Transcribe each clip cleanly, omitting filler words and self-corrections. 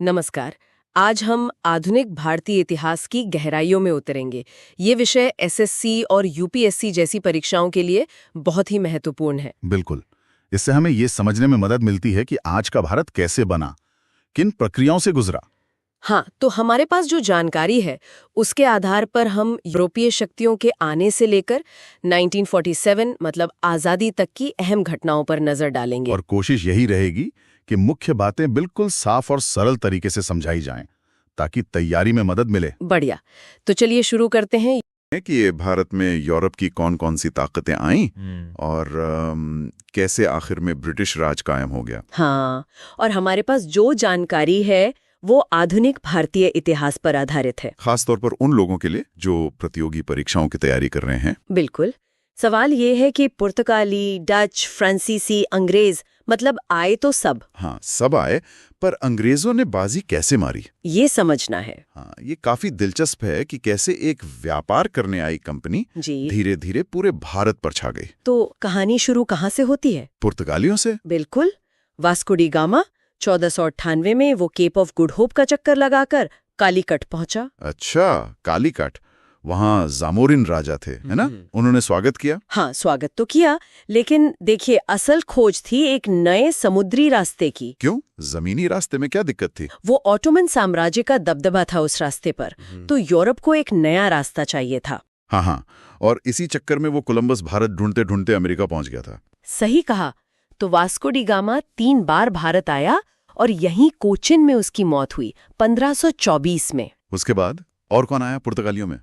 नमस्कार। आज हम आधुनिक भारतीय इतिहास की गहराइयों में उतरेंगे। ये विषय एसएससी और यूपीएससी जैसी परीक्षाओं के लिए बहुत ही महत्वपूर्ण है। बिल्कुल। इससे हमें ये समझने में मदद मिलती है कि आज का भारत कैसे बना, किन प्रक्रियाओं से गुजरा। हाँ, तो हमारे पास जो जानकारी है उसके आधार पर हम यूरोपीय शक्तियों के आने से लेकर 1947 मतलब आज़ादी तक की अहम घटनाओं पर नजर डालेंगे। और कोशिश यही रहेगी कि मुख्य बातें बिल्कुल साफ और सरल तरीके से समझाई जाएं, ताकि तैयारी में मदद मिले। बढ़िया। तो चलिए शुरू करते हैं। कि ये भारत में यूरोप की कौन कौन सी ताकतें आईं और कैसे आखिर में ब्रिटिश राज कायम हो गया। हाँ, और हमारे पास जो जानकारी है वो आधुनिक भारतीय इतिहास पर आधारित है। खास तौर पर उन लोगों के लिए जो प्रतियोगी परीक्षाओं की तैयारी कर रहे हैं। बिल्कुल। सवाल ये है कि पुर्तगाली, डच, फ्रांसीसी, अंग्रेज मतलब आए तो सब। हाँ, सब आए, पर अंग्रेजों ने बाजी कैसे मारी, ये समझना है। हाँ, ये काफी दिलचस्प है कि कैसे एक व्यापार करने आई कंपनी जी। धीरे धीरे पूरे भारत पर छा गई। तो कहानी शुरू कहाँ से होती है? पुर्तगालियों से। बिल्कुल। वास्को डी गामा 1498 में वो केप ऑफ गुड होप का चक्कर लगाकर कालीकट पहुंचा। अच्छा, कालीकट। वहां जामोरिन राजा थे, है ना? उन्होंने स्वागत किया। हाँ, स्वागत तो किया, लेकिन देखिए असल खोज थी एक नए समुद्री रास्ते की। क्यों? जमीनी रास्ते में क्या दिक्कत थी? वो ऑटोमन साम्राज्य का दबदबा था उस रास्ते पर, तो यूरोप को एक नया रास्ता चाहिए था। हाँ हाँ, और इसी चक्कर में वो कोलंबस भारत ढूंढते ढूंढते अमेरिका पहुंच गया था। सही कहा। तो वास्को डी गामा 3 बार भारत आया और यहीं कोचिन में उसकी मौत हुई 1524 में। उसके बाद और कौन आया पुर्तगालियों में?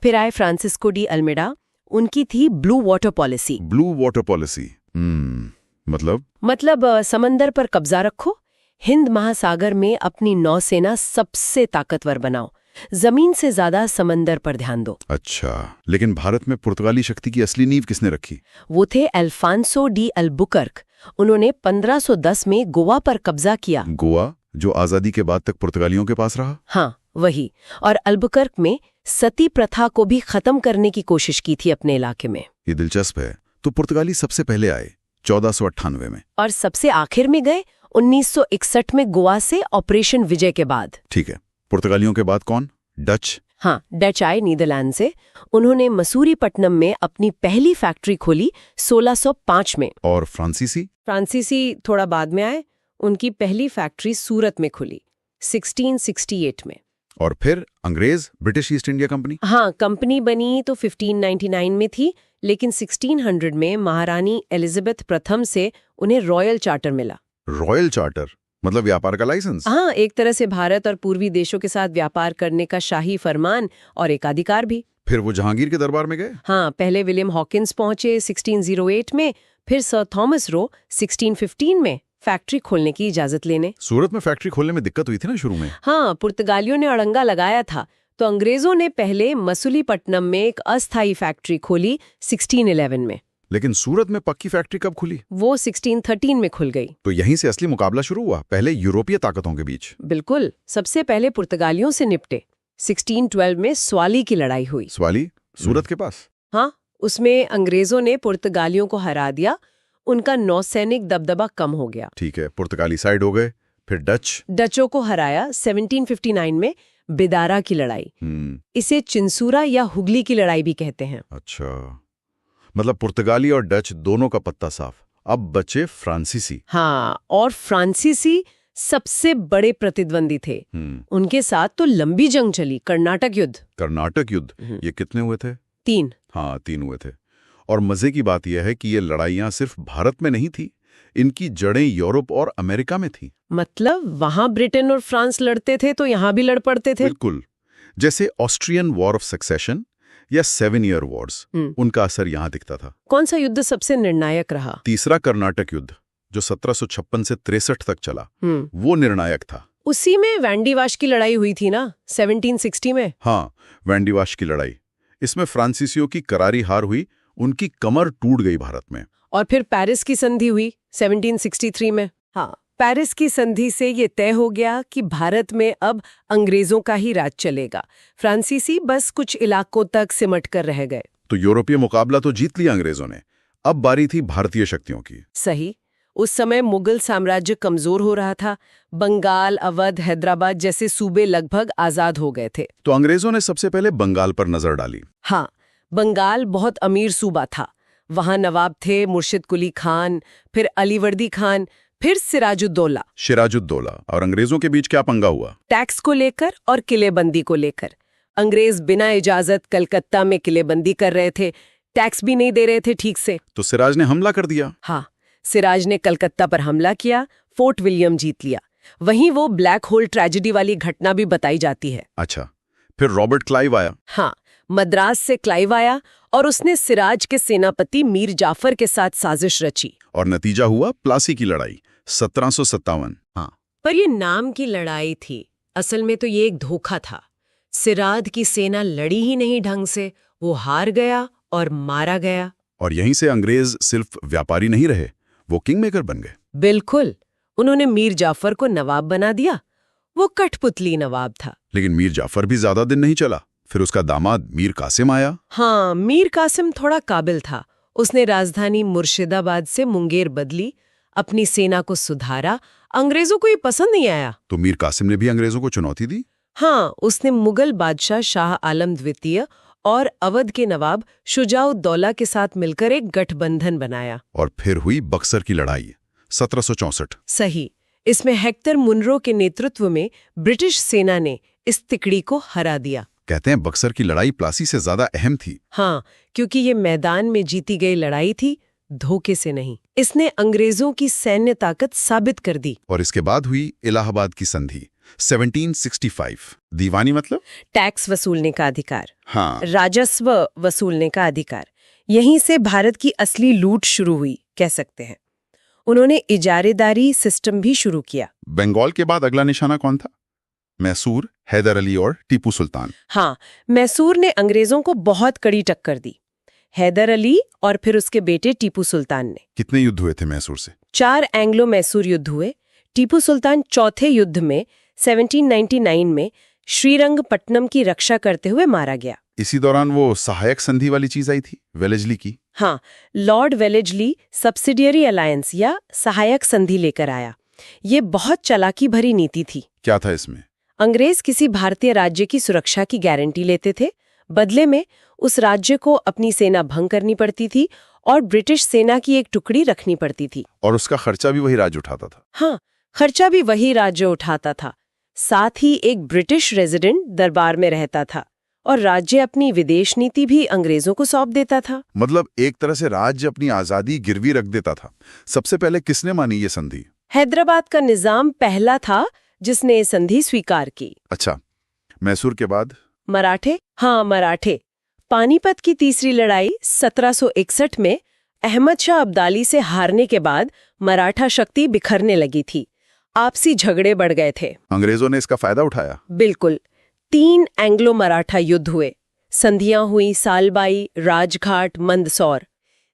फिर आए फ्रांसिस्को डी अल्मेडा। उनकी थी blue water policy. Blue water policy मतलब समंदर पर कब्जा रखो, हिंद महासागर में अपनी नौसेना सबसे ताकतवर बनाओ, जमीन से ज्यादा समंदर पर ध्यान दो। अच्छा, लेकिन भारत में पुर्तगाली शक्ति की असली नींव किसने रखी? वो थे अल्फांसो डी अल्बुकर्क। उन्होंने 1510 में गोवा पर कब्जा किया। गोवा, जो आजादी के बाद तक पुर्तगालियों के पास रहा? हाँ, वही। और अल्बुकर्क में सती प्रथा को भी खत्म करने की कोशिश की थी अपने इलाके में। ये दिलचस्प है। तो पुर्तगाली सबसे पहले आए 1498 में, और सबसे आखिर में गए 1961 में गोवा से ऑपरेशन विजय के बाद। ठीक है। पुर्तगालियों के बाद कौन? डच। हाँ, डच आए नीदरलैंड से। उन्होंने मसूरीपट्टनम में अपनी पहली फैक्ट्री खोली 1605 में। और फ्रांसीसी? फ्रांसीसी थोड़ा बाद में आए। उनकी पहली फैक्ट्री सूरत में खुली 1668 में। और फिर अंग्रेज, ब्रिटिश ईस्ट इंडिया कंपनी? हाँ, कंपनी बनी तो 1599 में थी, लेकिन 1600 में महारानी एलिजाबेथ प्रथम से उन्हें रॉयल चार्टर मिला। रॉयल चार्टर मतलब व्यापार का लाइसेंस? हाँ, एक तरह से भारत और पूर्वी देशों के साथ व्यापार करने का शाही फरमान और एकाधिकार भी। फिर वो जहांगीर के दरबार में गए? हाँ, पहले विलियम हॉकिंस पहुंचे 1608 में, फिर सर थॉमस रो 1615 में फैक्ट्री खोलने की इजाजत लेने। सूरत में फैक्ट्री खोलने में दिक्कत हुई थी ना शुरू में? हाँ, पुर्तगालियों ने अड़ंगा लगाया था, तो अंग्रेजों ने पहले मसूलीपट्टनम में एक अस्थायी फैक्ट्री खोली 1611 में। लेकिन सूरत में पक्की फैक्ट्री कब खुली? वो 1613 में खुल गई। तो यहीं से असली मुकाबला शुरू हुआ, पहले यूरोपीय ताकतों के बीच। बिल्कुल। सबसे पहले पुर्तगालियों से निपटे। 1612 में स्वाली की लड़ाई हुई। स्वाली सूरत के पास? हाँ, उसमें अंग्रेजों ने पुर्तगालियों को हरा दिया, उनका नौसैनिक दबदबा कम हो गया। ठीक है, पुर्तगाली साइड हो गए। फिर डचों को हराया 1759 में बिदारा की लड़ाई। इसे चिंसूरा या हुगली की लड़ाई भी कहते हैं। अच्छा, मतलब पुर्तगाली और डच दोनों का पत्ता साफ। अब बचे फ्रांसीसी। हाँ, और फ्रांसीसी सबसे बड़े प्रतिद्वंदी थे। उनके साथ तो लंबी जंग चली, कर्नाटक युद्ध। कर्नाटक युद्ध, ये कितने हुए थे? 3। हाँ, 3 हुए थे। और मजे की बात यह है कि ये लड़ाइयां सिर्फ भारत में नहीं थी, इनकी जड़ें यूरोप और अमेरिका में थी। मतलब वहां ब्रिटेन और फ्रांस लड़ते थे तो यहां भी लड़ पड़ते थे। बिल्कुल। जैसे ऑस्ट्रियन वॉर ऑफ सक्सेशन या 7 ईयर वॉर्स, उनका असर यहां दिखता था। कौन सा युद्ध सबसे निर्णायक रहा? तीसरा कर्नाटक युद्ध, जो 1756 से 63 तक चला, वो निर्णायक था। उसी में वैंडीवाश की लड़ाई हुई थी ना, 1760 में? हाँ, वैंडीवाश की लड़ाई। इसमें फ्रांसीसियों की करारी हार हुई, उनकी कमर टूट गई भारत में। और फिर पेरिस की संधि हुई 1763 में। हाँ, पेरिस की संधि से ये तय हो गया कि भारत में अब अंग्रेजों का ही राज चलेगा। फ्रांसीसी बस कुछ इलाकों तक सिमट कर रह गए। तो यूरोपीय मुकाबला तो जीत लिया अंग्रेजों ने, अब बारी थी भारतीय शक्तियों की। सही। उस समय मुगल साम्राज्य कमजोर हो रहा था। बंगाल, अवध, हैदराबाद जैसे सूबे लगभग आजाद हो गए थे। तो अंग्रेजों ने सबसे पहले बंगाल पर नजर डाली। हाँ, बंगाल बहुत अमीर सूबा था। वहां नवाब थे मुर्शिद कुली खान, फिर अलीवर्दी खान, फिर सिराजुद्दौला। सिराजुद्दौला और अंग्रेजों के बीच क्या पंगा हुआ? टैक्स को लेकर और किलेबंदी को लेकर। अंग्रेज बिना इजाजत कलकत्ता में किलेबंदी कर रहे थे, टैक्स भी नहीं दे रहे थे ठीक से। तो सिराज ने हमला कर दिया। हाँ, सिराज ने कलकत्ता पर हमला किया, फोर्ट विलियम जीत लिया। वहीं वो ब्लैक होल ट्रेजेडी वाली घटना भी बताई जाती है। अच्छा, फिर रॉबर्ट क्लाइव आया। हाँ, मद्रास से क्लाइव आया और उसने सिराज के सेनापति मीर जाफर के साथ साजिश रची। और नतीजा हुआ प्लासी की लड़ाई 1757। हाँ, पर ये नाम की लड़ाई थी, असल में तो ये एक धोखा था। सिराज की सेना लड़ी ही नहीं ढंग से, वो हार गया और मारा गया। और यहीं से अंग्रेज सिर्फ व्यापारी नहीं रहे, वो किंग मेकर बन गए। बिल्कुल, उन्होंने मीर जाफर को नवाब बना दिया। वो कठपुतली नवाब था। लेकिन मीर जाफर भी ज्यादा दिन नहीं चला, फिर उसका दामाद मीर कासिम आया। हाँ, मीर कासिम थोड़ा काबिल था। उसने राजधानी मुर्शिदाबाद से मुंगेर बदली, अपनी सेना को सुधारा। अंग्रेजों को ये पसंद नहीं आया। तो मीर कासिम ने भी अंग्रेजों को चुनौती दी। हाँ, उसने मुगल बादशाह शाह आलम द्वितीय और अवध के नवाब शुजाउद्दौला के साथ मिलकर एक गठबंधन बनाया। और फिर हुई बक्सर की लड़ाई 1764। सही, इसमें हेक्टर मुनरो के नेतृत्व में ब्रिटिश सेना ने इस तिकड़ी को हरा दिया। कहते हैं बक्सर की लड़ाई प्लासी से ज्यादा अहम थी। हाँ, क्योंकि ये मैदान में जीती गई लड़ाई थी, धोखे से नहीं। इसने अंग्रेजों की सैन्य ताकत साबित कर दी। और इसके बाद हुई इलाहाबाद की संधि 1765। दीवानी मतलब टैक्स वसूलने का अधिकार, हाँ, राजस्व वसूलने का अधिकार। यहीं से भारत की असली लूट शुरू हुई, कह सकते हैं। उन्होंने इजारेदारी सिस्टम भी शुरू किया। बंगाल के बाद अगला निशाना कौन था? मैसूर, हैदर अली और टीपू सुल्तान। हाँ, मैसूर ने अंग्रेजों को बहुत कड़ी टक्कर दी। हैदर अली और फिर उसके बेटे टीपू सुल्तान ने। कितने युद्ध हुए थे मैसूर से? 4 एंग्लो मैसूर युद्ध हुए। टीपू सुल्तान चौथे युद्ध में 1799 में श्रीरंगपट्टनम की रक्षा करते हुए मारा गया। इसी दौरान वो सहायक संधि वाली चीज आई थी, वेलेस्ली की। हाँ, लॉर्ड वेलेस्ली सब्सिडियरी अलायंस या सहायक संधि लेकर आया। ये बहुत चालाकी भरी नीति थी। क्या था इसमें? अंग्रेज किसी भारतीय राज्य की सुरक्षा की गारंटी लेते थे, बदले में उस राज्य को अपनी सेना भंग करनी पड़ती थी और ब्रिटिश सेना की एक टुकड़ी रखनी पड़ती थी। और उसका खर्चा भी वही राज्य उठाता था। हाँ, खर्चा भी वही राज्य उठाता था। साथ ही एक ब्रिटिश रेजिडेंट दरबार में रहता था और राज्य अपनी विदेश नीति भी अंग्रेजों को सौंप देता था। मतलब एक तरह से राज्य अपनी आजादी गिरवी रख देता था। सबसे पहले किसने मानी ये संधि? हैदराबाद का निजाम पहला था जिसने ये संधि स्वीकार की। अच्छा, मैसूर के बाद? मराठे। हाँ, मराठे। पानीपत की तीसरी लड़ाई 1761 में अहमद शाह अब्दाली से हारने के बाद मराठा शक्ति बिखरने लगी थी। आपसी झगड़े बढ़ गए थे। अंग्रेजों ने इसका फायदा उठाया। बिल्कुल। 3 एंग्लो मराठा युद्ध हुए। संधियां हुई सालबाई, राजघाट, मंदसौर।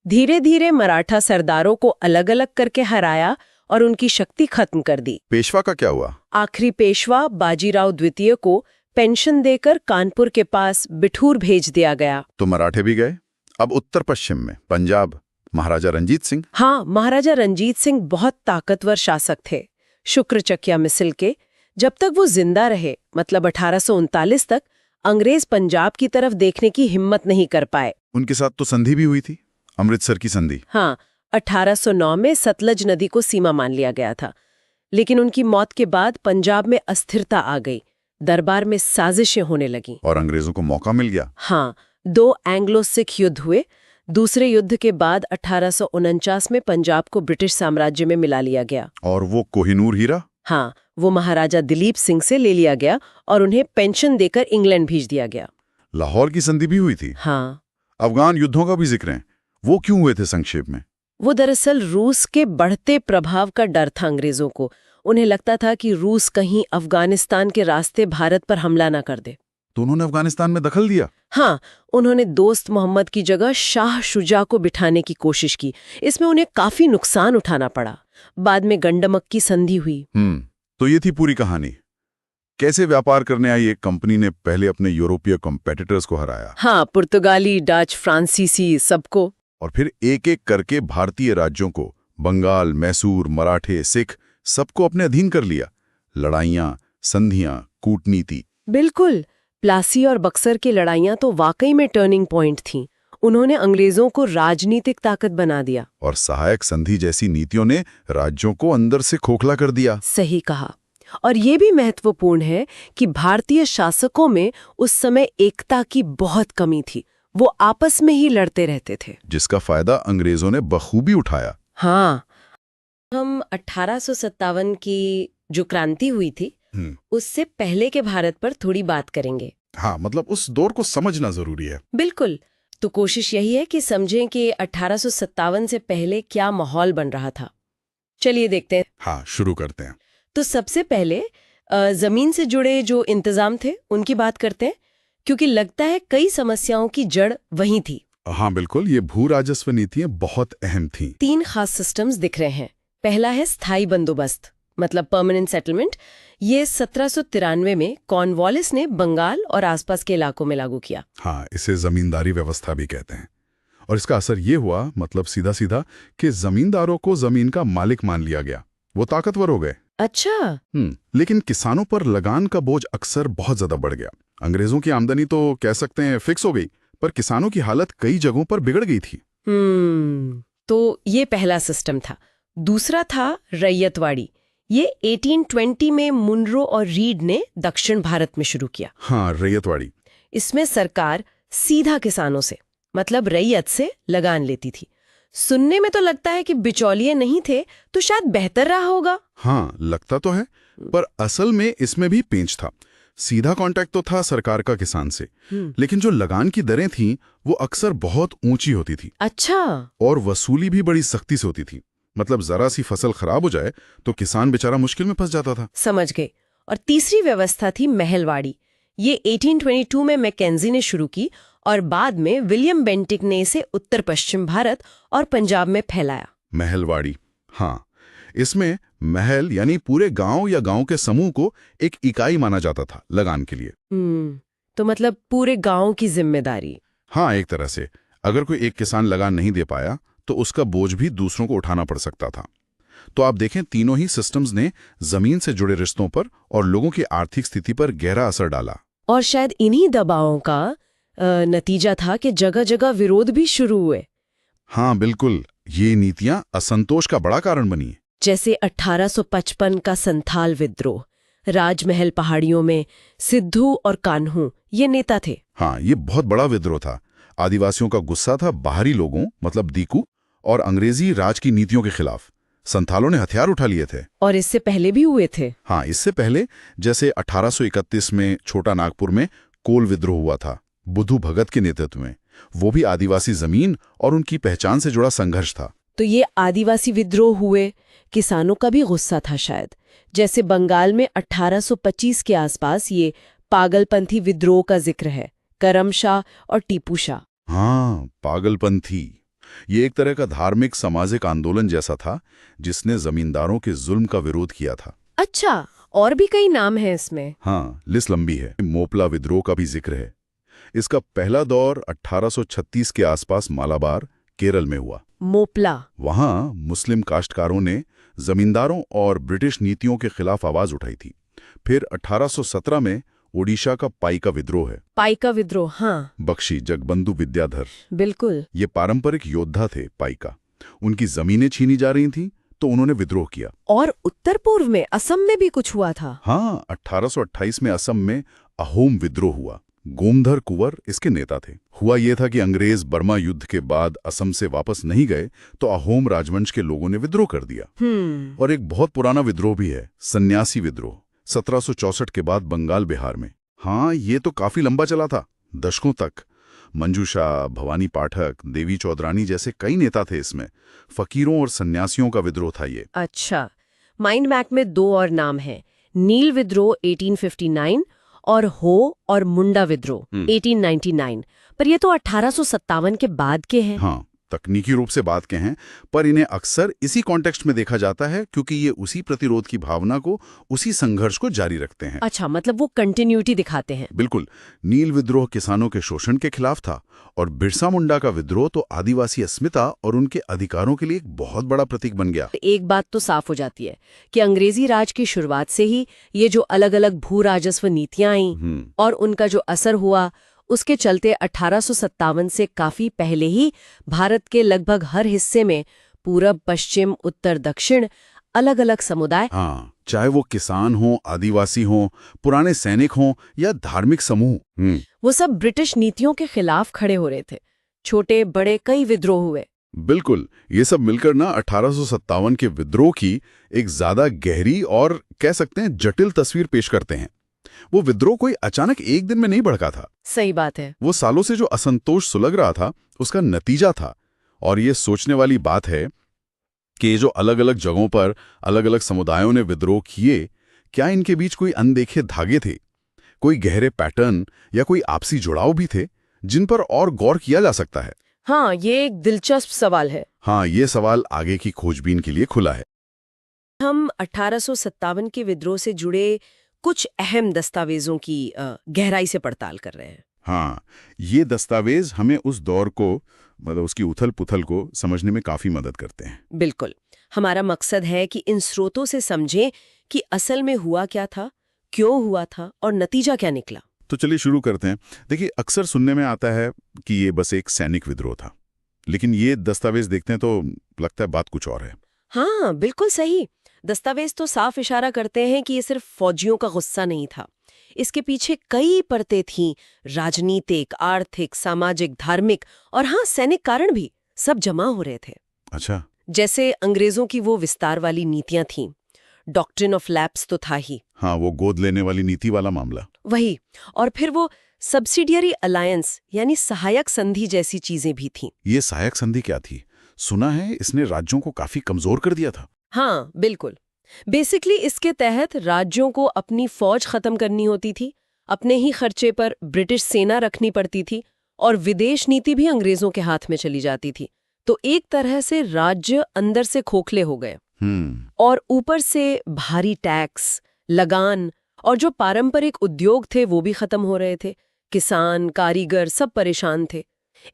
धीरे धीरे मराठा सरदारों को अलग अलग करके हराया और उनकी शक्ति खत्म कर दी। पेशवा का क्या हुआ? आखिरी पेशवा बाजीराव द्वितीय को पेंशन देकर कानपुर के पास बिठूर भेज दिया गया। तो मराठे भी गए। अब उत्तर पश्चिम में पंजाब, महाराजा रंजीत सिंह। हाँ, महाराजा रंजीत सिंह बहुत ताकतवर शासक थे। शुक्रचकिया मिसल के जब तक वो जिंदा रहे, मतलब 1839 तक, अंग्रेज पंजाब की तरफ देखने की हिम्मत नहीं कर पाए। उनके साथ तो संधि भी हुई थी, अमृतसर की संधि। हाँ, 1809 में सतलज नदी को सीमा मान लिया गया था। लेकिन उनकी मौत के बाद पंजाब में अस्थिरता आ गई, दरबार में साजिशें होने लगीं। और अंग्रेजों को मौका मिल गया। हाँ, 2 एंग्लो सिख युद्ध हुए। दूसरे युद्ध के बाद 1849 में पंजाब को ब्रिटिश साम्राज्य में मिला लिया गया। और वो कोहिनूर हीरा? हाँ, वो महाराजा दिलीप सिंह से ले लिया गया और उन्हें पेंशन देकर इंग्लैंड भेज दिया गया। लाहौर की संधि भी हुई थी। हाँ। अफगान युद्धों का भी जिक्र है, वो क्यों हुए थे संक्षेप में? वो दरअसल रूस के बढ़ते प्रभाव का डर था अंग्रेजों को। उन्हें लगता था कि रूस कहीं अफगानिस्तान के रास्ते भारत पर हमला ना कर दे। तो उन्होंने अफगानिस्तान में दखल दिया। हाँ, उन्होंने दोस्त मोहम्मद की जगह शाह शुजा को बिठाने की कोशिश की। इसमें उन्हें काफी नुकसान उठाना पड़ा। बाद में गंडमक की संधि हुई। तो ये थी पूरी कहानी। कैसे व्यापार करने आई एक कंपनी ने पहले अपने यूरोपीय कॉम्पिटिटर्स को हराया। हाँ, पुर्तगाली, डच, फ्रांसीसी, सबको। और फिर एक एक करके भारतीय राज्यों को बंगाल, मैसूर, मराठे, सिख सबको अपने अधीन कर लिया। लड़ाइयां, संधियां, कूटनीति। बिल्कुल। प्लासी और बक्सर की लड़ाइयां तो वाकई में टर्निंग पॉइंट थीं। उन्होंने अंग्रेजों को राजनीतिक ताकत बना दिया। और सहायक संधि जैसी नीतियों ने राज्यों को अंदर से खोखला कर दिया। सही कहा। और ये भी महत्वपूर्ण है कि भारतीय शासकों में उस समय एकता की बहुत कमी थी। वो आपस में ही लड़ते रहते थे, जिसका फायदा अंग्रेजों ने बखूबी उठाया। हाँ। हम 1857 की जो क्रांति हुई थी उससे पहले के भारत पर थोड़ी बात करेंगे। हाँ, मतलब उस दौर को समझना जरूरी है। बिल्कुल। तो कोशिश यही है कि समझें कि 1857 से पहले क्या माहौल बन रहा था। चलिए देखते हैं। हाँ, शुरू करते हैं। तो सबसे पहले जमीन से जुड़े जो इंतजाम थे उनकी बात करते हैं, क्योंकि लगता है कई समस्याओं की जड़ वहीं थी। हाँ बिल्कुल, ये भू राजस्व नीतियां बहुत अहम थीं। 3 खास सिस्टम्स दिख रहे हैं। पहला है स्थायी बंदोबस्त, मतलब परमानेंट सेटलमेंट। ये 1793 में कॉर्नवालिस ने बंगाल और आसपास के इलाकों में लागू किया। हाँ, इसे जमींदारी व्यवस्था भी कहते हैं। और इसका असर ये हुआ, मतलब सीधा सीधा, कि जमींदारों को जमीन का मालिक मान लिया गया। वो ताकतवर हो गए। अच्छा। लेकिन किसानों पर लगान का बोझ अक्सर बहुत ज्यादा बढ़ गया। अंग्रेजों की आमदनी तो कह सकते हैं फिक्स हो गई, पर किसानों की हालत कई जगहों पर बिगड़ गई थी। तो ये पहला सिस्टम था। दूसरा था रैयतवाड़ी। ये 1820 में मुनरो और रीड ने दक्षिण भारत में शुरू किया। हाँ, रैयतवाड़ी। इसमें सरकार सीधा किसानों से, मतलब रैयत से लगान लेती थी। सुनने में तो लगता है कि बिचौलिए नहीं थे, तो शायद बेहतर रहा होगा। हाँ, लगता तो है, पर असल में इसमें भी पेंच था। सीधा कांटेक्ट तो था सरकार का किसान से, लेकिन जो लगान की दरें थीं वो अक्सर बहुत ऊंची होती थी। अच्छा। और वसूली भी बड़ी सख्ती से होती थी। मतलब जरा सी फसल खराब हो जाए तो किसान बेचारा मुश्किल में फंस जाता था। समझ गए। और तीसरी व्यवस्था थी महलवाड़ी। ये 1822 में मैकेंजी ने शुरू की और बाद में विलियम बेंटिक ने इसे उत्तर पश्चिम भारत और पंजाब में फैलाया। महलवाड़ी, हाँ। इसमें महल यानी पूरे गांव या गांव के समूह को एक इकाई माना जाता था लगान के लिए। तो मतलब पूरे गांव की जिम्मेदारी। हाँ, एक तरह से। अगर कोई एक किसान लगान नहीं दे पाया तो उसका बोझ भी दूसरों को उठाना पड़ सकता था। तो आप देखें, तीनों ही सिस्टम्स ने जमीन से जुड़े रिश्तों पर और लोगों की आर्थिक स्थिति पर गहरा असर डाला। और शायद इन्हीं दबावों का नतीजा था कि जगह जगह विरोध भी शुरू हुए। हाँ बिल्कुल, ये नीतियां असंतोष का बड़ा कारण बनी। जैसे 1855 का संथाल विद्रोह। राजमहल पहाड़ियों में सिद्धू और कान्हू ये नेता थे। हाँ, ये बहुत बड़ा विद्रोह था। आदिवासियों का गुस्सा था बाहरी लोगों, मतलब दीकू, और अंग्रेजी राज की नीतियों के खिलाफ। संथालों ने हथियार उठा लिए थे। और इससे पहले भी हुए थे। हाँ, इससे पहले जैसे 1831 में छोटा नागपुर में कोल विद्रोह हुआ था, बुद्धू भगत के नेतृत्व में। वो भी आदिवासी जमीन और उनकी पहचान से जुड़ा संघर्ष था। तो ये आदिवासी विद्रोह हुए, किसानों का भी गुस्सा था शायद। जैसे बंगाल में 1825 के आसपास ये पागलपंथी विद्रोह का जिक्र है, करमशाह और टीपू शाह। हाँ, पागलपंथी। ये एक तरह का धार्मिक सामाजिक आंदोलन जैसा था जिसने जमींदारों के जुल्म का विरोध किया था। अच्छा, और भी कई नाम हैं इसमें। हाँ, लिस्ट लंबी है। मोपला विद्रोह का भी जिक्र है। इसका पहला दौर 1836 के आसपास मालाबार, केरल में हुआ। मोपला। वहां मुस्लिम काश्तकारों ने जमींदारों और ब्रिटिश नीतियों के खिलाफ आवाज उठाई थी। फिर 1817 में ओडिशा का पाइका विद्रोह है। पाइका विद्रोह, हाँ। बख्शी जगबंधु विद्याधर। बिल्कुल। ये पारंपरिक योद्धा थे पाइका। उनकी जमीनें छीनी जा रही थीं तो उन्होंने विद्रोह किया। और उत्तर पूर्व में असम में भी कुछ हुआ था। हाँ, 1828 में असम में अहोम विद्रोह हुआ। गोमधर कुंवर इसके नेता थे। हुआ ये था कि अंग्रेज बर्मा युद्ध के बाद असम से वापस नहीं गए तो अहोम राजवंश के लोगों ने विद्रोह कर दिया। और एक बहुत पुराना विद्रोह भी है, सन्यासी विद्रोह, 1764 के बाद बंगाल बिहार में। हाँ, ये तो काफी लंबा चला था, दशकों तक। मंजूषा, भवानी पाठक, देवी चौधरानी जैसे कई नेता थे इसमें। फकीरों और सन्यासियों का विद्रोह था ये। अच्छा, माइंड मैप में 2 और नाम हैं, नील विद्रोह 1859 और हो और मुंडा विद्रोह 1899। पर ये तो 1857 के बाद के हैं। हाँ, तकनीकी रूप से बात कहें, पर इन्हें अक्सर इसी कॉन्टेक्स्ट में देखा जाता है क्योंकि ये उसी प्रतिरोध की भावना को, उसी संघर्ष को जारी रखते हैं। अच्छा, मतलब वो कंटिन्यूटी दिखाते हैं। बिल्कुल। नील विद्रोह किसानों के शोषण के खिलाफ था और बिरसा मुंडा का विद्रोह तो आदिवासी अस्मिता और उनके अधिकारों के लिए एक बहुत बड़ा प्रतीक बन गया। एक बात तो साफ हो जाती है कि अंग्रेजी राज की शुरुआत से ही ये जो अलग अलग भू राजस्व नीतियां आईं और उनका जो असर हुआ, उसके चलते 1857 से काफी पहले ही भारत के लगभग हर हिस्से में पूरब, पश्चिम, उत्तर, दक्षिण अलग अलग समुदाय, हाँ, चाहे वो किसान हों, आदिवासी हों, पुराने सैनिक हों या धार्मिक समूह, वो सब ब्रिटिश नीतियों के खिलाफ खड़े हो रहे थे। छोटे बड़े कई विद्रोह हुए। बिल्कुल। ये सब मिलकर ना 1857 के विद्रोह की एक ज्यादा गहरी और कह सकते हैं जटिल तस्वीर पेश करते हैं। वो विद्रोह कोई अचानक एक दिन में नहीं भड़का था। सही बात है। वो सालों से जो असंतोष सुलग रहा था, उसका नतीजा था। और ये सोचने वाली बात है कि ये जो अलग अलग जगहों पर अलग अलग समुदायों ने विद्रोह किए, क्या इनके बीच कोई अनदेखे धागे थे, कोई गहरे पैटर्न या कोई आपसी जुड़ाव भी थे जिन पर और गौर किया जा सकता है? हाँ, ये एक दिलचस्प सवाल है। हाँ, ये सवाल आगे की खोजबीन के लिए खुला है। हम 1857 के विद्रोह से जुड़े कुछ अहम दस्तावेजों की गहराई से पड़ताल कर रहे हैं। हाँ, ये दस्तावेज हमें उस दौर को, मतलब उसकी उथल-पुथल को समझने में काफी मदद करते हैं। बिल्कुल। हमारा मकसद है कि इन स्रोतों से समझें कि असल में हुआ क्या था, क्यों हुआ था और नतीजा क्या निकला। तो चलिए शुरू करते हैं। देखिए, अक्सर सुनने में आता है कि ये बस एक सैनिक विद्रोह था, लेकिन ये दस्तावेज देखते हैं तो लगता है बात कुछ और है। हाँ, बिल्कुल सही। दस्तावेज तो साफ इशारा करते हैं कि ये सिर्फ फौजियों का गुस्सा नहीं था। इसके पीछे कई परतें थीं, राजनीतिक, आर्थिक, सामाजिक, धार्मिक और हाँ, सैनिक कारण भी सब जमा हो रहे थे। अच्छा। जैसे अंग्रेजों की वो विस्तार वाली नीतियां थीं, डॉक्ट्रिन ऑफ लैप्स तो था ही। हाँ, वो गोद लेने वाली नीति वाला मामला। वही। और फिर वो सब्सिडियरी अलायंस यानी सहायक संधि जैसी चीजें भी थीं। ये सहायक संधि क्या थी? सुना है इसने राज्यों को काफी कमजोर कर दिया था। हाँ, बिल्कुल। बेसिकली इसके तहत राज्यों को अपनी फौज खत्म करनी होती थी, अपने ही खर्चे पर ब्रिटिश सेना रखनी पड़ती थी और विदेश नीति भी अंग्रेजों के हाथ में चली जाती थी। तो एक तरह से राज्य अंदर से खोखले हो गए और ऊपर से भारी टैक्स, लगान और जो पारंपरिक उद्योग थे वो भी खत्म हो रहे थे। किसान, कारीगर सब परेशान थे।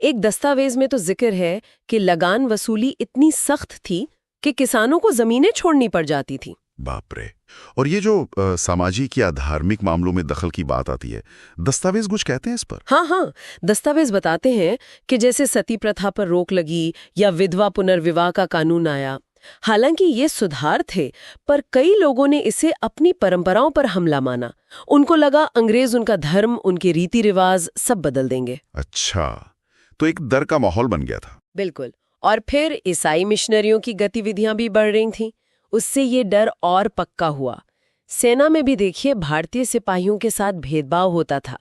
एक दस्तावेज में तो जिक्र है कि लगान वसूली इतनी सख्त थी कि किसानों को जमीनें छोड़नी पड़ जाती थी। बाप रे। और ये जो सामाजिक या धार्मिक मामलों में दखल की बात आती है, दस्तावेज कुछ कहते हैं इस पर? हाँ, दस्तावेज बताते हैं कि जैसे सती प्रथा पर रोक लगी या विधवा पुनर्विवाह का कानून आया। हालांकि ये सुधार थे, पर कई लोगों ने इसे अपनी परंपराओं पर हमला माना। उनको लगा अंग्रेज उनका धर्म, उनके रीति रिवाज सब बदल देंगे। अच्छा, तो एक डर का माहौल बन गया था। बिल्कुल। और फिर ईसाई मिशनरियों की गतिविधियां भी बढ़ रही थीं। उससे ये डर और पक्का हुआ। सेना में भी देखिए, भारतीय सिपाहियों के साथ भेदभाव होता था।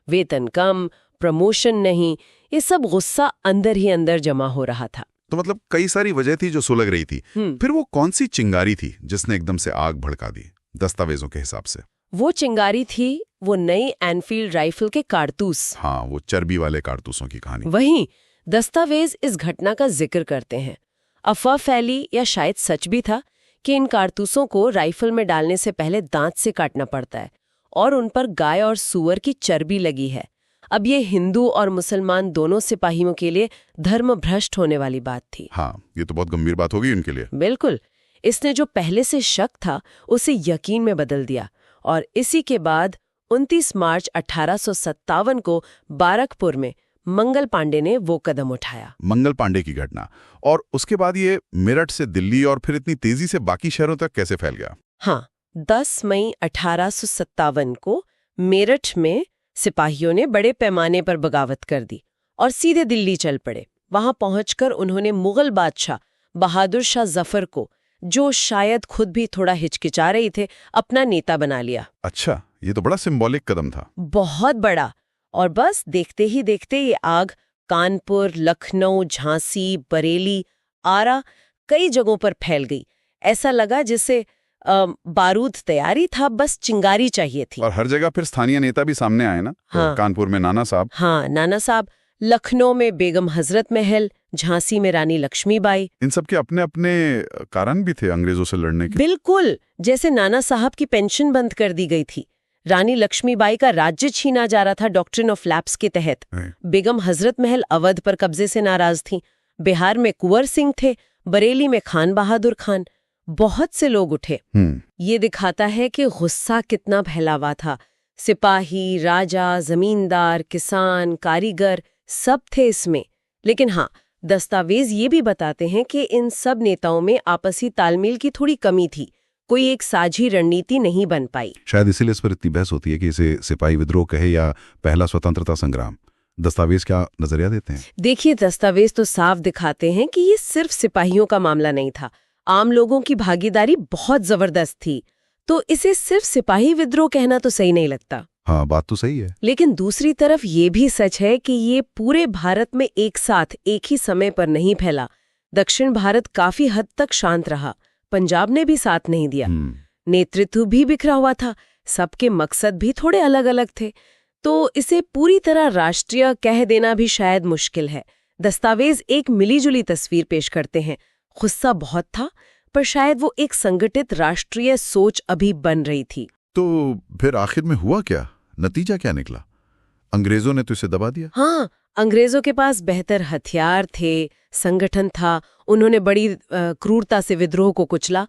वेतन कम, प्रमोशन नहीं, ये सब गुस्सा अंदर ही अंदर जमा हो रहा था। तो मतलब कई सारी वजह थी जो सुलग रही थी। फिर वो कौन सी चिंगारी थी जिसने एकदम से आग भड़का दी दस्तावेजों के हिसाब से? वो चिंगारी थी वो नई एनफील्ड राइफल के कारतूस। हाँ, वो चर्बी वाले कारतूसों की कहानी। वहीं दस्तावेज इस घटना का जिक्र करते हैं। अफवाह फैली या शायद सच भी था कि इन कारतूसों को राइफल में डालने से पहले दांत से काटना पड़ता है और उन पर गाय और सूअर की चर्बी लगी है। अब ये हिंदू और मुसलमान दोनों सिपाहियों के लिए धर्म भ्रष्ट होने वाली बात थी। हाँ, ये तो बहुत गंभीर बात होगी उनके लिए। बिल्कुल। इसने जो पहले से शक था उसे यकीन में बदल दिया और इसी के बाद 29 मार्च 1857 को बारकपुर में मंगल पांडे ने वो कदम उठाया। मंगल पांडे की घटना, और उसके बाद ये मेरठ से दिल्ली और फिर इतनी तेजी से बाकी शहरों तक कैसे फैल गया? हाँ, 10 मई 1857 को मेरठ में सिपाहियों ने बड़े पैमाने पर बगावत कर दी और सीधे दिल्ली चल पड़े। वहां पहुंचकर उन्होंने मुगल बादशाह बहादुर शाह जफर को, जो शायद खुद भी थोड़ा हिचकिचा रही थे, अपना नेता बना लिया। अच्छा, ये तो बड़ा सिंबॉलिक कदम था। बहुत बड़ा। और बस देखते ही देखते ये आग कानपुर, लखनऊ, झांसी, बरेली, आरा कई जगहों पर फैल गई। ऐसा लगा जैसे बारूद तैयारी था, बस चिंगारी चाहिए थी। और हर जगह फिर स्थानीय नेता भी सामने आए ना। हाँ। कानपुर में नाना साहब। हाँ, नाना साहब, लखनऊ में बेगम हजरत महल, झांसी में रानी लक्ष्मीबाई। इन सब के अपने अपने कारण भी थे अंग्रेजों से लड़ने के। बिल्कुल, जैसे नाना साहब की पेंशन बंद कर दी गई थी, रानी लक्ष्मीबाई का राज्य छीना जा रहा था डॉक्ट्रिन ऑफ लैप्स के तहत, बेगम हजरत महल अवध पर कब्जे से नाराज थी, बिहार में कुंवर सिंह थे, बरेली में खान बहादुर खान। बहुत से लोग उठे। ये दिखाता है कि गुस्सा कितना फैलावा था। सिपाही, राजा, जमींदार, किसान, कारीगर सब थे इसमें। लेकिन हाँ, दस्तावेज ये भी बताते हैं कि इन सब नेताओं में आपसी तालमेल की थोड़ी कमी थी, कोई एक साझी रणनीति नहीं बन पाई। शायद इसीलिए इस पर इतनी बहस होती है कि इसे सिपाही विद्रोह कहे या पहला स्वतंत्रता संग्राम। दस्तावेज क्या नजरिया देते हैं? देखिए, दस्तावेज तो साफ दिखाते हैं कि ये सिर्फ सिपाहियों का मामला नहीं था, आम लोगों की भागीदारी बहुत जबरदस्त थी। तो इसे सिर्फ सिपाही विद्रोह कहना तो सही नहीं लगता। हाँ, बात तो सही है। लेकिन दूसरी तरफ ये भी सच है कि ये पूरे भारत में एक साथ एक ही समय पर नहीं फैला। दक्षिण भारत काफी हद तक शांत रहा, पंजाब ने भी साथ नहीं दिया, नेतृत्व भी बिखरा हुआ था, सबके मकसद भी थोड़े अलग अलग थे। तो इसे पूरी तरह राष्ट्रीय कह देना भी शायद मुश्किल है। दस्तावेज एक मिलीजुली तस्वीर पेश करते हैं। गुस्सा बहुत था, पर शायद वो एक संगठित राष्ट्रीय सोच अभी बन रही थी। तो फिर आखिर में हुआ क्या? नतीजा क्या निकला? अंग्रेजों ने तो इसे दबा दिया। हाँ, अंग्रेजों के पास बेहतर हथियार थे, संगठन था, उन्होंने बड़ी क्रूरता से विद्रोह को कुचला।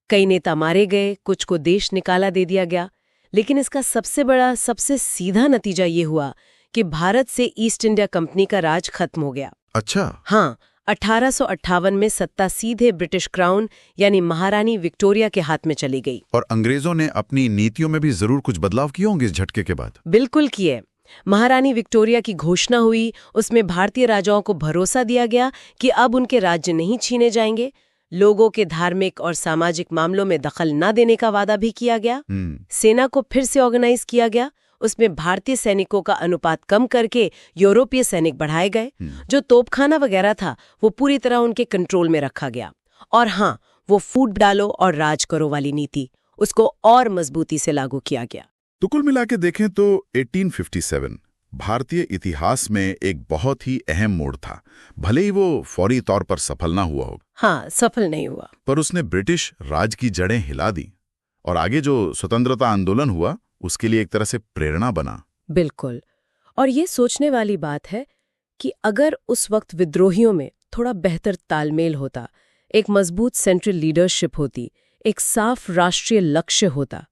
कई नेता मारे गए, कुछ को देश निकाला दे दिया गया। लेकिन इसका सबसे बड़ा, सबसे सीधा नतीजा ये हुआ कि भारत से ईस्ट इंडिया कंपनी का राज खत्म हो गया। अच्छा। हाँ, 1858 में सत्ता सीधे ब्रिटिश क्राउन यानी महारानी विक्टोरिया के हाथ में चली गई। और अंग्रेजों ने अपनी नीतियों में भी जरूर कुछ बदलाव किए होंगे इस झटके के बाद। बिल्कुल किए। महारानी विक्टोरिया की घोषणा हुई, उसमें भारतीय राजाओं को भरोसा दिया गया कि अब उनके राज्य नहीं छीने जाएंगे। लोगों के धार्मिक और सामाजिक मामलों में दखल न देने का वादा भी किया गया। सेना को फिर से ऑर्गेनाइज किया गया, उसमें भारतीय सैनिकों का अनुपात कम करके यूरोपीय सैनिक बढ़ाए गए। जो तोपखाना वगैरह था वो पूरी तरह उनके कंट्रोल में रखा गया। और हाँ, वो फूट डालो और राज करो वाली नीति, उसको और मजबूती से लागू किया गया। तो कुल मिला के देखें तो 1857 भारतीय इतिहास में एक बहुत ही अहम मोड़ था। भले ही वो फौरी तौर पर सफल ना हुआ हो। हाँ, सफल नहीं हुआ, पर उसने ब्रिटिश राज की जड़ें हिला दी और आगे जो स्वतंत्रता आंदोलन हुआ उसके लिए एक तरह से प्रेरणा बना। बिल्कुल। और ये सोचने वाली बात है कि अगर उस वक्त विद्रोहियों में थोड़ा बेहतर तालमेल होता, एक मजबूत सेंट्रल लीडरशिप होती, एक साफ राष्ट्रीय लक्ष्य होता,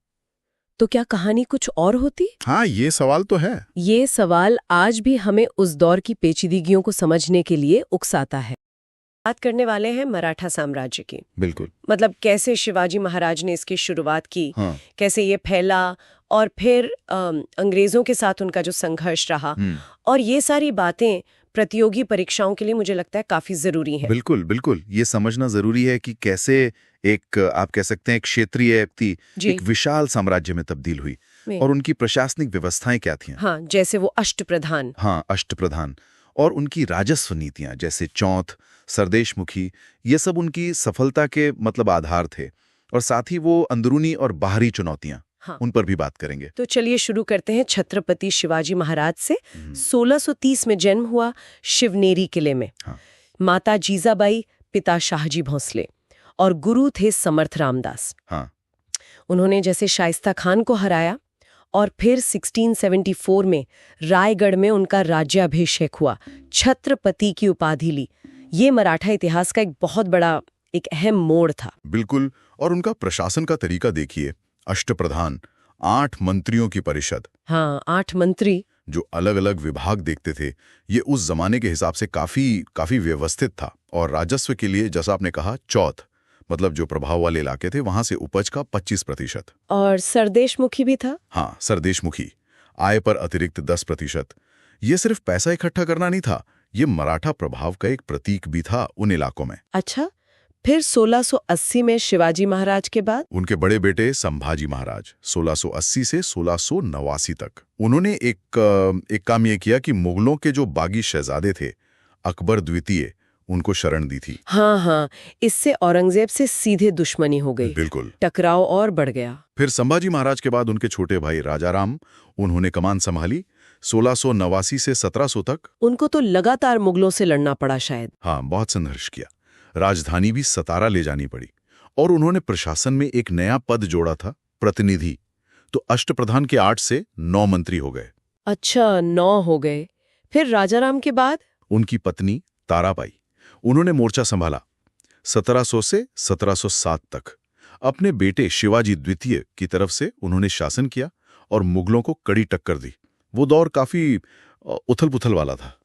तो क्या कहानी कुछ और होती? हाँ, ये सवाल तो है। ये सवाल आज भी हमें उस दौर की पेचीदगियों को समझने के लिए उकसाता है। बात करने वाले हैं मराठा साम्राज्य की। बिल्कुल। मतलब कैसे शिवाजी महाराज ने इसकी शुरुआत की, हाँ। कैसे ये फैला और फिर अंग्रेजों के साथ उनका जो संघर्ष रहा। और ये सारी बातें प्रतियोगी परीक्षाओं के लिए मुझे लगता है काफी जरूरी है। बिल्कुल बिल्कुल, ये समझना जरूरी है कि कैसे एक, आप कह सकते हैं, एक क्षेत्रीय व्यक्ति एक विशाल साम्राज्य में तब्दील हुई और उनकी प्रशासनिक व्यवस्थाएं क्या थीं। हाँ, जैसे वो अष्टप्रधान। हाँ, अष्टप्रधान। और उनकी राजस्व नीतियां जैसे चौथ, सरदेशमुखी, ये सब उनकी सफलता के मतलब आधार थे। और साथ ही वो अंदरूनी और बाहरी चुनौतियां, हाँ, उन पर भी बात करेंगे। तो चलिए शुरू करते हैं छत्रपति शिवाजी महाराज से। 1630 में जन्म हुआ शिवनेरी किले में। हाँ। माता जीजाबाई, पिता शाहजी भोंसले और गुरु थे समर्थ रामदास। हाँ। उन्होंने जैसे शाइस्ता खान को हराया और फिर 1674 में रायगढ़ में उनका राज्याभिषेक हुआ, छत्रपति की उपाधि ली। ये मराठा इतिहास का एक बहुत बड़ा, एक अहम मोड़ था। बिल्कुल। और उनका प्रशासन का तरीका देखिए, अष्टप्रधान, 8 मंत्रियों की परिषद। हाँ, 8 मंत्री जो अलग अलग विभाग देखते थे। ये उस जमाने के हिसाब से काफी व्यवस्थित था। और राजस्व के लिए, जैसा आपने कहा, चौथ, मतलब जो प्रभाव वाले इलाके थे वहां से उपज का 25%। और सरदेशमुखी भी था। हाँ, सरदेशमुखी, आय पर अतिरिक्त 10%। ये सिर्फ पैसा इकट्ठा करना नहीं था, ये मराठा प्रभाव का एक प्रतीक भी था उन इलाकों में। अच्छा, फिर 1680 में शिवाजी महाराज के बाद उनके बड़े बेटे संभाजी महाराज 1680 से 1689 तक उन्होंने एक काम ये किया कि मुगलों के जो बागी शहजादे थे, अकबर द्वितीय, उनको शरण दी थी। हाँ, इससे औरंगजेब से सीधे दुश्मनी हो गई। बिल्कुल। टकराव और बढ़ गया। फिर संभाजी महाराज के बाद उनके छोटे भाई राजाराम, उन्होंने कमान संभाली। 1689 से 1700 तक। उनको तो लगातार मुगलों से लड़ना पड़ा शायद। हाँ, बहुत संघर्ष किया। राजधानी भी सतारा ले जानी पड़ी और उन्होंने प्रशासन में एक नया पद जोड़ा था, प्रतिनिधि। तो अष्टप्रधान के 8 से 9 मंत्री हो गए। अच्छा, 9 हो गए। फिर राजाराम के बाद? उनकी पत्नी ताराबाई, उन्होंने मोर्चा संभाला 1700 से 1707 तक। अपने बेटे शिवाजी द्वितीय की तरफ से उन्होंने शासन किया और मुगलों को कड़ी टक्कर दी। वो दौर काफी उथल-पुथल वाला था।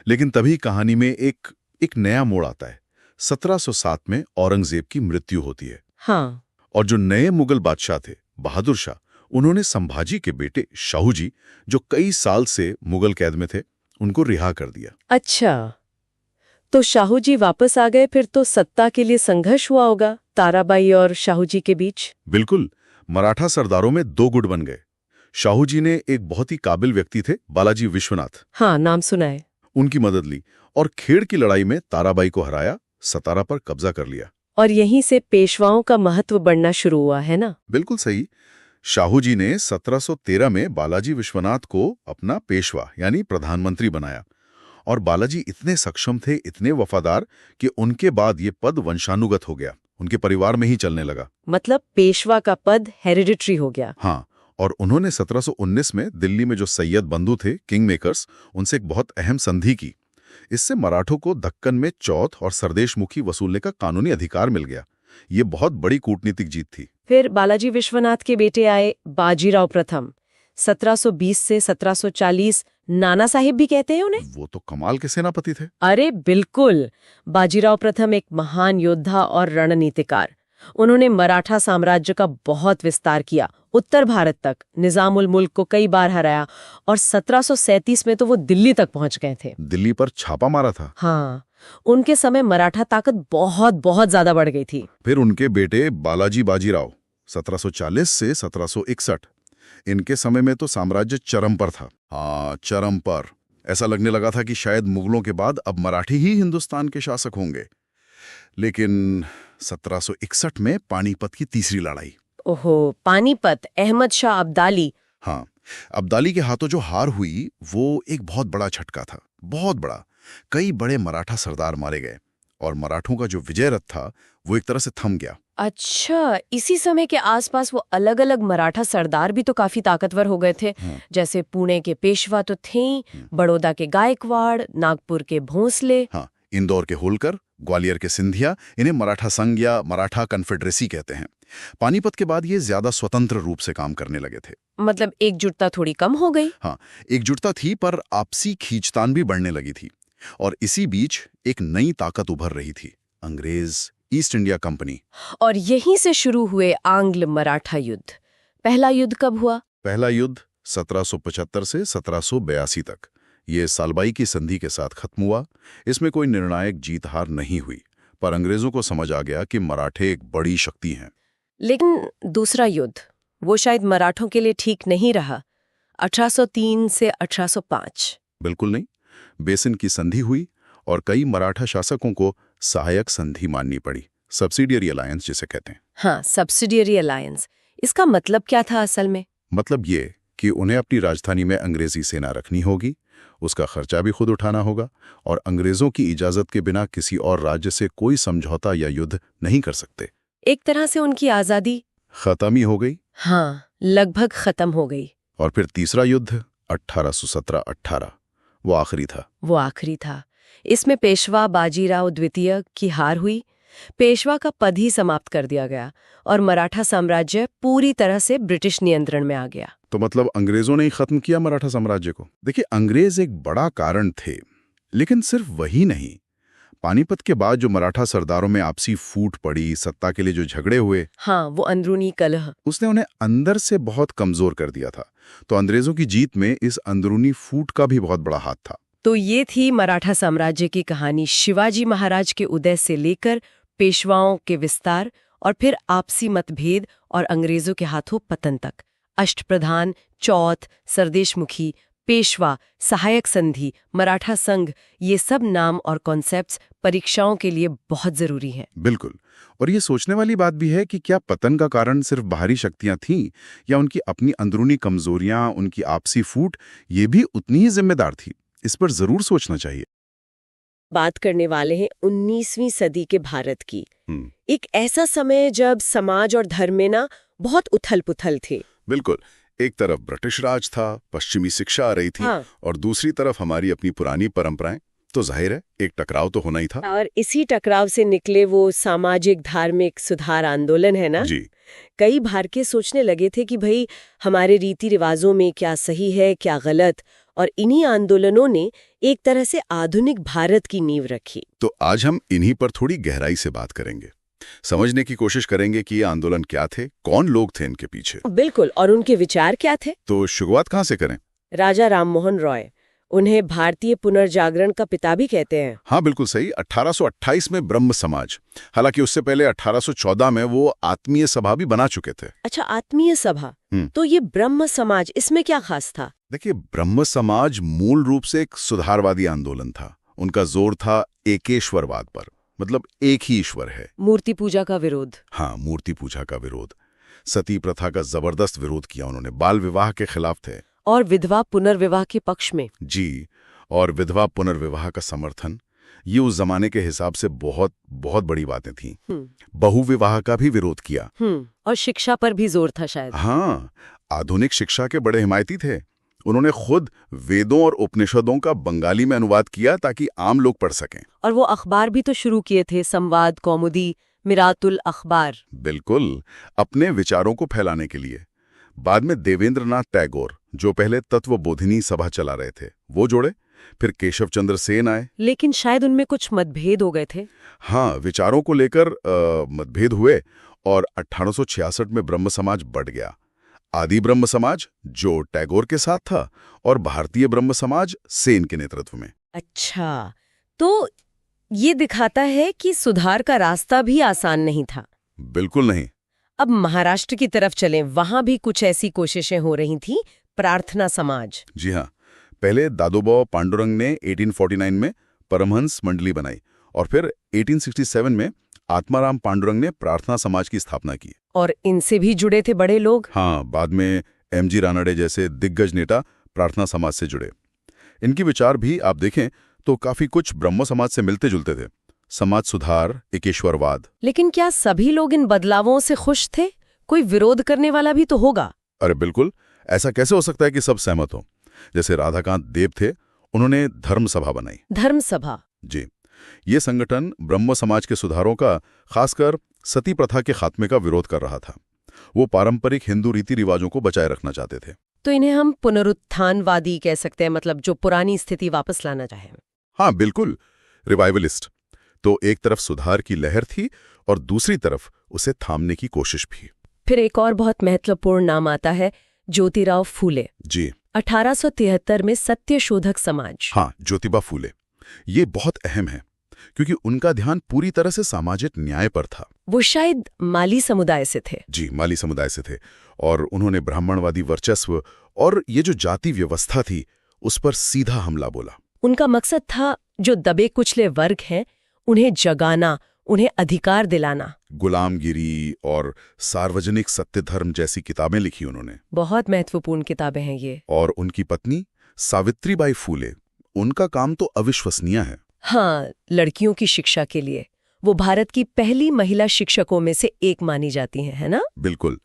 लेकिन तभी कहानी में एक नया मोड़ आता है। 1707 में औरंगजेब की मृत्यु होती है। हाँ। और जो नए मुगल बादशाह थे, बहादुर शाह, उन्होंने संभाजी के बेटे शाहू जी, जो कई साल से मुगल कैद में थे, उनको रिहा कर दिया। अच्छा, तो शाहू जी वापस आ गए। फिर तो सत्ता के लिए संघर्ष हुआ होगा ताराबाई और शाहू जी के बीच। बिल्कुल। मराठा सरदारों में 2 गुट बन गए। शाहू जी ने एक बहुत ही काबिल व्यक्ति थे, बालाजी विश्वनाथ। हाँ, नाम सुना है। उनकी मदद ली और खेड़ की लड़ाई में ताराबाई को हराया, सतारा पर कब्जा कर लिया। और यहीं से पेशवाओं का महत्व बढ़ना शुरू हुआ है ना? बिल्कुल सही। शाहू जी ने 1713 में बालाजी विश्वनाथ को अपना पेशवा यानी प्रधानमंत्री बनाया और बालाजी इतने सक्षम थे, इतने वफादार कि उनके बाद ये पद वंशानुगत हो गया, उनके परिवार में ही चलने लगा। मतलब पेशवा का पद हेरिडिटरी हो गया। हाँ, और उन्होंने 1719 में दिल्ली में जो सैयद बंधु थे, किंग मेकर्स, उनसे एक बहुत अहम संधि की। इससे मराठों को दक्कन में चौथ और सरदेशमुखी वसूलने का कानूनी अधिकार मिल गया। ये बहुत बड़ी कूटनीतिक जीत थी। फिर बालाजी विश्वनाथ के बेटे आए बाजीराव प्रथम। 1720 से 1740 नाना साहिब भी कहते हैं उन्हें। वो तो कमाल के सेनापति थे। अरे बिल्कुल। बाजीराव प्रथम एक महान योद्धा और रणनीतिकार। उन्होंने मराठा साम्राज्य का बहुत विस्तार किया, उत्तर भारत तक, निजामुल मुल्क को कई बार हराया और 1737 में तो वो दिल्ली तक पहुंच गए थे। दिल्ली पर छापा मारा था। हाँ, उनके समय मराठा ताकत बहुत बहुत ज्यादा बढ़ गई थी। फिर उनके बेटे बालाजी बाजीराव 1740 से 1761, इनके समय में तो साम्राज्य चरम पर था। हाँ, चरम पर। ऐसा लगने लगा था कि शायद मुगलों के बाद अब मराठी ही हिंदुस्तान के शासक होंगे। लेकिन 1761 में पानीपत की तीसरी लड़ाई। ओहो, पानीपत, अहमद शाह अब्दाली। हाँ, अब्दाली के हाथों जो हार हुई वो एक बहुत बड़ा झटका था, बहुत बड़ा। कई बड़े मराठा सरदार मारे गए और मराठों का जो विजय रथ था वो एक तरह से थम गया। अच्छा, इसी समय के आसपास वो अलग अलग मराठा सरदार भी तो काफी ताकतवर हो गए थे। जैसे पुणे के पेशवा तो थे ही, बड़ौदा के गायकवाड़, नागपुर के भोंसले। हाँ, इंदौर के होलकर, ग्वालियर के सिंधिया, इन्हें मराठा संघ या मराठा कन्फेडरेसी कहते हैं। पानीपत के बाद ये ज्यादा स्वतंत्र रूप से काम करने लगे थे। मतलब एकजुटता थोड़ी कम हो गई। हाँ, एकजुटता थी पर आपसी खींचतान भी बढ़ने लगी थी। और इसी बीच एक नई ताकत उभर रही थी, अंग्रेज ईस्ट इंडिया कंपनी। और यहीं से शुरू हुए आंग्ल मराठा युद्ध। पहला युद्ध कब हुआ? पहला युद्ध 1775 से 1782 तक। ये सालबाई की संधि के साथ खत्म हुआ। इसमें कोई निर्णायक जीत हार नहीं हुई, पर अंग्रेजों को समझ आ गया कि मराठे एक बड़ी शक्ति हैं। लेकिन दूसरा युद्ध, वो शायद मराठों के लिए ठीक नहीं रहा। 1803 से 1805। बिल्कुल नहीं। बेसिन की संधि हुई और कई मराठा शासकों को सहायक संधि माननी पड़ी, सब्सिडियरी अलायंस जिसे कहते हैं। हाँ, सब्सिडियरी अलायंस। इसका मतलब क्या था असल में? मतलब ये कि उन्हें अपनी राजधानी में अंग्रेजी सेना रखनी होगी, उसका खर्चा भी खुद उठाना होगा और अंग्रेजों की इजाजत के बिना किसी और राज्य से कोई समझौता या युद्ध नहीं कर सकते। एक तरह से उनकी आजादी खत्म ही हो गई। हाँ, लगभग खत्म हो गई। और फिर तीसरा युद्ध 1817-18, वो आखिरी था। इसमें पेशवा बाजीराव द्वितीय की हार हुई। पेशवा का पद ही समाप्त कर दिया गया और मराठा साम्राज्य पूरी तरह से ब्रिटिश नियंत्रण में आ गया। तो मतलब अंग्रेजों ने ही खत्म किया मराठा साम्राज्य को। देखिए, अंग्रेज एक बड़ा कारण थे, लेकिन सिर्फ वही नहीं। पानीपत के बाद जो मराठा सरदारों में आपसी फूट पड़ी, सत्ता के लिए जो झगड़े हुए, हाँ, वो अंदरूनी कलह, उसने उन्हें अंदर से बहुत कमजोर कर दिया था। तो अंग्रेजों की जीत में इस अंदरूनी फूट का भी बहुत बड़ा हाथ था। तो ये थी मराठा साम्राज्य की कहानी, शिवाजी महाराज के उदय से लेकर पेशवाओं के विस्तार और फिर आपसी मतभेद और अंग्रेजों के हाथों पतन तक। अष्टप्रधान, चौथ, सरदेशमुखी, पेशवा, सहायक संधि, मराठा संघ, ये सब नाम और कॉन्सेप्ट्स परीक्षाओं के लिए बहुत जरूरी हैं। बिल्कुल। और ये सोचने वाली बात भी है कि क्या पतन का कारण सिर्फ बाहरी शक्तियां थीं या उनकी अपनी अंदरूनी कमजोरियां, उनकी आपसी फूट, ये भी उतनी ही जिम्मेदार थी। इस पर जरूर सोचना चाहिए। बात करने वाले हैं 19वीं सदी के भारत की। एक ऐसा समय जब समाज और धर्म में ना बहुत उथल-पुथल थे। बिल्कुल। एक तरफ ब्रिटिश राज था, पश्चिमी शिक्षा आ रही थी, हाँ। और दूसरी तरफ हमारी अपनी पुरानी परंपराएं। तो जाहिर है एक टकराव तो होना ही था। और इसी टकराव से निकले वो सामाजिक धार्मिक सुधार आंदोलन है ना। जी। कई भारतीय सोचने लगे थे कि भाई हमारे रीति रिवाजों में क्या सही है क्या गलत, और इन्हीं आंदोलनों ने एक तरह से आधुनिक भारत की नींव रखी। तो आज हम इन्हीं पर थोड़ी गहराई से बात करेंगे, समझने की कोशिश करेंगे कि ये आंदोलन क्या थे, कौन लोग थे इनके पीछे। बिल्कुल, और उनके विचार क्या थे। तो शुरुआत कहाँ से करें? राजा राममोहन रॉय, उन्हें भारतीय पुनर्जागरण का पिता भी कहते हैं। हाँ बिल्कुल सही। 1828 में ब्रह्म समाज, हालांकि उससे पहले 1814 में वो आत्मीय सभा भी बना चुके थे। अच्छा, आत्मीय सभा। तो ये ब्रह्म समाज, इसमें क्या खास था? देखिए, ब्रह्म समाज मूल रूप से एक सुधारवादी आंदोलन था। उनका जोर था एकेश्वरवाद पर, मतलब एक ही ईश्वर है। मूर्ति पूजा का विरोध। हाँ, मूर्ति पूजा का विरोध। सती प्रथा का जबरदस्त विरोध किया उन्होंने, बाल विवाह के खिलाफ थे। और विधवा पुनर्विवाह के पक्ष में। जी, और विधवा पुनर्विवाह का समर्थन। ये उस जमाने के हिसाब से बहुत बहुत बड़ी बातें थीं। बहुविवाह का भी विरोध किया। और शिक्षा पर भी जोर था शायद। हाँ, आधुनिक शिक्षा के बड़े हिमायती थे। उन्होंने खुद वेदों और उपनिषदों का बंगाली में अनुवाद किया ताकि आम लोग पढ़ सकें। और वो अखबार भी तो शुरू किए थे, संवाद, कौमुदी, मिरातुल अखबार। बिल्कुल, अपने विचारों को फैलाने के लिए। बाद में देवेंद्रनाथ टैगोर, जो पहले तत्वबोधिनी सभा चला रहे थे, वो जोड़े। फिर केशव चंद्र सेन आए। लेकिन शायद उनमें कुछ मतभेद हो गए थे। हाँ, विचारों को लेकर मतभेद हुए, और 1866 में ब्रह्म समाज बढ़ गया। आदि ब्रह्म समाज, जो टैगोर के साथ था, और भारतीय ब्रह्म समाज सेन के नेतृत्व में। अच्छा, तो ये दिखाता है कि सुधार का रास्ता भी आसान नहीं था। बिल्कुल नहीं। अब महाराष्ट्र की तरफ चलें, वहां भी कुछ ऐसी कोशिशें हो रही थीं। प्रार्थना समाज। जी हाँ, पहले दादोबा पांडुरंग ने 1849 में परमहंस मंडली बनाई, और फिर 1867 में आत्माराम पांडुरंग ने प्रार्थना समाज की स्थापना की। और इनसे भी जुड़े थे बड़े लोग। हाँ, बाद में एमजी रानडे जैसे दिग्गज नेता प्रार्थना समाज से जुड़े। इनकी विचार भी आप देखें तो काफी कुछ ब्रह्म समाज से मिलते जुलते थे। समाज सुधार, एकेश्वरवाद। लेकिन क्या सभी लोग इन बदलावों से खुश थे? कोई विरोध करने वाला भी तो होगा। अरे बिल्कुल, ऐसा कैसे हो सकता है कि सब सहमत हो? जैसे राधाकांत देव थे, उन्होंने धर्म सभा बनाई। धर्म सभा। जी, ये संगठन ब्रह्म समाज के सुधारों का, खासकर सती प्रथा के खात्मे का विरोध कर रहा था। वो पारंपरिक हिंदू रीति रिवाजों को बचाए रखना चाहते थे। तो इन्हें हम पुनरुत्थानवादी कह सकते हैं, मतलब जो पुरानी स्थिति वापस लाना चाहे। हाँ बिल्कुल, रिवाइवलिस्ट। तो एक तरफ सुधार की लहर थी और दूसरी तरफ उसे थामने की कोशिश भी। फिर एक और बहुत महत्वपूर्ण नाम आता है, ज्योतिराव फूले। जी, 1873 में सत्यशोधक समाज। हाँ, ज्योतिबा फूले। ये बहुत अहम है क्योंकि उनका ध्यान पूरी तरह से सामाजिक न्याय पर था। वो शायद माली समुदाय से थे। जी, माली समुदाय से थे, और उन्होंने ब्राह्मणवादी वर्चस्व और ये जो जाति व्यवस्था थी उस पर सीधा हमला बोला। उनका मकसद था जो दबे कुचले वर्ग हैं उन्हें जगाना, उन्हें अधिकार दिलाना। गुलामगिरी और सार्वजनिक सत्य धर्म जैसी किताबें लिखी उन्होंने। बहुत महत्वपूर्ण किताबें हैं ये। और उनकी पत्नी सावित्रीबाई फूले, उनका काम तो अविश्वसनीय है। हाँ, लड़कियों की शिक्षा के लिए वो भारत की पहली महिला शिक्षकों में से एक मानी जाती हैं, है ना? बिल्कुल।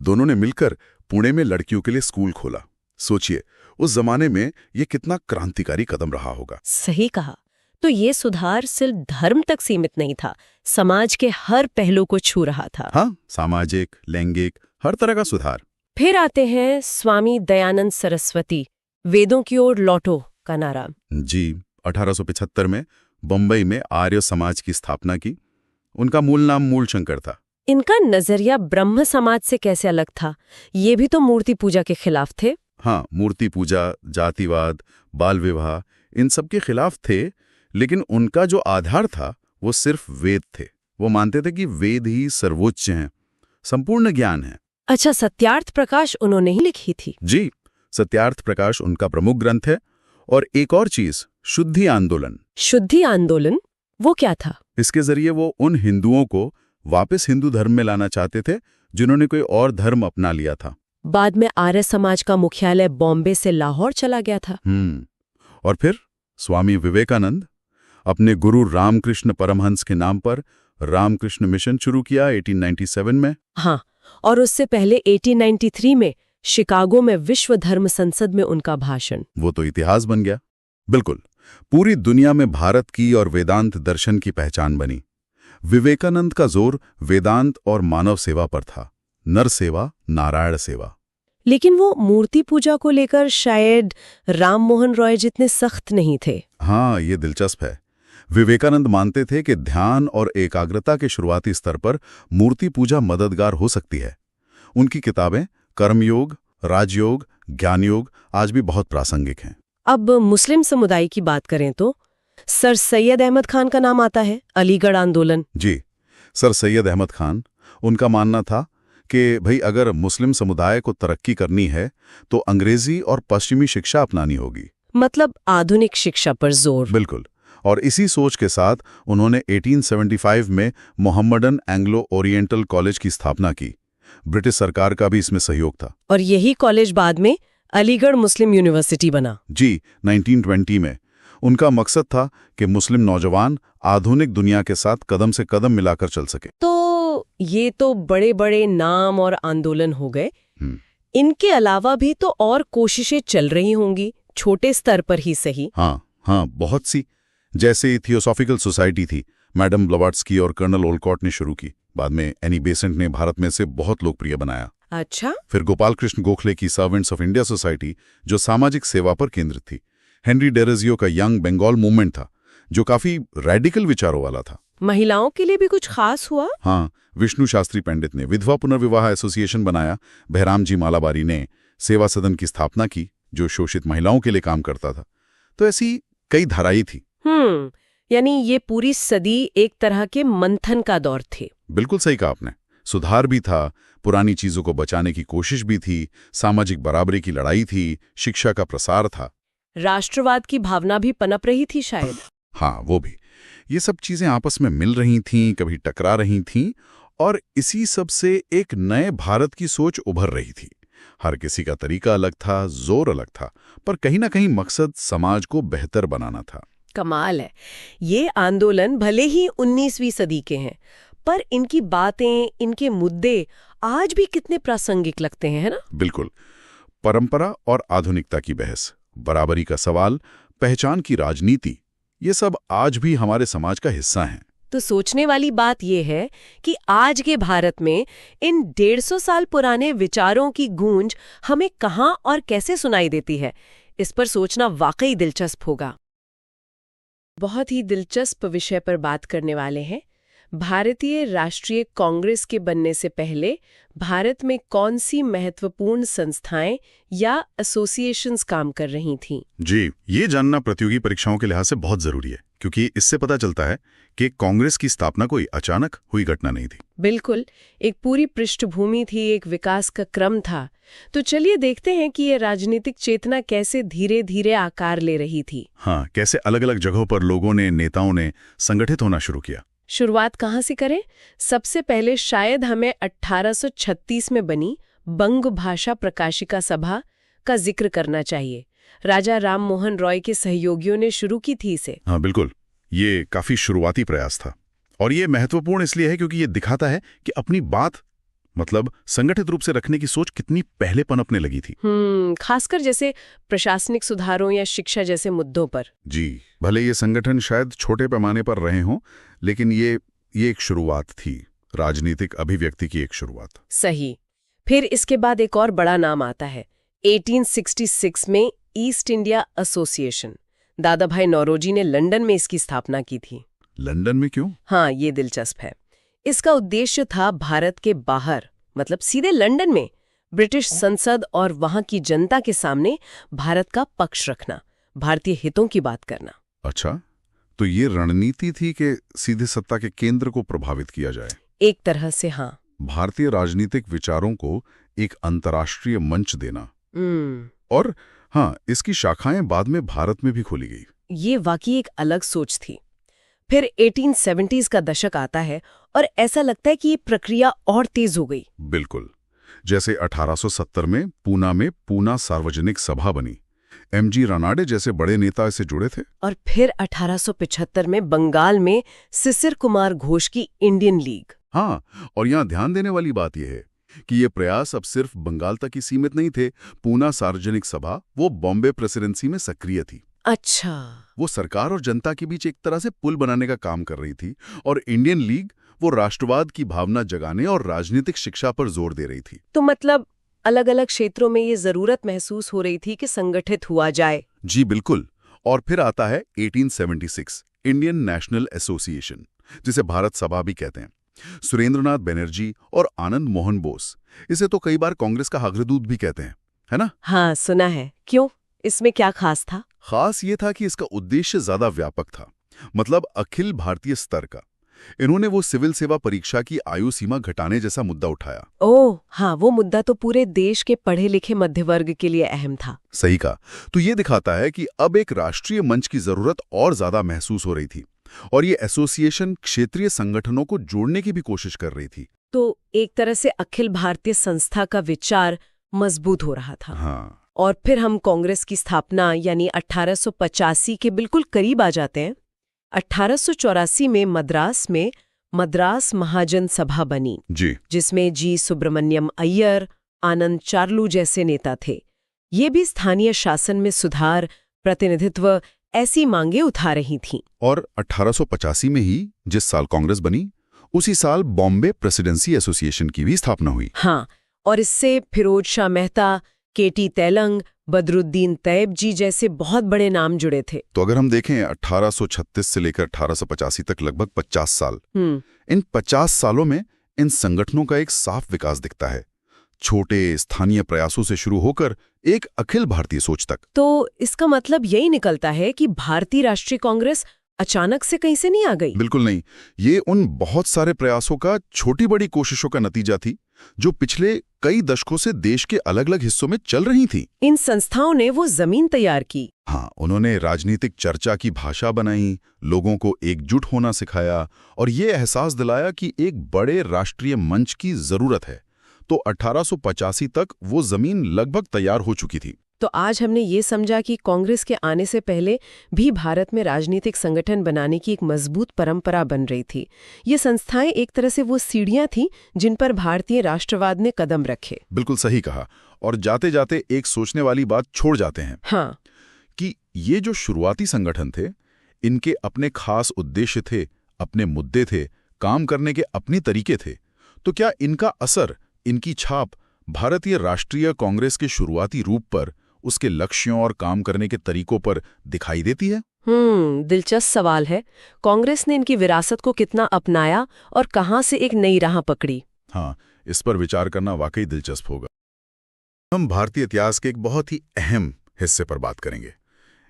दोनों ने मिलकर पुणे में लड़कियों के लिए स्कूल खोला। सोचिए, उस जमाने में ये कितना क्रांतिकारी कदम रहा होगा। सही कहा। तो ये सुधार सिर्फ धर्म तक सीमित नहीं था, समाज के हर पहलू को छू रहा था। हाँ, सामाजिक, लैंगिक, हर तरह का सुधार। फिर आते हैं स्वामी दयानंद सरस्वती, वेदों की ओर लौटो का नारा। जी, 1875 में बंबई में आर्य समाज की स्थापना की। उनका मूल नाम मूलशंकर था। इनका नजरिया ब्रह्म समाज से कैसे अलग था? ये भी तो मूर्ति पूजा के खिलाफ थे। हाँ, मूर्ति पूजा, जातिवाद, बाल विवाह, इन सब के खिलाफ थे, लेकिन उनका जो आधार था वो सिर्फ वेद थे। वो मानते थे कि वेद ही सर्वोच्च हैं, संपूर्ण ज्ञान है। अच्छा, सत्यार्थ प्रकाश उन्होंने ही लिखी थी। जी, सत्यार्थ प्रकाश उनका प्रमुख ग्रंथ है। और एक और चीज, शुद्धि आंदोलन। शुद्धि आंदोलन, वो क्या था? इसके जरिए वो उन हिंदुओं को वापस हिंदू धर्म में लाना चाहते थे जिन्होंने कोई और धर्म अपना लिया था। बाद में आर्य समाज का मुख्यालय बॉम्बे से लाहौर चला गया था। और फिर स्वामी विवेकानंद अपने गुरु रामकृष्ण परमहंस के नाम पर रामकृष्ण मिशन शुरू किया 1897 में। हाँ, और उससे पहले 1893 में शिकागो में विश्व धर्म संसद में उनका भाषण। वो तो इतिहास बन गया। बिल्कुल, पूरी दुनिया में भारत की और वेदांत दर्शन की पहचान बनी। विवेकानंद का जोर वेदांत और मानव सेवा पर था, नर सेवा, नारायण सेवा। लेकिन वो मूर्ति पूजा को लेकर शायद राम मोहन रॉय जितने सख्त नहीं थे। हाँ, ये दिलचस्प है। विवेकानंद मानते थे कि ध्यान और एकाग्रता के शुरुआती स्तर पर मूर्ति पूजा मददगार हो सकती है। उनकी किताबें कर्मयोग, राजयोग, ज्ञानयोग आज भी बहुत प्रासंगिक हैं। अब मुस्लिम समुदाय की बात करें तो सर सैयद अहमद खान का नाम आता है, अलीगढ़ आंदोलन। जी, सर सैयद अहमद खान, उनका मानना था कि भाई अगर मुस्लिम समुदाय को तरक्की करनी है तो अंग्रेजी और पश्चिमी शिक्षा अपनानी होगी। मतलब आधुनिक शिक्षा पर जोर। बिल्कुल। और इसी सोच के साथ उन्होंने 1875 में मोहम्मडन एंग्लो ओरिएंटल कॉलेज की स्थापना की। ब्रिटिश सरकार का भी इसमें सहयोग था। और यही कॉलेज बाद में अलीगढ़ मुस्लिम यूनिवर्सिटी बना। जी, 1920 में। उनका मकसद था कि मुस्लिम नौजवान आधुनिक दुनिया के साथ कदम से कदम मिलाकर चल सके। तो ये तो बड़े बड़े नाम और आंदोलन हो गए। इनके अलावा भी तो और कोशिशें चल रही होंगी, छोटे स्तर पर ही सही। हाँ, बहुत सी। जैसे थियोसॉफिकल सोसाइटी थी, मैडम ब्लवाट्स्की और कर्नल ओलकॉट ने शुरू की। बाद में एनी बेसेंट ने भारत में से बहुत लोकप्रिय बनाया। अच्छा। फिर गोपाल कृष्ण गोखले की सर्वेंट्स ऑफ इंडिया सोसाइटी, जो सामाजिक सेवा पर केंद्रित थी। हेनरी डेरेजियो का यंग बंगाल मूवमेंट था, जो काफी रेडिकल विचारों वाला था। महिलाओं के लिए भी कुछ खास हुआ? हाँ, विष्णु शास्त्री पंडित ने विधवा पुनर्विवाह एसोसिएशन बनाया। बहराम जी मालाबारी ने सेवा सदन की स्थापना की, जो शोषित महिलाओं के लिए काम करता था। तो ऐसी कई धाराएं थी। यानी ये पूरी सदी एक तरह के मंथन का दौर थे। बिल्कुल सही कहा आपने। सुधार भी था, पुरानी चीजों को बचाने की कोशिश भी थी, सामाजिक बराबरी की लड़ाई थी, शिक्षा का प्रसार था, राष्ट्रवाद की भावना भी पनप रही थी शायद। हाँ, वो भी। ये सब चीजें आपस में मिल रही थीं, कभी टकरा रही थीं, और इसी सब से एक नए भारत की सोच उभर रही थी। हर किसी का तरीका अलग था, जोर अलग था, पर कहीं ना कहीं मकसद समाज को बेहतर बनाना था। कमाल है। ये आंदोलन भले ही 19वीं सदी के हैं, पर इनकी बातें, इनके मुद्दे आज भी कितने प्रासंगिक लगते हैं, है ना? बिल्कुल। परंपरा और आधुनिकता की बहस, बराबरी का सवाल, पहचान की राजनीति, ये सब आज भी हमारे समाज का हिस्सा हैं। तो सोचने वाली बात यह है कि आज के भारत में इन 150 साल पुराने विचारों की गूंज हमें कहाँ और कैसे सुनाई देती है, इस पर सोचना वाकई दिलचस्प होगा। बहुत ही दिलचस्प विषय पर बात करने वाले हैं। भारतीय राष्ट्रीय कांग्रेस के बनने से पहले भारत में कौन सी महत्वपूर्ण संस्थाएं या एसोसिएशंस काम कर रही थीं? जी, ये जानना प्रतियोगी परीक्षाओं के लिहाज से बहुत जरूरी है, क्योंकि इससे पता चलता है कि कांग्रेस की स्थापना कोई अचानक हुई घटना नहीं थी। बिल्कुल, एक पूरी पृष्ठभूमि थी, एक विकास का क्रम था। तो चलिए देखते हैं कि ये राजनीतिक चेतना कैसे धीरे धीरे आकार ले रही थी। हाँ, कैसे अलग अलग जगहों पर लोगों ने, नेताओं ने संगठित होना शुरू किया। शुरुआत कहाँ से करें? सबसे पहले शायद हमें 1836 में बनी बंग भाषा प्रकाशिका सभा का जिक्र करना चाहिए। राजा राम मोहन रॉय के सहयोगियों ने शुरू की थी इसे। हाँ बिल्कुल, ये काफी शुरुआती प्रयास था, और ये महत्वपूर्ण इसलिए है क्योंकि ये दिखाता है कि अपनी बात मतलब संगठित रूप से रखने की सोच कितनी पहले पनपने लगी थी। खासकर जैसे प्रशासनिक सुधारों या शिक्षा जैसे मुद्दों पर। जी, भले ये संगठन शायद छोटे पैमाने पर रहे हों, लेकिन ये एक शुरुआत थी, राजनीतिक अभिव्यक्ति की एक शुरुआत। सही। फिर इसके बाद एक और बड़ा नाम आता है। 1866 में ईस्ट इंडिया एसोसिएशन। दादा भाई नौरोजी ने लंदन में इसकी स्थापना की थी। लंदन में क्यों? हाँ, ये दिलचस्प है। इसका उद्देश्य था भारत के बाहर, मतलब सीधे लंदन में, ब्रिटिश संसद और वहां की जनता के सामने भारत का पक्ष रखना, भारतीय हितों की बात करना। अच्छा, तो ये रणनीति थी कि सीधे सत्ता के केंद्र को प्रभावित किया जाए। एक तरह से हाँ। भारतीय राजनीतिक विचारों को एक अंतर्राष्ट्रीय मंच देना। और हाँ, इसकी शाखाएं बाद में भारत में भी खोली गई। ये वाकई एक अलग सोच थी। फिर 1870s का दशक आता है और ऐसा लगता है कि ये प्रक्रिया और तेज हो गई। बिल्कुल। जैसे 1870 में पूना सार्वजनिक सभा बनी। एमजी रानाडे जैसे बड़े नेता इससे जुड़े थे। और फिर 1875 में बंगाल में शिशिर कुमार घोष की इंडियन लीग। हाँ, और यहाँ ध्यान देने वाली बात यह है कि ये प्रयास अब सिर्फ बंगाल तक ही सीमित नहीं थे। पूना सार्वजनिक सभा वो बॉम्बे प्रेसिडेंसी में सक्रिय थी। अच्छा। वो सरकार और जनता के बीच एक तरह से पुल बनाने का काम कर रही थी, और इंडियन लीग वो राष्ट्रवाद की भावना जगाने और राजनीतिक शिक्षा पर जोर दे रही थी। तो मतलब अलग अलग क्षेत्रों में ये जरूरत महसूस हो रही थी कि संगठित हुआ जाए। जी बिल्कुल। और फिर आता है 1876 इंडियन नेशनल एसोसिएशन, जिसे भारत सभा भी कहते हैं। सुरेंद्रनाथ बनर्जी और आनंद मोहन बोस, इसे तो कई बार कांग्रेस का अग्रदूत भी कहते हैं, है ना? हाँ, सुना है। क्यों? इसमें क्या खास था? खास ये था कि इसका उद्देश्य ज्यादा व्यापक था, मतलब अखिल भारतीय स्तर का। इन्होंने वो सिविल सेवा परीक्षा की आयु सीमा घटाने जैसा मुद्दा उठाया। ओह हाँ, वो मुद्दा तो पूरे देश के पढ़े लिखे मध्य वर्ग के लिए अहम था। सही कहा। तो ये दिखाता है कि अब एक राष्ट्रीय मंच की जरूरत और ज्यादा महसूस हो रही थी, और ये एसोसिएशन क्षेत्रीय संगठनों को जोड़ने की भी कोशिश कर रही थी। तो एक तरह से अखिल भारतीय संस्था का विचार मजबूत हो रहा था। हाँ। और फिर हम कांग्रेस की स्थापना यानी 1885 के बिल्कुल करीब आ जाते हैं। 1884 में मद्रास महाजन सभा बनी, जी, जिसमें जी सुब्रमण्यम अय्यर, आनंद चार्लू जैसे नेता थे। ये भी स्थानीय शासन में सुधार, प्रतिनिधित्व ऐसी मांगे उठा रही थीं। और 1885 में ही जिस साल कांग्रेस बनी, उसी साल बॉम्बे प्रेसिडेंसी एसोसिएशन की भी स्थापना हुई। हाँ, और इससे फिरोज शाह मेहता, केटी तेलंग, बदरुद्दीन तैयब जी जैसे बहुत बड़े नाम जुड़े थे। तो अगर हम देखें 1836 से लेकर 1885 तक लगभग 50 साल, इन 50 सालों में इन संगठनों का एक साफ विकास दिखता है, छोटे स्थानीय प्रयासों से शुरू होकर एक अखिल भारतीय सोच तक। तो इसका मतलब यही निकलता है कि भारतीय राष्ट्रीय कांग्रेस अचानक से कहीं से नहीं आ गई। बिल्कुल नहीं, ये उन बहुत सारे प्रयासों का, छोटी बड़ी कोशिशों का नतीजा थी जो पिछले कई दशकों से देश के अलग अलग हिस्सों में चल रही थी। इन संस्थाओं ने वो जमीन तैयार की। हाँ, उन्होंने राजनीतिक चर्चा की भाषा बनाई, लोगों को एकजुट होना सिखाया, और ये एहसास दिलाया कि एक बड़े राष्ट्रीय मंच की जरूरत है। तो 1885 तक वो जमीन लगभग तैयार हो चुकी थी। तो आज हमने ये समझा कि कांग्रेस के आने से पहले भी भारत में राजनीतिक संगठन बनाने की एक मजबूत परंपरा बन रही थी। ये संस्थाएं एक तरह से वो सीढ़ियां थीं जिन पर भारतीय राष्ट्रवाद ने कदम रखे। बिल्कुल सही कहा। और जाते जाते एक सोचने वाली बात छोड़ जाते हैं। हाँ, कि ये जो शुरुआती संगठन थे, इनके अपने खास उद्देश्य थे, अपने मुद्दे थे, काम करने के अपने तरीके थे। तो क्या इनका असर, इनकी छाप भारतीय राष्ट्रीय कांग्रेस के शुरुआती रूप पर, उसके लक्ष्यों और काम करने के तरीकों पर दिखाई देती है? दिलचस्प सवाल है। कांग्रेस ने इनकी विरासत को कितना अपनाया और कहां से एक नई राह पकड़ी? हाँ, इस पर विचार करना वाकई दिलचस्प होगा। हम भारतीय इतिहास के एक बहुत ही अहम हिस्से पर बात करेंगे।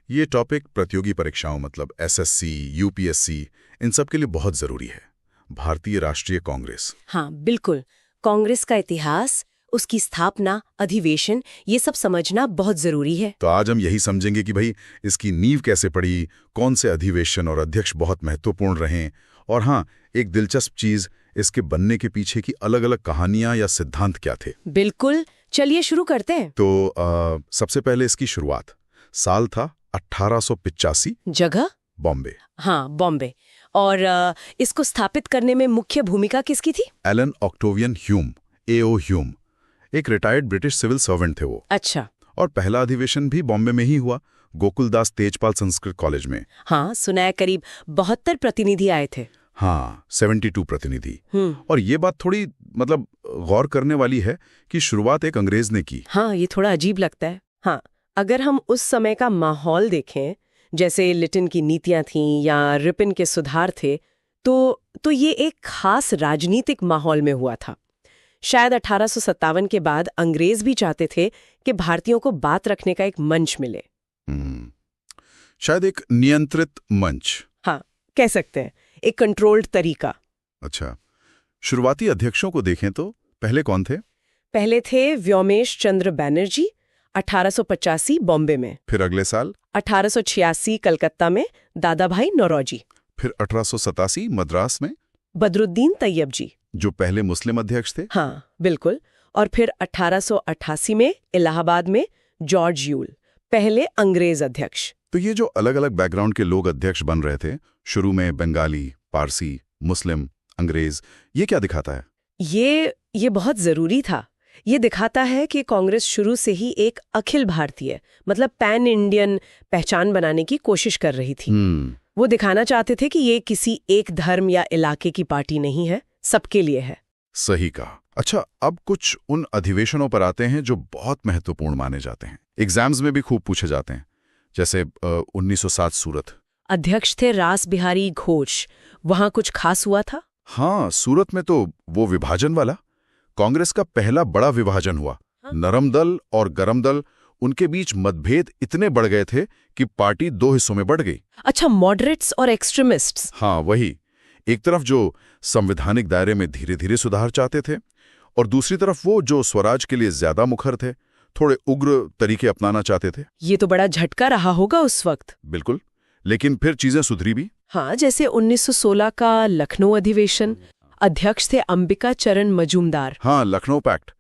ये टॉपिक प्रतियोगी परीक्षाओं, मतलब एसएससी, यूपीएससी, इन सब के लिए बहुत जरूरी है। भारतीय राष्ट्रीय कांग्रेस। हाँ, बिल्कुल। कांग्रेस का इतिहास, उसकी स्थापना, अधिवेशन, ये सब समझना बहुत जरूरी है। तो आज हम यही समझेंगे कि भाई इसकी नींव कैसे पड़ी, कौन से अधिवेशन और अध्यक्ष बहुत महत्वपूर्ण रहे, और हाँ, एक दिलचस्प चीज, इसके बनने के पीछे की अलग अलग कहानियां या सिद्धांत क्या थे। बिल्कुल, चलिए शुरू करते हैं। तो सबसे पहले इसकी शुरुआत, साल था 1885। जगह? बॉम्बे। हाँ, बॉम्बे। और इसको स्थापित करने में मुख्य भूमिका किसकी थी? एलन ऑक्टेवियन ह्यूम, एओ ह्यूम, एक रिटायर्ड ब्रिटिश सिविल सर्वेंट थे वो। अच्छा। और पहला अधिवेशन भी बॉम्बे में ही हुआ, गोकुलदास तेजपाल संस्कृत कॉलेज में। हाँ, सुना है करीब 72 प्रतिनिधि आए थे। हाँ, 72 प्रतिनिधि। और ये बात थोड़ी मतलब गौर करने वाली है कि शुरुआत एक अंग्रेज ने की। हाँ, ये थोड़ा अजीब लगता है। हाँ, अगर हम उस समय का माहौल देखें, जैसे लिटन की नीतियां थीं या रिपन के सुधार थे, तो ये एक खास राजनीतिक माहौल में हुआ था। शायद 1857 के बाद अंग्रेज भी चाहते थे कि भारतीयों को बात रखने का एक मंच मिले। शायद एक नियंत्रित मंच। हाँ, कह सकते हैं, एक कंट्रोल्ड तरीका। अच्छा, शुरुआती अध्यक्षों को देखें तो पहले कौन थे? पहले थे व्योमेश चंद्र बैनर्जी, 1885 बॉम्बे में, फिर अगले साल 1886 कलकत्ता में दादा भाई नौरोजी, फिर 1887 मद्रास में बदरुद्दीन तैयब जी। जो पहले मुस्लिम अध्यक्ष थे। हाँ बिल्कुल। और फिर 1888 में इलाहाबाद में जॉर्ज यूल, पहले अंग्रेज अध्यक्ष। तो ये जो अलग अलग बैकग्राउंड के लोग अध्यक्ष बन रहे थे, शुरू में बंगाली, पारसी, मुस्लिम, अंग्रेज, ये क्या दिखाता है? ये बहुत जरूरी था। ये दिखाता है कि कांग्रेस शुरू से ही एक अखिल भारतीय, मतलब पैन इंडियन पहचान बनाने की कोशिश कर रही थी। वो दिखाना चाहते थे कि ये किसी एक धर्म या इलाके की पार्टी नहीं है, सबके लिए है। सही कहा। अच्छा, अब कुछ उन अधिवेशनों पर आते हैं जो बहुत महत्वपूर्ण माने जाते हैं, एग्जाम्स में भी खूब पूछे जाते हैं, जैसे 1907 सूरत। अध्यक्ष थे रास बिहारी घोष। वहां कुछ खास हुआ था? हाँ, सूरत में तो वो विभाजन वाला, कांग्रेस का पहला बड़ा विभाजन हुआ। नरम दल और गरम दल, उनके बीच मतभेद इतने बढ़ गए थे कि पार्टी 2 हिस्सों में बढ़ गई। अच्छा, मॉडरेट्स और एक्सट्रीमिस्ट्स। हाँ, वही। एक तरफ जो संवैधानिक दायरे में धीरे धीरे सुधार चाहते थे, और दूसरी तरफ वो जो स्वराज के लिए ज्यादा मुखर थे, थोड़े उग्र तरीके अपनाना चाहते थे। ये तो बड़ा झटका रहा होगा उस वक्त। बिल्कुल, लेकिन फिर चीजें सुधरी भी। हाँ, जैसे 1916 का लखनऊ अधिवेशन, अध्यक्ष थे अंबिका चरण मजूमदार। हाँ, लखनऊ पैक्ट।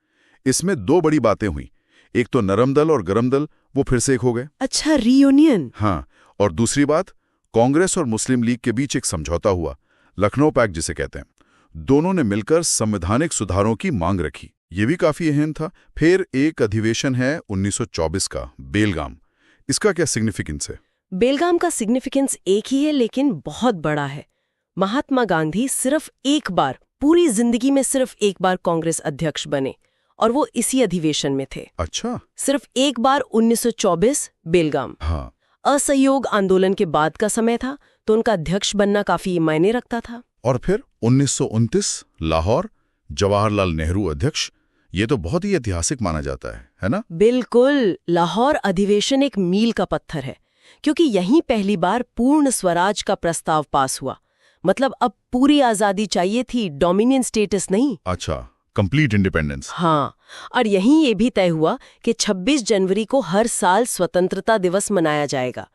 इसमें 2 बड़ी बातें हुई, एक तो नरम दल और गरम दल वो फिर से एक हो गए। अच्छा, रीयूनियन। हाँ, और दूसरी बात, कांग्रेस और मुस्लिम लीग के बीच एक समझौता हुआ, लखनऊ पैक्ट जिसे कहते हैं। दोनों ने मिलकर संवैधानिक सुधारों की मांग रखी, ये भी काफी अहम था। फिर एक अधिवेशन है 1924 का, बेलगाम। इसका क्या सिग्निफिकेंस है? बेलगाम का सिग्निफिकेंस एक ही है, लेकिन बहुत बड़ा है। महात्मा गांधी सिर्फ एक बार, पूरी जिंदगी में सिर्फ एक बार कांग्रेस अध्यक्ष बने, और वो इसी अधिवेशन में थे। अच्छा, सिर्फ एक बार, 1924 बेलगाम। हाँ। असहयोग आंदोलन के बाद का समय था, तो उनका अध्यक्ष बनना काफी मायने रखता था। और फिर 1929 लाहौर, जवाहरलाल नेहरू अध्यक्ष। ये तो बहुत ही ऐतिहासिक माना जाता है ना? बिल्कुल, लाहौर अधिवेशन एक मील का पत्थर है, क्योंकि यहीं पहली बार पूर्ण स्वराज का प्रस्ताव पास हुआ। मतलब अब पूरी आजादी चाहिए थी, डोमिनियन स्टेटस नहीं। अच्छा, कंप्लीट इंडिपेंडेंस। हाँ, और यहीं ये भी तय हुआ कि 26 जनवरी को हर साल स्वतंत्रता दिवस मनाया जाएगा।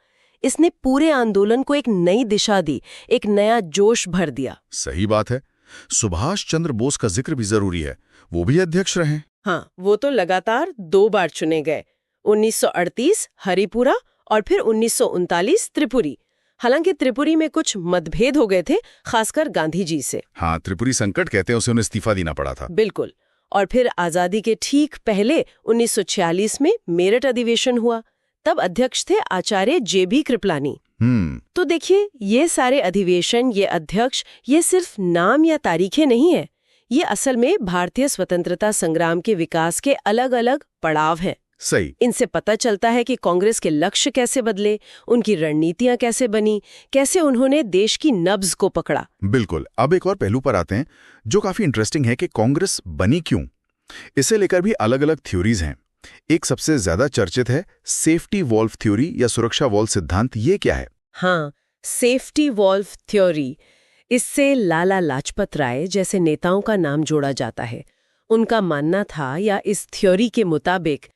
इसने पूरे आंदोलन को एक नई दिशा दी, एक नया जोश भर दिया। सही बात है। सुभाष चंद्र बोस का जिक्र भी जरूरी है, वो भी अध्यक्ष रहे। हाँ, वो तो लगातार 2 बार चुने गए, 1938 हरिपुरा और फिर 1939 त्रिपुरी। हालांकि त्रिपुरी में कुछ मतभेद हो गए थे, खासकर गांधी जी से। हाँ, त्रिपुरी संकट कहते हैं उसे, उन्हें इस्तीफा देना पड़ा था। बिल्कुल। और फिर आजादी के ठीक पहले 1946 में मेरठ अधिवेशन हुआ। तब अध्यक्ष थे आचार्य JB कृपलानी। तो देखिए, ये सारे अधिवेशन, ये अध्यक्ष, ये सिर्फ नाम या तारीखें नहीं है, ये असल में भारतीय स्वतंत्रता संग्राम के विकास के अलग अलग पड़ाव हैं। सही। इनसे पता चलता है कि कांग्रेस के लक्ष्य कैसे बदले, उनकी रणनीतियां कैसे बनी, कैसे उन्होंने देश की नब्ज को पकड़ा। बिल्कुल। अब एक और पहलू पर आते हैं जो काफी इंटरेस्टिंग है कि कांग्रेस बनी क्यों। इसे लेकर भी अलग अलग थ्योरीज हैं। एक सबसे ज्यादा चर्चित है सेफ्टी वॉल्व थ्योरी या सुरक्षा वॉल्व सिद्धांत। ये क्या है? हाँ, सेफ्टी वॉल्व थ्योरी। इससे लाला लाजपत राय जैसे नेताओं का नाम जोड़ा जाता है। उनका मानना था, या इस थ्योरी के मुताबिक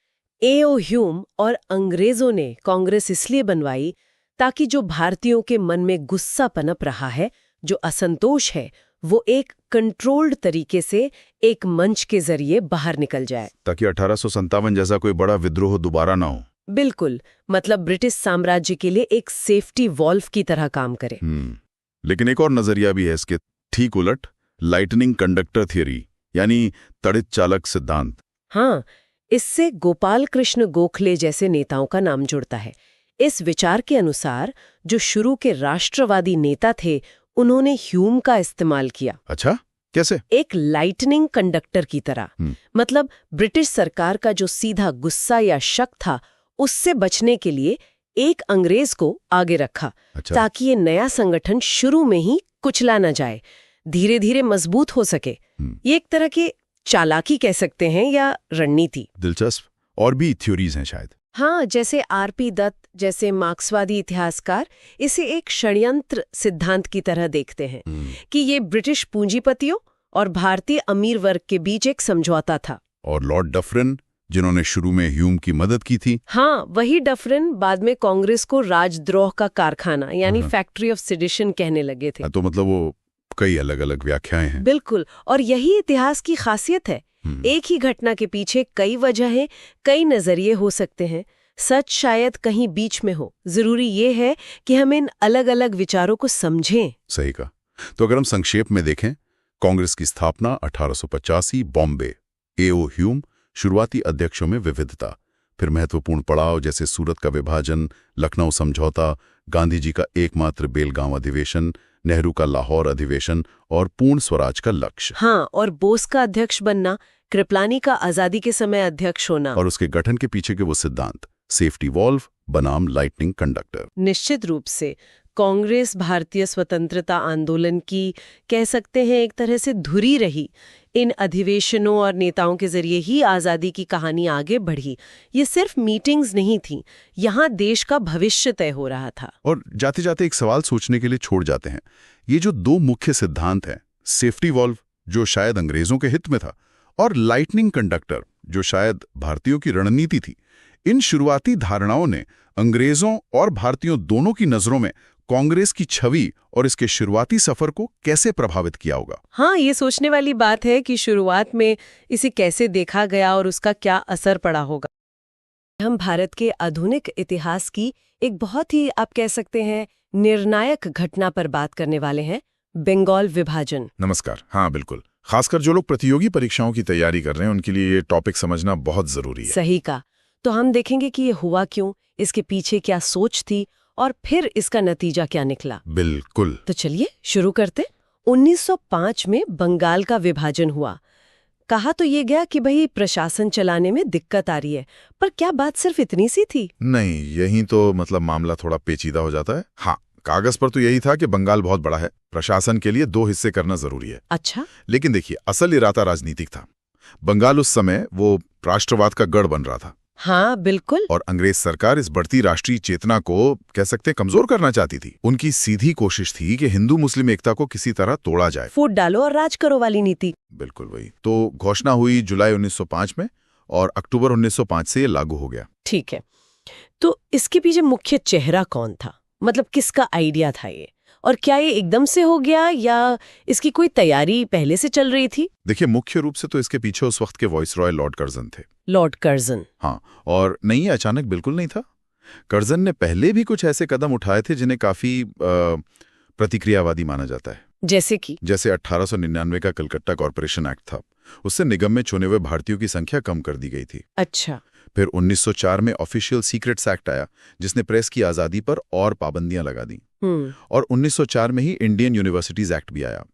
A.O. ह्यूम और अंग्रेजों ने कांग्रेस इसलिए बनवाई ताकि जो भारतीयों के मन में गुस्सा पनप रहा है, जो असंतोष है, वो एक कंट्रोल्ड तरीके से एक मंच के जरिए बाहर निकल जाए, ताकि 1857 जैसा कोई बड़ा विद्रोह दोबारा ना हो। बिल्कुल, मतलब ब्रिटिश साम्राज्य के लिए एक सेफ्टी वॉल्व की तरह काम करे। लेकिन एक और नजरिया भी है इसके ठीक उलट, लाइटनिंग कंडक्टर थियरी, यानी तड़ित चालक सिद्धांत। हाँ, इससे गोपाल कृष्ण गोखले जैसे नेताओं का नाम जुड़ता है। इस विचार के अनुसार जो शुरू के राष्ट्रवादी नेता थे, उन्होंने ह्यूम का इस्तेमाल किया। अच्छा, कैसे? एक लाइटनिंग कंडक्टर की तरह। मतलब ब्रिटिश सरकार का जो सीधा गुस्सा या शक था, उससे बचने के लिए एक अंग्रेज को आगे रखा। अच्छा। ताकि ये नया संगठन शुरू में ही कुचला न जाए, धीरे धीरे मजबूत हो सके। ये एक तरह की चालाकी कह सकते हैं या रणनीति। दिलचस्प। और भी थ्योरीज हैं शायद। हाँ, जैसे R.P. दत्त जैसे मार्क्सवादी इतिहासकार इसे एक षड्यंत्र सिद्धांत की तरह देखते हैं कि ये ब्रिटिश पूंजीपतियों और भारतीय अमीर वर्ग के बीच एक समझौता था। और लॉर्ड डफरिन, जिन्होंने शुरू में ह्यूम की मदद की थी। हाँ, वही डफरिन बाद में कांग्रेस को राजद्रोह का कारखाना यानी फैक्ट्री ऑफ सेडिशन कहने लगे थे। तो मतलब वो कई अलग अलग व्याख्याएं हैं। बिल्कुल, और यही इतिहास की खासियत है। एक ही घटना के पीछे कई वजहें, कई नजरिए हो सकते हैं। सच शायद कहीं बीच में हो। जरूरी ये है कि हम इन अलग अलग विचारों को समझें। सही कहा। तो अगर हम संक्षेप में देखें, कांग्रेस की स्थापना 1885, बॉम्बे, एओ ह्यूम, शुरुआती अध्यक्षों में विविधता, फिर महत्वपूर्ण पड़ाव जैसे सूरत का विभाजन, लखनऊ समझौता, गांधी जी का एकमात्र बेलगांव अधिवेशन, नेहरू का लाहौर अधिवेशन और पूर्ण स्वराज का लक्ष्य। हाँ, और बोस का अध्यक्ष बनना, कृपलानी का आजादी के समय अध्यक्ष होना, और उसके गठन के पीछे के वो सिद्धांत, सेफ्टी वॉल्व बनाम लाइटनिंग कंडक्टर। निश्चित रूप से कांग्रेस भारतीय स्वतंत्रता आंदोलन की, कह सकते हैं, एक तरह से धुरी रही। इन अधिवेशनों और नेताओं के जरिए ही आजादी की कहानी आगे बढ़ी। ये सिर्फ मीटिंग्स नहीं थी, यहाँ देश का भविष्य तय हो रहा था। और जाते जाते एक सवाल सोचने के लिए छोड़ जाते हैं। ये जो दो मुख्य सिद्धांत हैं, सेफ्टी वॉल्व जो शायद अंग्रेजों के हित में था, और लाइटनिंग कंडक्टर जो शायद भारतीयों की रणनीति थी, इन शुरुआती धारणाओं ने अंग्रेजों और भारतीयों दोनों की नजरों में कांग्रेस की छवि और इसके शुरुआती सफर को कैसे प्रभावित किया होगा। हाँ, ये सोचने वाली बात है कि शुरुआत में इसे कैसे देखा गया और उसका क्या असर पड़ा होगा। हम भारत के आधुनिक इतिहास की एक बहुत ही, आप कह सकते हैं, निर्णायक घटना पर बात करने वाले हैं, बंगाल विभाजन। नमस्कार। हाँ बिल्कुल, खासकर जो लोग प्रतियोगी परीक्षाओं की तैयारी कर रहे हैं उनके लिए ये टॉपिक समझना बहुत जरूरी है। सही कहा। तो हम देखेंगे कि ये हुआ क्यों, इसके पीछे क्या सोच थी और फिर इसका नतीजा क्या निकला। बिल्कुल। तो चलिए शुरू करते। 1905 में बंगाल का विभाजन हुआ। कहा तो ये गया कि भाई प्रशासन चलाने में दिक्कत आ रही है, पर क्या बात सिर्फ इतनी सी थी? नहीं, यही तो मतलब मामला थोड़ा पेचीदा हो जाता है। हाँ, कागज पर तो यही था कि बंगाल बहुत बड़ा है, प्रशासन के लिए 2 हिस्से करना जरूरी है। अच्छा। लेकिन देखिए, असल इरादा राजनीतिक था। बंगाल उस समय वो राष्ट्रवाद का गढ़ बन रहा था। हाँ बिल्कुल। और अंग्रेज सरकार इस बढ़ती राष्ट्रीय चेतना को, कह सकते, कमजोर करना चाहती थी। उनकी सीधी कोशिश थी कि हिंदू मुस्लिम एकता को किसी तरह तोड़ा जाए। फूट डालो और राज करो वाली नीति। बिल्कुल वही। तो घोषणा हुई जुलाई 1905 में और अक्टूबर 1905 से ये लागू हो गया। ठीक है, तो इसके पीछे मुख्य चेहरा कौन था? मतलब किसका आइडिया था ये, और क्या ये एकदम से हो गया या इसकी कोई तैयारी पहले से चल रही थी? देखिए, मुख्य रूप से तो इसके पीछे उस वक्त के वाइसरॉय लॉर्ड कर्जन थे। Lord Curzon. हाँ, और नहीं, अचानक बिल्कुल नहीं था। कर्जन ने पहले भी कुछ ऐसे कदम उठाए थे जिन्हें काफी प्रतिक्रियावादी माना जाता है। जैसे कि? जैसे 1899 का कलकत्ता कॉर्पोरेशन एक्ट था। उससे निगम में चुने हुए भारतीयों की संख्या कम कर दी गई थी। अच्छा। फिर 1904 में ऑफिशियल सीक्रेट्स एक्ट आया, जिसने प्रेस की आजादी पर और पाबंदियां लगा दी। और 1904 में ही इंडियन यूनिवर्सिटीज एक्ट भी आया।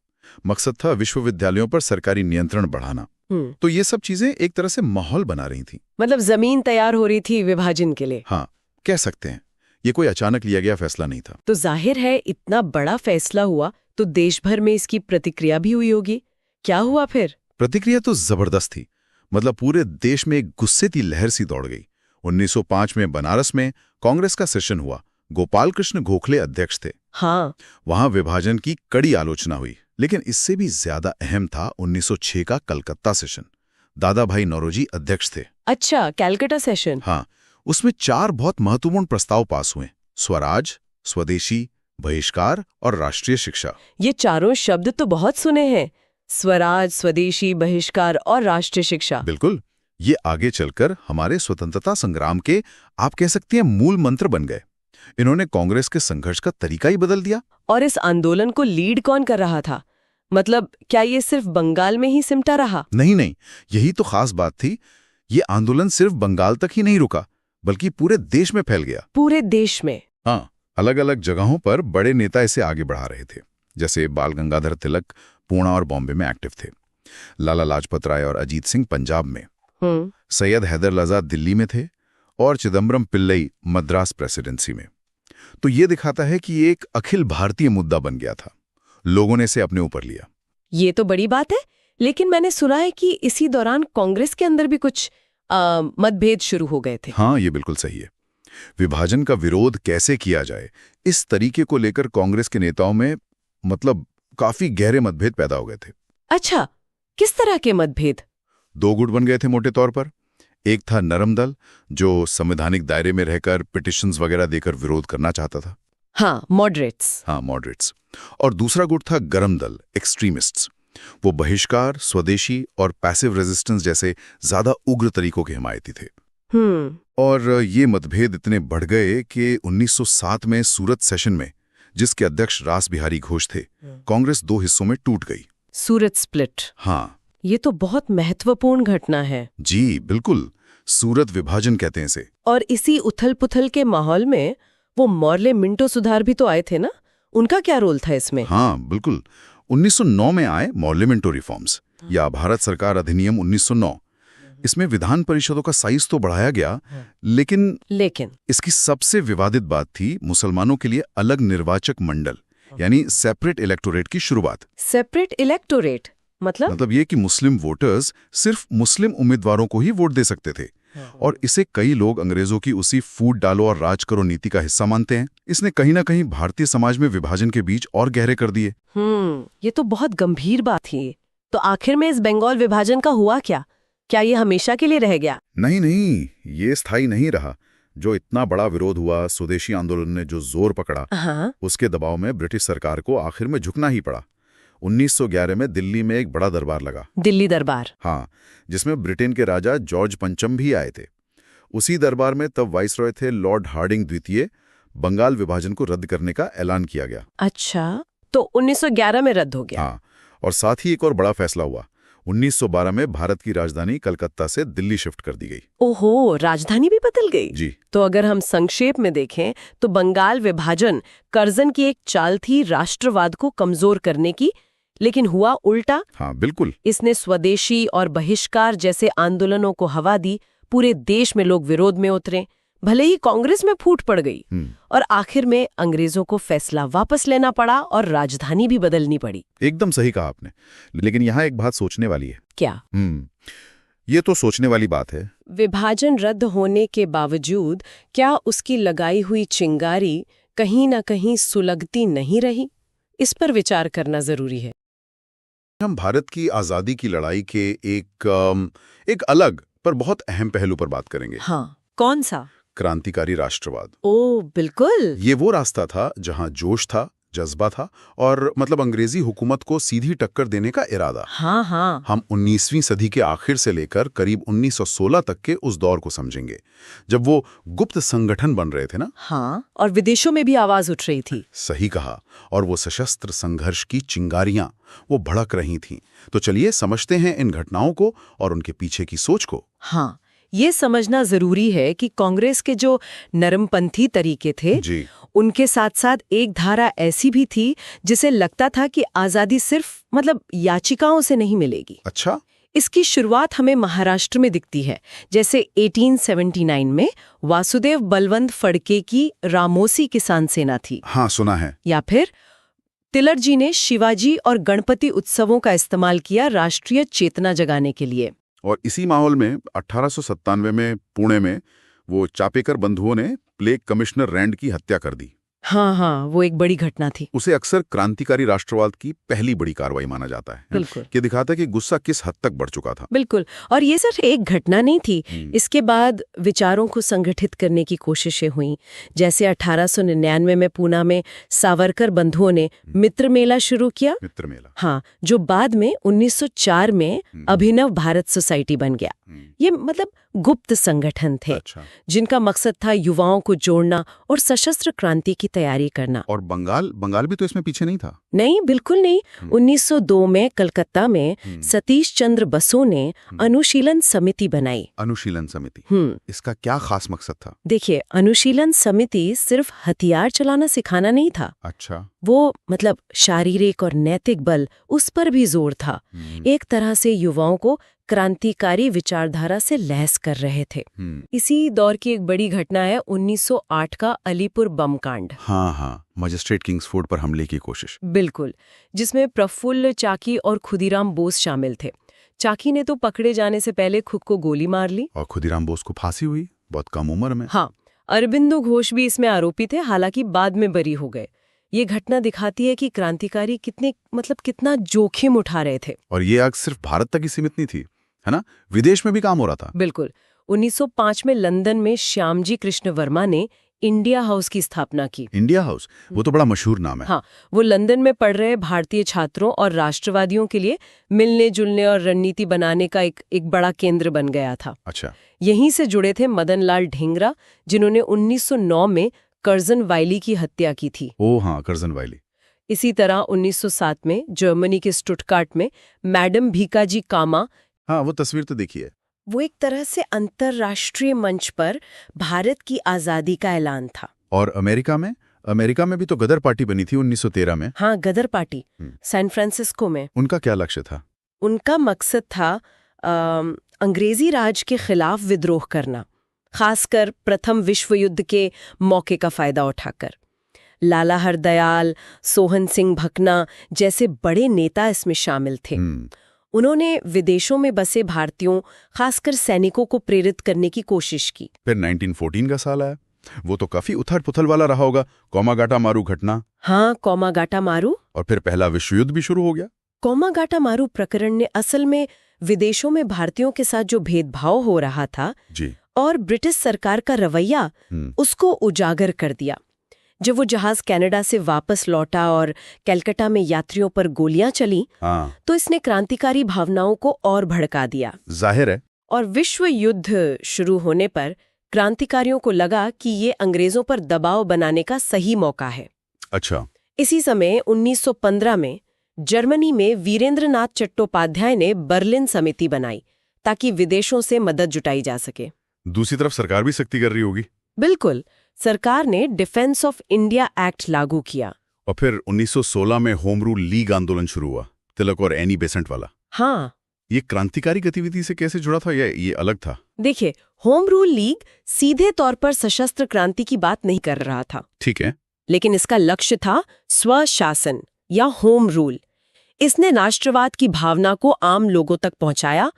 मकसद था विश्वविद्यालयों पर सरकारी नियंत्रण बढ़ाना। तो ये सब चीजें एक तरह से माहौल बना रही थी। मतलब जमीन तैयार हो रही थी विभाजन के लिए। हाँ, कह सकते हैं। ये कोई अचानक लिया गया फैसला नहीं था। तो जाहिर है इतना बड़ा फैसला हुआ तो देश भर में इसकी प्रतिक्रिया भी हुई होगी। क्या हुआ फिर? प्रतिक्रिया तो जबरदस्त थी। मतलब पूरे देश में एक गुस्से की लहर सी दौड़ गई। 1905 में बनारस में कांग्रेस का सेशन हुआ। गोपाल कृष्ण गोखले अध्यक्ष थे। हाँ। वहां विभाजन की कड़ी आलोचना हुई। लेकिन इससे भी ज्यादा अहम था 1906 का कलकत्ता सेशन। दादा भाई नौरोजी अध्यक्ष थे। अच्छा, कैलकाटा सेशन। हाँ, उसमें 4 बहुत महत्वपूर्ण प्रस्ताव पास हुए: स्वराज, स्वदेशी, बहिष्कार और राष्ट्रीय शिक्षा। ये चारों शब्द तो बहुत सुने हैं, स्वराज, स्वदेशी, बहिष्कार और राष्ट्रीय शिक्षा। बिल्कुल। ये आगे चलकर हमारे स्वतंत्रता संग्राम के, आप कह सकते हैं, मूल मंत्र बन गए। इन्होंने कांग्रेस के संघर्ष का तरीका ही बदल दिया। और इस आंदोलन को लीड कौन कर रहा था? मतलब क्या ये सिर्फ बंगाल में ही सिमटा रहा? नहीं, यही तो खास बात थी। ये आंदोलन सिर्फ बंगाल तक ही नहीं रुका, बल्कि पूरे देश में फैल गया। पूरे देश में? हाँ, अलग अलग जगहों पर बड़े नेता इसे आगे बढ़ा रहे थे। जैसे बाल गंगाधर तिलक पूना और बॉम्बे में एक्टिव थे। लाला लाजपत राय और अजीत सिंह पंजाब में। सैयद हैदर लजा दिल्ली में थे और चिदम्बरम पिल्लई मद्रास प्रेसिडेंसी में। तो ये दिखाता है कि ये एक अखिल भारतीय मुद्दा बन गया था। लोगों ने इसे अपने ऊपर लिया। ये तो बड़ी बात है। लेकिन मैंने सुना है कि इसी दौरान कांग्रेस के अंदर भी कुछ मतभेद शुरू हो गए थे। हाँ, ये बिल्कुल सही है। विभाजन का विरोध कैसे किया जाए, इस तरीके को लेकर कांग्रेस के नेताओं में मतलब काफी गहरे मतभेद पैदा हो गए थे। अच्छा, किस तरह के मतभेद? 2 गुट बन गए थे मोटे तौर पर। एक था नरम दल, जो संवैधानिक दायरे में रहकर पिटिशंस वगैरह देकर विरोध करना चाहता था। हाँ, मॉडरेट्स। हाँ, मॉडरेट्स। और दूसरा गुट था गरम दल, एक्सट्रीमिस्ट्स। वो बहिष्कार, स्वदेशी और पैसिव रेजिस्टेंस जैसे ज्यादा उग्र तरीकों के हिमायती थे। और ये मतभेद इतने बढ़ गए कि 1907 में सूरत सेशन में, जिसके अध्यक्ष रास बिहारी घोष थे, कांग्रेस 2 हिस्सों में टूट गई। सूरत स्प्लिट। हाँ, ये तो बहुत महत्वपूर्ण घटना है। जी बिल्कुल, सूरत विभाजन कहते हैं इसे। और इसी उथल-पुथल के माहौल में वो मॉर्ले मिंटो सुधार भी तो आए थे ना, उनका क्या रोल था इसमें? हाँ बिल्कुल, 1909 में आए मॉर्ले मिंटो रिफॉर्म्स या भारत सरकार अधिनियम 1909। इसमें विधान परिषदों का साइज तो बढ़ाया गया, लेकिन इसकी सबसे विवादित बात थी मुसलमानों के लिए अलग निर्वाचक मंडल, यानी सेपरेट इलेक्टोरेट की शुरुआत। सेपरेट इलेक्टोरेट मतलब ये कि मुस्लिम वोटर्स सिर्फ मुस्लिम उम्मीदवारों को ही वोट दे सकते थे। और इसे कई लोग अंग्रेजों की उसी फूट डालो और राज करो नीति का हिस्सा मानते हैं। इसने कहीं ना कहीं भारतीय समाज में विभाजन के बीच और गहरे कर दिए। ये तो बहुत गंभीर बात थी। तो आखिर में इस बंगाल विभाजन का हुआ क्या? क्या ये हमेशा के लिए रह गया? नहीं, ये स्थायी नहीं रहा। जो इतना बड़ा विरोध हुआ, स्वदेशी आंदोलन ने जो जोर पकड़ा, उसके दबाव में ब्रिटिश सरकार को आखिर में झुकना ही पड़ा। 1911 में दिल्ली में एक बड़ा दरबार लगा। दिल्ली दरबार? हाँ, जिसमें ब्रिटेन के राजा जॉर्ज पंचम भी आए थे। उसी दरबार में तब वाइसरॉय थे लॉर्ड हार्डिंग द्वितीय। बंगाल विभाजन को रद्द करने का ऐलान किया गया। अच्छा, तो 1911 में रद्द हो गया? हाँ, और साथ ही एक और बड़ा फैसला हुआ। 1912 में भारत की राजधानी कलकत्ता से दिल्ली शिफ्ट कर दी गई। ओहो, राजधानी भी बदल गई? जी। तो अगर हम संक्षेप में देखें तो बंगाल विभाजन कर्जन की एक चाल थी राष्ट्रवाद को कमजोर करने की, लेकिन हुआ उल्टा। हाँ बिल्कुल। इसने स्वदेशी और बहिष्कार जैसे आंदोलनों को हवा दी। पूरे देश में लोग विरोध में उतरे, भले ही कांग्रेस में फूट पड़ गई। और आखिर में अंग्रेजों को फैसला वापस लेना पड़ा और राजधानी भी बदलनी पड़ी। एकदम सही कहा आपने। लेकिन यहाँ एक बात सोचने वाली है। क्या? ये तो सोचने वाली बात है। विभाजन रद्द होने के बावजूद क्या उसकी लगाई हुई चिंगारी कहीं न कहीं सुलगती नहीं रही? इस पर विचार करना जरूरी है। हम भारत की आजादी की लड़ाई के एक अलग पर बहुत अहम पहलू पर बात करेंगे। हाँ, कौन सा? क्रांतिकारी राष्ट्रवाद। ओ बिल्कुल। ये वो रास्ता था जहां जोश था, जज्बा था और अंग्रेजी हुकूमत को सीधी टक्कर देने का इरादा। हाँ। हम 19वीं सदी के आखिर से लेकर करीब 1916 तक के उस दौर को समझेंगे, जब वो गुप्त संगठन बन रहे थे ना। हाँ, और विदेशों में भी आवाज उठ रही थी। सही कहा। और वो सशस्त्र संघर्ष की चिंगारियां वो भड़क रही थीं। तो चलिए समझते हैं इन घटनाओं को और उनके पीछे की सोच को। हाँ, ये समझना जरूरी है कि कांग्रेस के जो नरमपंथी तरीके थे जी, उनके साथ साथ एक धारा ऐसी भी थी जिसे लगता था कि आजादी सिर्फ याचिकाओं से नहीं मिलेगी। अच्छा। इसकी शुरुआत हमें महाराष्ट्र में दिखती है, जैसे 1879 में वासुदेव बलवंत फड़के की रामोसी किसान सेना थी। हाँ, सुना है। या फिर तिलक जी ने शिवाजी और गणपति उत्सवों का इस्तेमाल किया राष्ट्रीय चेतना जगाने के लिए। और इसी माहौल में 1897 में पुणे में वो चापेकर बंधुओं ने प्लेग कमिश्नर रैंड की हत्या कर दी। हाँ, वो एक बड़ी घटना थी। उसे अक्सर क्रांतिकारी राष्ट्रवाद की पहली बड़ी कार्रवाई माना जाता है। बिल्कुल। कि दिखाता है कि गुस्सा किस हद तक बढ़ चुका था। बिल्कुल। और ये सिर्फ एक घटना नहीं थी। इसके बाद विचारों को संगठित करने की कोशिशें हुई। जैसे 1899 में पूना में सावरकर बंधुओं ने मित्र मेला शुरू किया। मित्र मेला। हाँ, जो बाद में 1904 में अभिनव भारत सोसाइटी बन गया। ये गुप्त संगठन थे। अच्छा। जिनका मकसद था युवाओं को जोड़ना और सशस्त्र क्रांति की तैयारी करना। और बंगाल भी तो इसमें पीछे नहीं था। नहीं, बिल्कुल नहीं। 1902 में कलकत्ता में सतीश चंद्र बसु ने अनुशीलन समिति बनाई। अनुशीलन समिति। इसका क्या खास मकसद था? देखिए, अनुशीलन समिति सिर्फ हथियार चलाना सिखाना नहीं था। अच्छा। वो शारीरिक और नैतिक बल, उस पर भी जोर था। एक तरह से युवाओं को क्रांतिकारी विचारधारा से लैस कर रहे थे। इसी दौर की एक बड़ी घटना है 1908 का अलीपुर बम कांड। हाँ, मजिस्ट्रेट किंग्सफोर्ड पर हमले की कोशिश। बिल्कुल, जिसमें प्रफुल्ल चाकी और खुदीराम बोस शामिल थे। चाकी ने तो पकड़े जाने से पहले खुद को गोली मार ली। और खुदीराम बोस को फांसी हुई बहुत कम उम्र में। हाँ, अरबिंदो घोष भी इसमें आरोपी थे, हालांकि बाद में बरी हो गए। ये घटना दिखाती है कि क्रांतिकारी कितना जोखिम उठा रहे थे। और ये आग सिर्फ भारत तक ही सीमित नहीं थी, है ना? विदेश में भी काम हो रहा था। बिल्कुल। 1905 में लंदन में श्यामजी कृष्ण वर्मा ने इंडिया हाउस की स्थापना की। इंडिया हाउस, वो तो बड़ा मशहूर नाम है। हाँ, वो लंदन में पढ़ रहे भारतीय छात्रों और राष्ट्रवादियों के लिए मिलने जुलने और रणनीति बनाने का एक बड़ा केंद्र बन गया था। अच्छा। यहीं से जुड़े थे मदन लाल ढींगरा, जिन्होंने 1909 में कर्जन वाइली की हत्या की थी। ओह हाँ, कर्जन वाइली। इसी तरह 1907 में जर्मनी के स्टुटगार्ट में मैडम भीकाजी कामा, हाँ, वो तस्वीर तो देखी है। वो एक तरह से अंतर्राष्ट्रीय मंच पर भारत की आजादी का ऐलान था। और अमेरिका में भी तो गदर पार्टी बनी थी 1913 में। हाँ, गदर पार्टी सैन फ्रांसिस्को में। उनका क्या लक्ष्य था? उनका मकसद था अंग्रेजी राज के खिलाफ विद्रोह करना, खासकर प्रथम विश्व युद्ध के मौके का फायदा उठाकर। लाला हरदयाल, सोहन सिंह भकना जैसे बड़े नेता इसमें शामिल थे। उन्होंने विदेशों में बसे भारतीयों, खासकर सैनिकों को प्रेरित करने की कोशिश की। फिर 1914 का साल आया, वो तो काफी उथल पुथल वाला रहा होगा। कोमागाटा मारू घटना। हाँ, कोमागाटा मारू। और फिर पहला विश्व युद्ध भी शुरू हो गया। कोमागाटा मारू प्रकरण ने असल में विदेशों में भारतीयों के साथ जो भेदभाव हो रहा था जी, और ब्रिटिश सरकार का रवैया, उसको उजागर कर दिया। जब वो जहाज कनाडा से वापस लौटा और कलकत्ता में यात्रियों पर गोलियां चली, तो इसने क्रांतिकारी भावनाओं को और भड़का दिया। जाहिर है। और विश्व युद्ध शुरू होने पर क्रांतिकारियों को लगा कि ये अंग्रेजों पर दबाव बनाने का सही मौका है। अच्छा। इसी समय 1915 में जर्मनी में वीरेंद्रनाथ चट्टोपाध्याय ने बर्लिन समिति बनाई ताकि विदेशों से मदद जुटाई जा सके। दूसरी तरफ सरकार भी सख्ती कर रही होगी। बिल्कुल। सरकार ने डिफेंस ऑफ इंडिया एक्ट लागू किया। और फिर 1916 में होम रूल लीग आंदोलन शुरू हुआ, तिलक और एनी बेसेंट वाला। हाँ, ये क्रांतिकारी गतिविधि से कैसे जुड़ा था या ये अलग था? देखिए, होम रूल लीग सीधे तौर पर सशस्त्र क्रांति की बात नहीं कर रहा था। ठीक है। लेकिन इसका लक्ष्य था स्वशासन या होम रूल। इसने राष्ट्रवाद की भावना को आम लोगों तक पहुंचाया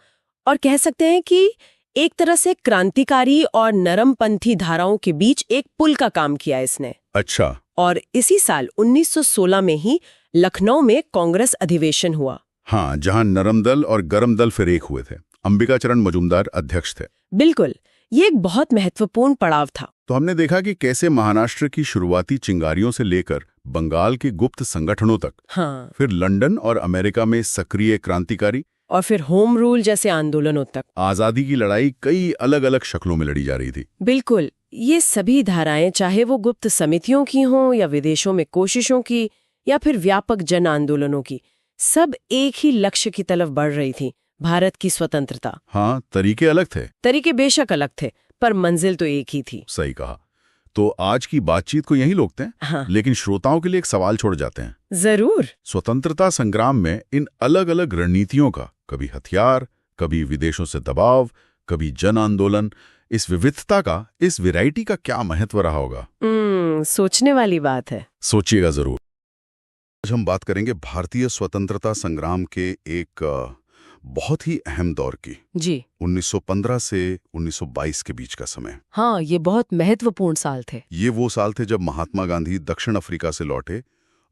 और कह सकते हैं कि एक तरह से क्रांतिकारी और नरमपंथी धाराओं के बीच एक पुल का काम किया इसने। अच्छा। और इसी साल 1916 में ही लखनऊ में कांग्रेस अधिवेशन हुआ। हाँ, जहां नरम दल और गरम दल फिर एक हुए थे। अंबिकाचरण मजूमदार अध्यक्ष थे। बिल्कुल, ये एक बहुत महत्वपूर्ण पड़ाव था। तो हमने देखा कि कैसे महाराष्ट्र की शुरुआती चिंगारियों से लेकर बंगाल के गुप्त संगठनों तक, हाँ, फिर लंदन और अमेरिका में सक्रिय क्रांतिकारी, और फिर होम रूल जैसे आंदोलनों तक आजादी की लड़ाई कई अलग अलग शक्लों में लड़ी जा रही थी। बिल्कुल, ये सभी धाराएं, चाहे वो गुप्त समितियों की हों या विदेशों में कोशिशों की या फिर व्यापक जन आंदोलनों की, सब एक ही लक्ष्य की तरफ बढ़ रही थी, भारत की स्वतंत्रता। हाँ, तरीके अलग थे। तरीके बेशक अलग थे, पर मंजिल तो एक ही थी। सही कहा। तो आज की बातचीत को यहीं रोकते हैं। हाँ। लेकिन श्रोताओं के लिए एक सवाल छोड़ जाते हैं। जरूर। स्वतंत्रता संग्राम में इन अलग अलग रणनीतियों का, कभी हथियार, कभी विदेशों से दबाव, कभी जन आंदोलन, इस विविधता का, इस वैरायटी का क्या महत्व रहा होगा? सोचने वाली बात है। सोचिएगा जरूर। आज हम बात करेंगे भारतीय स्वतंत्रता संग्राम के एक बहुत ही अहम दौर की। जी। 1915 से 1922 के बीच का समय। हाँ, ये बहुत महत्वपूर्ण साल थे। ये वो साल थे जब महात्मा गांधी दक्षिण अफ्रीका से लौटे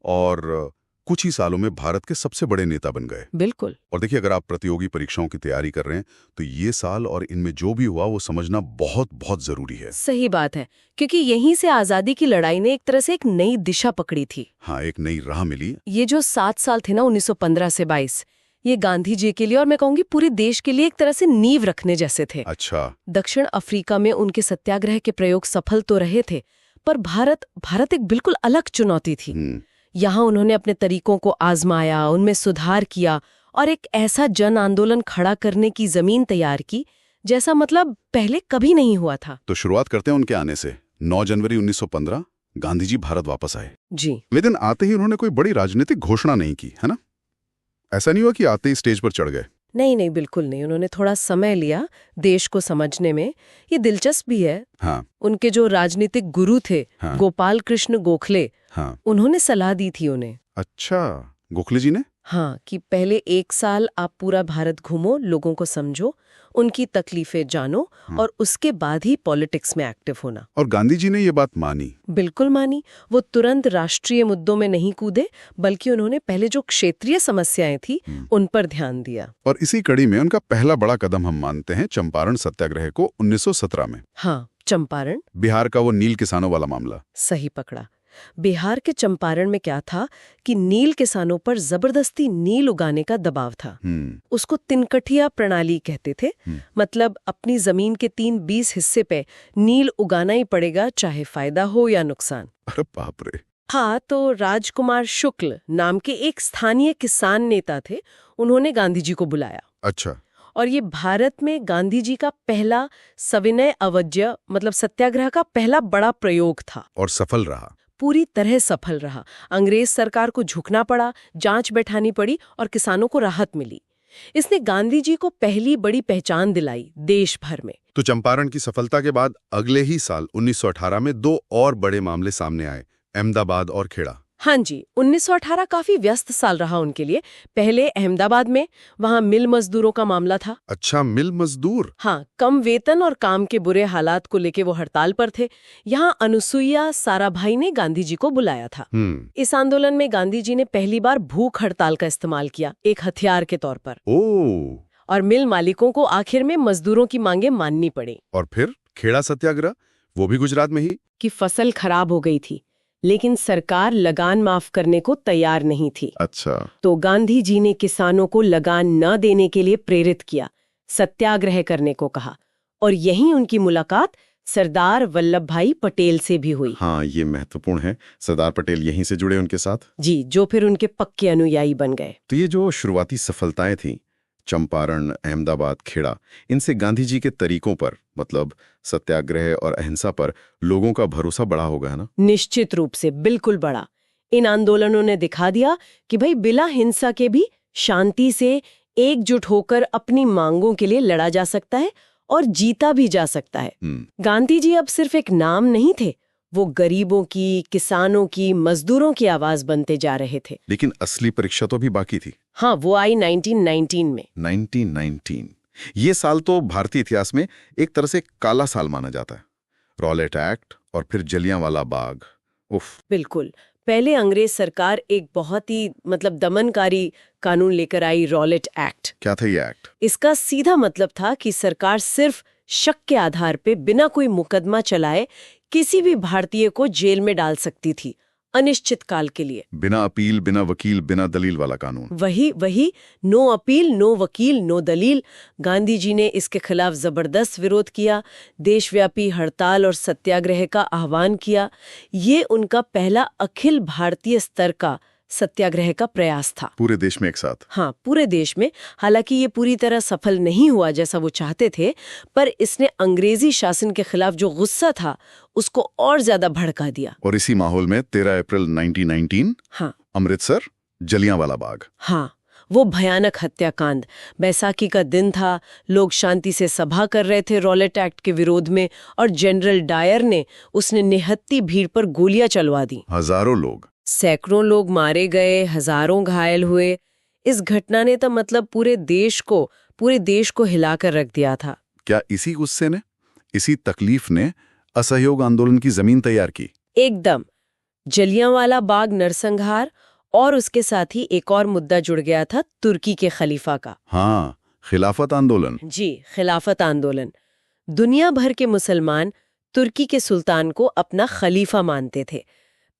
और कुछ ही सालों में भारत के सबसे बड़े नेता बन गए। बिल्कुल। और देखिए, अगर आप प्रतियोगी परीक्षाओं की तैयारी कर रहे हैं तो ये साल और इनमें जो भी हुआ वो समझना बहुत बहुत जरूरी है। सही बात है, क्योंकि यहीं से आजादी की लड़ाई ने एक तरह से एक नई दिशा पकड़ी थी। हाँ, एक नई राह मिली। ये जो 7 साल थे ना, 1915 से 22, ये गांधी जी के लिए और मैं कहूंगी पूरे देश के लिए एक तरह से नींव रखने जैसे थे। अच्छा। दक्षिण अफ्रीका में उनके सत्याग्रह के प्रयोग सफल तो रहे थे, पर भारत एक बिल्कुल अलग चुनौती थी। यहाँ उन्होंने अपने तरीकों को आजमाया, उनमें सुधार किया और एक ऐसा जन आंदोलन खड़ा करने की जमीन तैयार की जैसा मतलब पहले कभी नहीं हुआ था। तो शुरुआत करते हैं उनके आने से। 9 जनवरी 1915 गांधी जी भारत वापस आए। जी। लेकिन आते ही उन्होंने कोई बड़ी राजनीतिक घोषणा नहीं की, है ना? ऐसा नहीं हुआ कि आते ही स्टेज पर चढ़ गए। नहीं, बिल्कुल नहीं। उन्होंने थोड़ा समय लिया देश को समझने में। ये दिलचस्प भी है। हाँ। उनके जो राजनीतिक गुरु थे, गोपाल कृष्ण गोखले, हाँ, उन्होंने सलाह दी थी उन्हें। अच्छा, गोखले जी ने? हाँ, कि पहले 1 साल आप पूरा भारत घूमो, लोगों को समझो, उनकी तकलीफें जानो और उसके बाद ही पॉलिटिक्स में एक्टिव होना। और गांधी जी ने ये बात मानी। बिल्कुल मानी। वो तुरंत राष्ट्रीय मुद्दों में नहीं कूदे, बल्कि उन्होंने पहले जो क्षेत्रीय समस्याएं थी उन पर ध्यान दिया। और इसी कड़ी में उनका पहला बड़ा कदम हम मानते हैं चंपारण सत्याग्रह को 1917 में। हाँ, चंपारण। बिहार का वो नील किसानों वाला मामला। सही पकड़ा। बिहार के चंपारण में क्या था कि नील किसानों पर जबरदस्ती नील उगाने का दबाव था। उसको तिनकठिया प्रणाली कहते थे। मतलब अपनी जमीन के 3-20 हिस्से पे नील उगाना ही पड़ेगा, चाहे फायदा हो या नुकसान। अरे बाप रे। हाँ, तो राजकुमार शुक्ल नाम के एक स्थानीय किसान नेता थे, उन्होंने गांधी जी को बुलाया। अच्छा। और ये भारत में गांधी जी का पहला सविनय अवज्य मतलब सत्याग्रह का पहला बड़ा प्रयोग था। और सफल रहा। पूरी तरह सफल रहा। अंग्रेज सरकार को झुकना पड़ा, जांच बैठानी पड़ी और किसानों को राहत मिली। इसने गांधी जी को पहली बड़ी पहचान दिलाई देश भर में। तो चंपारण की सफलता के बाद अगले ही साल 1918 में 2 और बड़े मामले सामने आए, अहमदाबाद और खेड़ा। हाँ जी, 1918 काफी व्यस्त साल रहा उनके लिए। पहले अहमदाबाद में, वहाँ मिल मजदूरों का मामला था। अच्छा, मिल मजदूर। हाँ, कम वेतन और काम के बुरे हालात को लेके वो हड़ताल पर थे। यहाँ अनुसुईया साराभाई ने गांधी जी को बुलाया था। इस आंदोलन में गांधी जी ने पहली बार भूख हड़ताल का इस्तेमाल किया, एक हथियार के तौर पर। और मिल मालिकों को आखिर में मजदूरों की मांगे माननी पड़ी। और फिर खेड़ा सत्याग्रह, वो भी गुजरात में ही। कि फसल खराब हो गई थी, लेकिन सरकार लगान माफ करने को तैयार नहीं थी। अच्छा। तो गांधी जी ने किसानों को लगान न देने के लिए प्रेरित किया, सत्याग्रह करने को कहा। और यहीं उनकी मुलाकात सरदार वल्लभ भाई पटेल से भी हुई। हाँ, ये महत्वपूर्ण है। सरदार पटेल यहीं से जुड़े उनके साथ। जी, जो फिर उनके पक्के अनुयायी बन गए। तो ये जो शुरुआती सफलताएं थी, चंपारण, अहमदाबाद, खेड़ा, इनसे गांधी जी के तरीकों पर, मतलब सत्याग्रह और अहिंसा पर लोगों का भरोसा बढ़ा होगा, है ना? निश्चित रूप से, बिल्कुल बढ़ा। इन आंदोलनों ने दिखा दिया कि भाई बिना हिंसा के भी शांति से एकजुट होकर अपनी मांगों के लिए लड़ा जा सकता है और जीता भी जा सकता है। गांधी जी अब सिर्फ एक नाम नहीं थे, वो गरीबों की, किसानों की, मजदूरों की आवाज बनते जा रहे थे। लेकिन असली परीक्षा तो भी बाकी थी। हाँ, वो आई 1919 में। 1919 ये साल तो भारतीय इतिहास में एक तरह से काला साल माना जाता है। रॉलेट एक्ट और फिर जलियांवाला बाग। उफ। बिल्कुल। पहले अंग्रेज सरकार एक बहुत ही दमनकारी कानून लेकर आई, रॉलेट एक्ट। क्या था ये एक्ट? इसका सीधा मतलब था कि सरकार सिर्फ शक के आधार पे बिना कोई मुकदमा चलाए किसी भी भारतीय को जेल में डाल सकती थी, अनिश्चित काल के लिए। बिना अपील, बिना वकील, बिना दलील वाला कानून। वही नो अपील, नो वकील, नो दलील। गांधी जी ने इसके खिलाफ जबरदस्त विरोध किया, देशव्यापी हड़ताल और सत्याग्रह का आह्वान किया। ये उनका पहला अखिल भारतीय स्तर का सत्याग्रह का प्रयास था। पूरे देश में एक साथ? हाँ, पूरे देश में। हालांकि ये पूरी तरह सफल नहीं हुआ जैसा वो चाहते थे, पर इसने अंग्रेजी शासन के खिलाफ जो गुस्सा था उसको और ज्यादा भड़का दिया। और इसी माहौल में 13 अप्रैल 1919 हाँ, अमृतसर, जलियांवाला बाग। हाँ, वो भयानक हत्याकांड। बैसाखी का दिन था, लोग शांति से सभा कर रहे थे रॉलेट एक्ट के विरोध में, और जनरल डायर ने उसने निहत्ती भीड़ पर गोलियां चलवा दी। हजारों लोग, सैकड़ों लोग मारे गए, हजारों घायल हुए। इस घटना ने तो पूरे देश को हिलाकर रख दिया था। क्या इसी गुस्से ने, इसी तकलीफ ने असहयोग आंदोलन की जमीन तैयार की? एकदम। जलियांवाला बाग नरसंहार और उसके साथ ही एक और मुद्दा जुड़ गया था, तुर्की के खलीफा का। हाँ, खिलाफत आंदोलन। जी, खिलाफत आंदोलन। दुनिया भर के मुसलमान तुर्की के सुल्तान को अपना खलीफा मानते थे।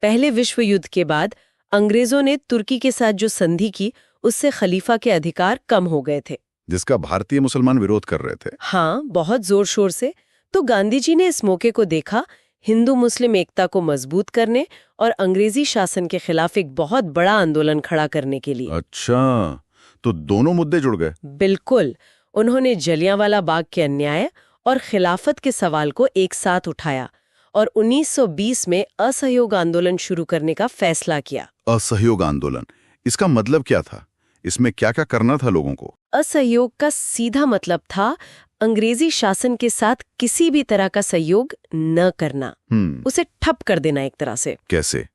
पहले विश्व युद्ध के बाद अंग्रेजों ने तुर्की के साथ जो संधि की, उससे खलीफा के अधिकार कम हो गए थे, जिसका भारतीय मुसलमान विरोध कर रहे थे। हाँ, बहुत जोर शोर से। तो गांधी जी ने इस मौके को देखा हिंदू मुस्लिम एकता को मजबूत करने और अंग्रेजी शासन के खिलाफ एक बहुत बड़ा आंदोलन खड़ा करने के लिए। अच्छा, तो दोनों मुद्दे जुड़ गए। बिल्कुल। उन्होंने जलियांवाला बाग के अन्याय और खिलाफत के सवाल को एक साथ उठाया और 1920 में असहयोग आंदोलन शुरू करने का फैसला किया। असहयोग आंदोलन, इसका मतलब क्या था? इसमें क्या क्या करना था लोगों को? असहयोग का सीधा मतलब था अंग्रेजी शासन के साथ किसी भी तरह का सहयोग न करना, उसे ठप कर देना एक तरह से। कैसे?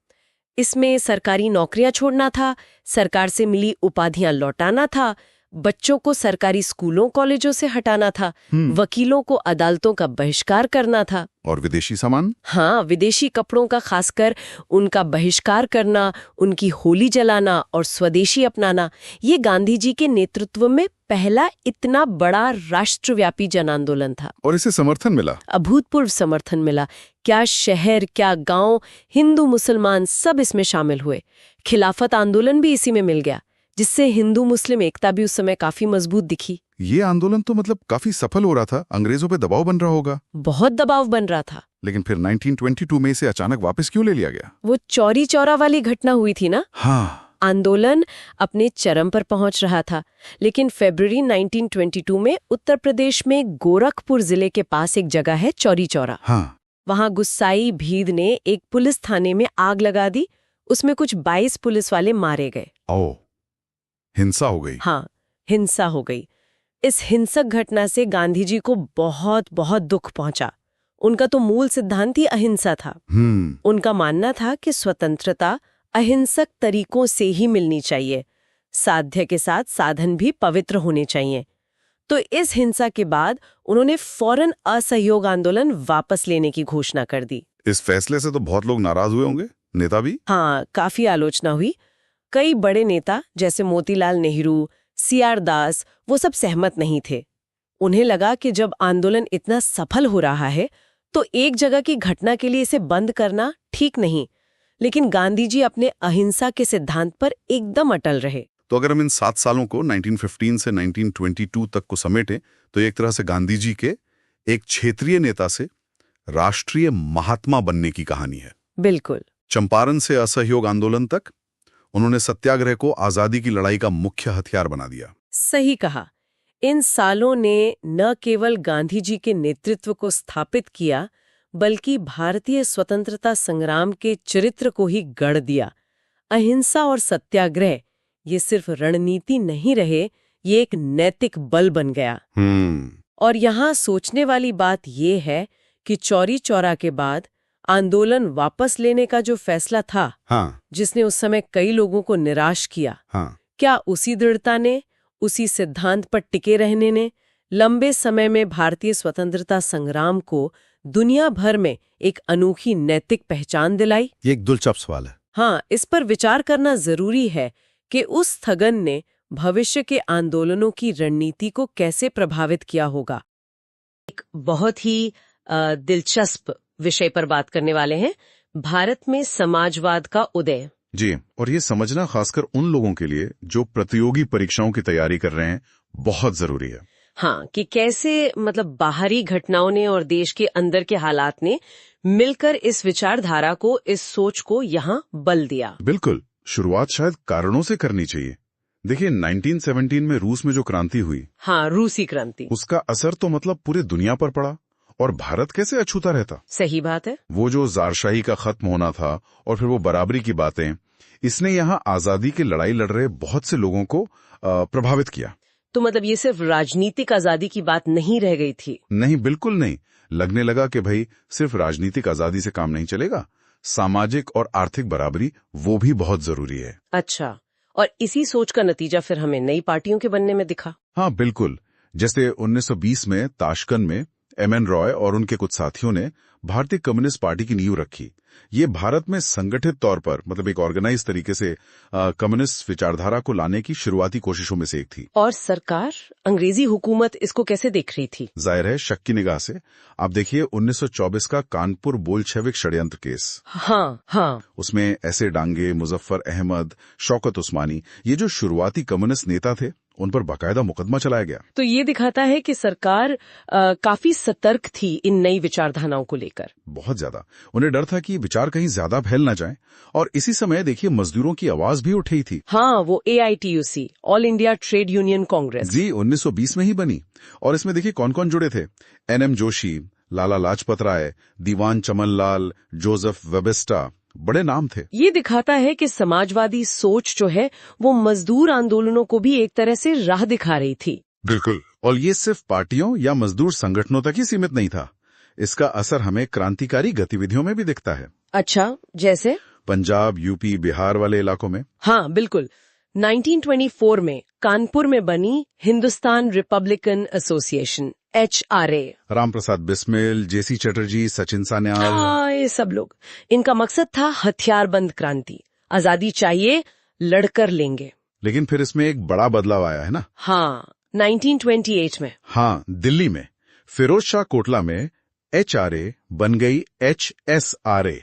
इसमें सरकारी नौकरियां छोड़ना था, सरकार से मिली उपाधियां लौटाना था, बच्चों को सरकारी स्कूलों कॉलेजों से हटाना था, वकीलों को अदालतों का बहिष्कार करना था। और विदेशी सामान? हाँ, विदेशी कपड़ों का खासकर उनका बहिष्कार करना, उनकी होली जलाना और स्वदेशी अपनाना, ये गांधी जी के नेतृत्व में पहला इतना बड़ा राष्ट्रव्यापी जन आंदोलन था। और इसे समर्थन मिला? अभूतपूर्व समर्थन मिला। क्या शहर, क्या गांव, हिंदू मुसलमान सब इसमें शामिल हुए। खिलाफत आंदोलन भी इसी में मिल गया, जिससे हिंदू मुस्लिम एकता भी उस समय काफी मजबूत दिखी। ये आंदोलन तो मतलब काफी सफल हो रहा था, अंग्रेजों पे दबाव बन रहा होगा। बहुत दबाव बन रहा था। लेकिन फिर 1922 में इसे अचानक वापस क्यों ले लिया गया? वो चौरी चौरा वाली घटना हुई थी ना। हाँ। आंदोलन अपने चरम पर पहुंच रहा था, लेकिन फरवरी 1922 में उत्तर प्रदेश में गोरखपुर जिले के पास एक जगह है चौरी चौरा। हाँ। वहां गुस्साई भीड़ ने एक पुलिस थाने में आग लगा दी। उसमें कुछ 22 पुलिस वाले मारे गए। ओ, हिंसा हो गई। हाँ, हिंसा हो गई। इस हिंसक घटना से गांधी जी को बहुत बहुत दुख पहुंचा। उनका तो मूल सिद्धांत ही अहिंसा था। उनका मानना था कि स्वतंत्रता अहिंसक तरीकों से ही मिलनी चाहिए, साध्य के साथ साधन भी पवित्र होने चाहिए। तो इस हिंसा के बाद उन्होंने फौरन असहयोग आंदोलन वापस लेने की घोषणा कर दी। इस फैसले से तो बहुत लोग नाराज हुए होंगे, नेता भी? हाँ, काफी आलोचना हुई। कई बड़े नेता जैसे मोतीलाल नेहरू, सीआर दास, वो सब सहमत नहीं थे। उन्हें लगा कि जब आंदोलन इतना सफल हो रहा है तो एक जगह की घटना के लिए इसे बंद करना ठीक नहीं। लेकिन गांधी जी अपने अहिंसा के सिद्धांत पर एकदम अटल रहे। तो अगर हम इन 7 सालों को 1915 से 1922 तक को समेटें तो एक तरह से गांधी जी के एक क्षेत्रीय नेता से राष्ट्रीय महात्मा बनने की कहानी है। बिल्कुल। चंपारण से असहयोग आंदोलन तक उन्होंने सत्याग्रह को आजादी की लड़ाई का मुख्य हथियार बना दिया। सही कहा। इन सालों ने न केवल गांधी जी के नेतृत्व को स्थापित किया, बल्कि भारतीय स्वतंत्रता संग्राम के चरित्र को ही गढ़ दिया। अहिंसा और सत्याग्रह ये सिर्फ रणनीति नहीं रहे, ये एक नैतिक बल बन गया। और यहाँ सोचने वाली बात ये है कि चौरी चौरा के बाद आंदोलन वापस लेने का जो फैसला था, हाँ, जिसने उस समय कई लोगों को निराश किया, हाँ, क्या उसी दृढ़ता ने, उसी सिद्धांत पर टिके रहने ने लंबे समय में भारतीय स्वतंत्रता संग्राम को दुनिया भर में एक अनोखी नैतिक पहचान दिलाई? ये एक दिलचस्प सवाल है। हाँ, इस पर विचार करना जरूरी है कि उस स्थगन ने भविष्य के आंदोलनों की रणनीति को कैसे प्रभावित किया होगा। एक बहुत ही दिलचस्प विषय पर बात करने वाले हैं, भारत में समाजवाद का उदय। जी, और ये समझना खासकर उन लोगों के लिए जो प्रतियोगी परीक्षाओं की तैयारी कर रहे हैं, बहुत जरूरी है। हाँ, कि कैसे मतलब बाहरी घटनाओं ने और देश के अंदर के हालात ने मिलकर इस विचारधारा को, इस सोच को यहाँ बल दिया। बिल्कुल, शुरुआत शायद कारणों से करनी चाहिए। देखिए, 1917 में रूस में जो क्रांति हुई, हाँ, रूसी क्रांति, उसका असर तो मतलब पूरे दुनिया पर पड़ा, और भारत कैसे अछूता रहता। सही बात है। वो जो ज़ारशाही का खत्म होना था और फिर वो बराबरी की बातें, इसने यहाँ आजादी की लड़ाई लड़ रहे बहुत से लोगों को प्रभावित किया। तो मतलब ये सिर्फ राजनीतिक आजादी की बात नहीं रह गई थी? नहीं, बिल्कुल नहीं। लगने लगा कि भाई सिर्फ राजनीतिक आजादी से काम नहीं चलेगा, सामाजिक और आर्थिक बराबरी वो भी बहुत जरूरी है। अच्छा, और इसी सोच का नतीजा फिर हमें नई पार्टियों के बनने में दिखा। हाँ, बिल्कुल। जैसे 1920 में ताशकंद में एमएन रॉय और उनके कुछ साथियों ने भारतीय कम्युनिस्ट पार्टी की नींव रखी। ये भारत में संगठित तौर पर मतलब एक ऑर्गेनाइज तरीके से कम्युनिस्ट विचारधारा को लाने की शुरुआती कोशिशों में से एक थी। और सरकार, अंग्रेजी हुकूमत इसको कैसे देख रही थी? जाहिर है, शक की निगाह से। आप देखिए 1924 का कानपुर बोल्शेविक षड्यंत्र केस। हाँ, हाँ। उसमें ऐसे डांगे, मुजफ्फर अहमद, शौकत उस्मानी, ये जो शुरुआती कम्युनिस्ट नेता थे, उन पर बाकायदा मुकदमा चलाया गया। तो ये दिखाता है कि सरकार काफी सतर्क थी इन नई विचारधाराओं को लेकर। बहुत ज्यादा। उन्हें डर था कि विचार कहीं ज्यादा फैल ना जाए। और इसी समय देखिए मजदूरों की आवाज भी उठी थी। हाँ, वो AITUC, all India trade union congress, जी 1920 में ही बनी। और इसमें देखिए कौन कौन जुड़े थे। NM जोशी, लाला लाजपत राय, दीवान चमनलाल, जोसेफ वेबस्टा, बड़े नाम थे। ये दिखाता है कि समाजवादी सोच जो है वो मजदूर आंदोलनों को भी एक तरह से राह दिखा रही थी। बिल्कुल। और ये सिर्फ पार्टियों या मजदूर संगठनों तक ही सीमित नहीं था। इसका असर हमें क्रांतिकारी गतिविधियों में भी दिखता है। अच्छा, जैसे? पंजाब, यूपी, बिहार वाले इलाकों में? हाँ बिल्कुल। 1924 में कानपुर में बनी Hindustan republican association HRA। Ramprasad Bismil, JC Chatterjee, Sachin Sanyal. हाँ, ये सब लोग। इनका मकसद था हथियारबंद क्रांति, आजादी चाहिए, लड़कर लेंगे। लेकिन फिर इसमें एक बड़ा बदलाव आया है ना? हाँ, 1928 में। हाँ, दिल्ली में फिरोज शाह कोटला में HRA बन गई HSRA,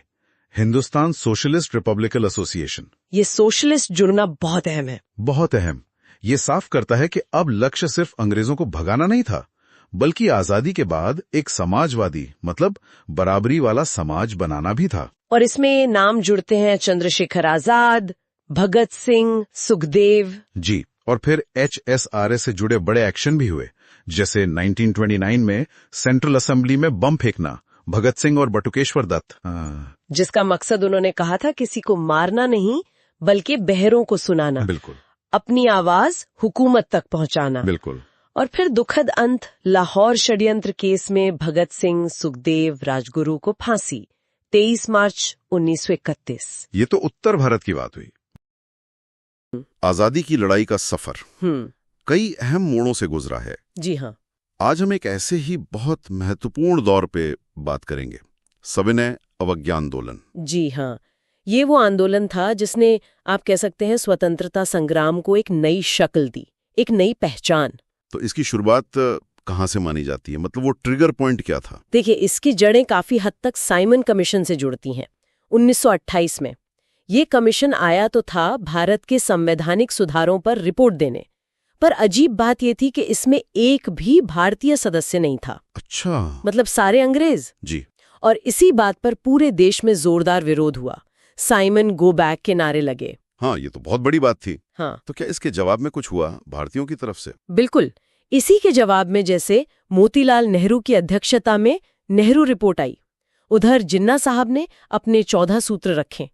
Hindustan socialist Republican association. ये सोशलिस्ट जुड़ना बहुत अहम है। बहुत अहम। ये साफ करता है कि अब लक्ष्य सिर्फ अंग्रेजों को भगाना नहीं था, बल्कि आजादी के बाद एक समाजवादी, मतलब बराबरी वाला समाज बनाना भी था। और इसमें नाम जुड़ते हैं चंद्रशेखर आजाद, भगत सिंह, सुखदेव। जी, और फिर HSRA से जुड़े बड़े एक्शन भी हुए, जैसे 1929 में सेंट्रल असेंबली में बम फेंकना, भगत सिंह और बटुकेश्वर दत्त। जिसका मकसद उन्होंने कहा था किसी को मारना नहीं, बल्कि बहरों को सुनाना। बिल्कुल। अपनी आवाज हुकूमत तक पहुंचाना। बिल्कुल। और फिर दुखद अंत, लाहौर षड्यंत्र केस में भगत सिंह, सुखदेव, राजगुरु को फांसी, 23 मार्च 1931। ये तो उत्तर भारत की बात हुई। आजादी की लड़ाई का सफर कई अहम मोड़ों से गुजरा है। जी हाँ। आज हम एक ऐसे ही बहुत महत्वपूर्ण दौर पे बात करेंगे, सविनय अवज्ञा आंदोलन। जी हाँ, ये वो आंदोलन था जिसने, आप कह सकते हैं, स्वतंत्रता संग्राम को एक नई शक्ल दी, एक नई पहचान। तो इसकी शुरुआत कहाँ से मानी जाती है? मतलब वो ट्रिगर पॉइंट क्या था? देखिए, इसकी जड़ें काफी हद तक साइमन कमीशन से जुड़ती हैं। 1928 में ये कमीशन आया तो था भारत के संवैधानिक सुधारों पर रिपोर्ट देने, पर अजीब बात ये थी कि इसमें एक भी भारतीय सदस्य नहीं था। अच्छा। मतलब सारे अंग्रेज। जी। और इसी बात पर पूरे देश में जोरदार विरोध हुआ। साइमन गो बैक के नारे लगे। हाँ, ये तो बहुत बड़ी बात थी। हाँ। तो क्या इसके जवाब में कुछ हुआ भारतीयों की तरफ से? बिल्कुल। इसी के जवाब में जैसे मोतीलाल नेहरू की अध्यक्षता में नेहरू रिपोर्ट आई, उधर जिन्ना साहब ने अपने 14 सूत्र रखे।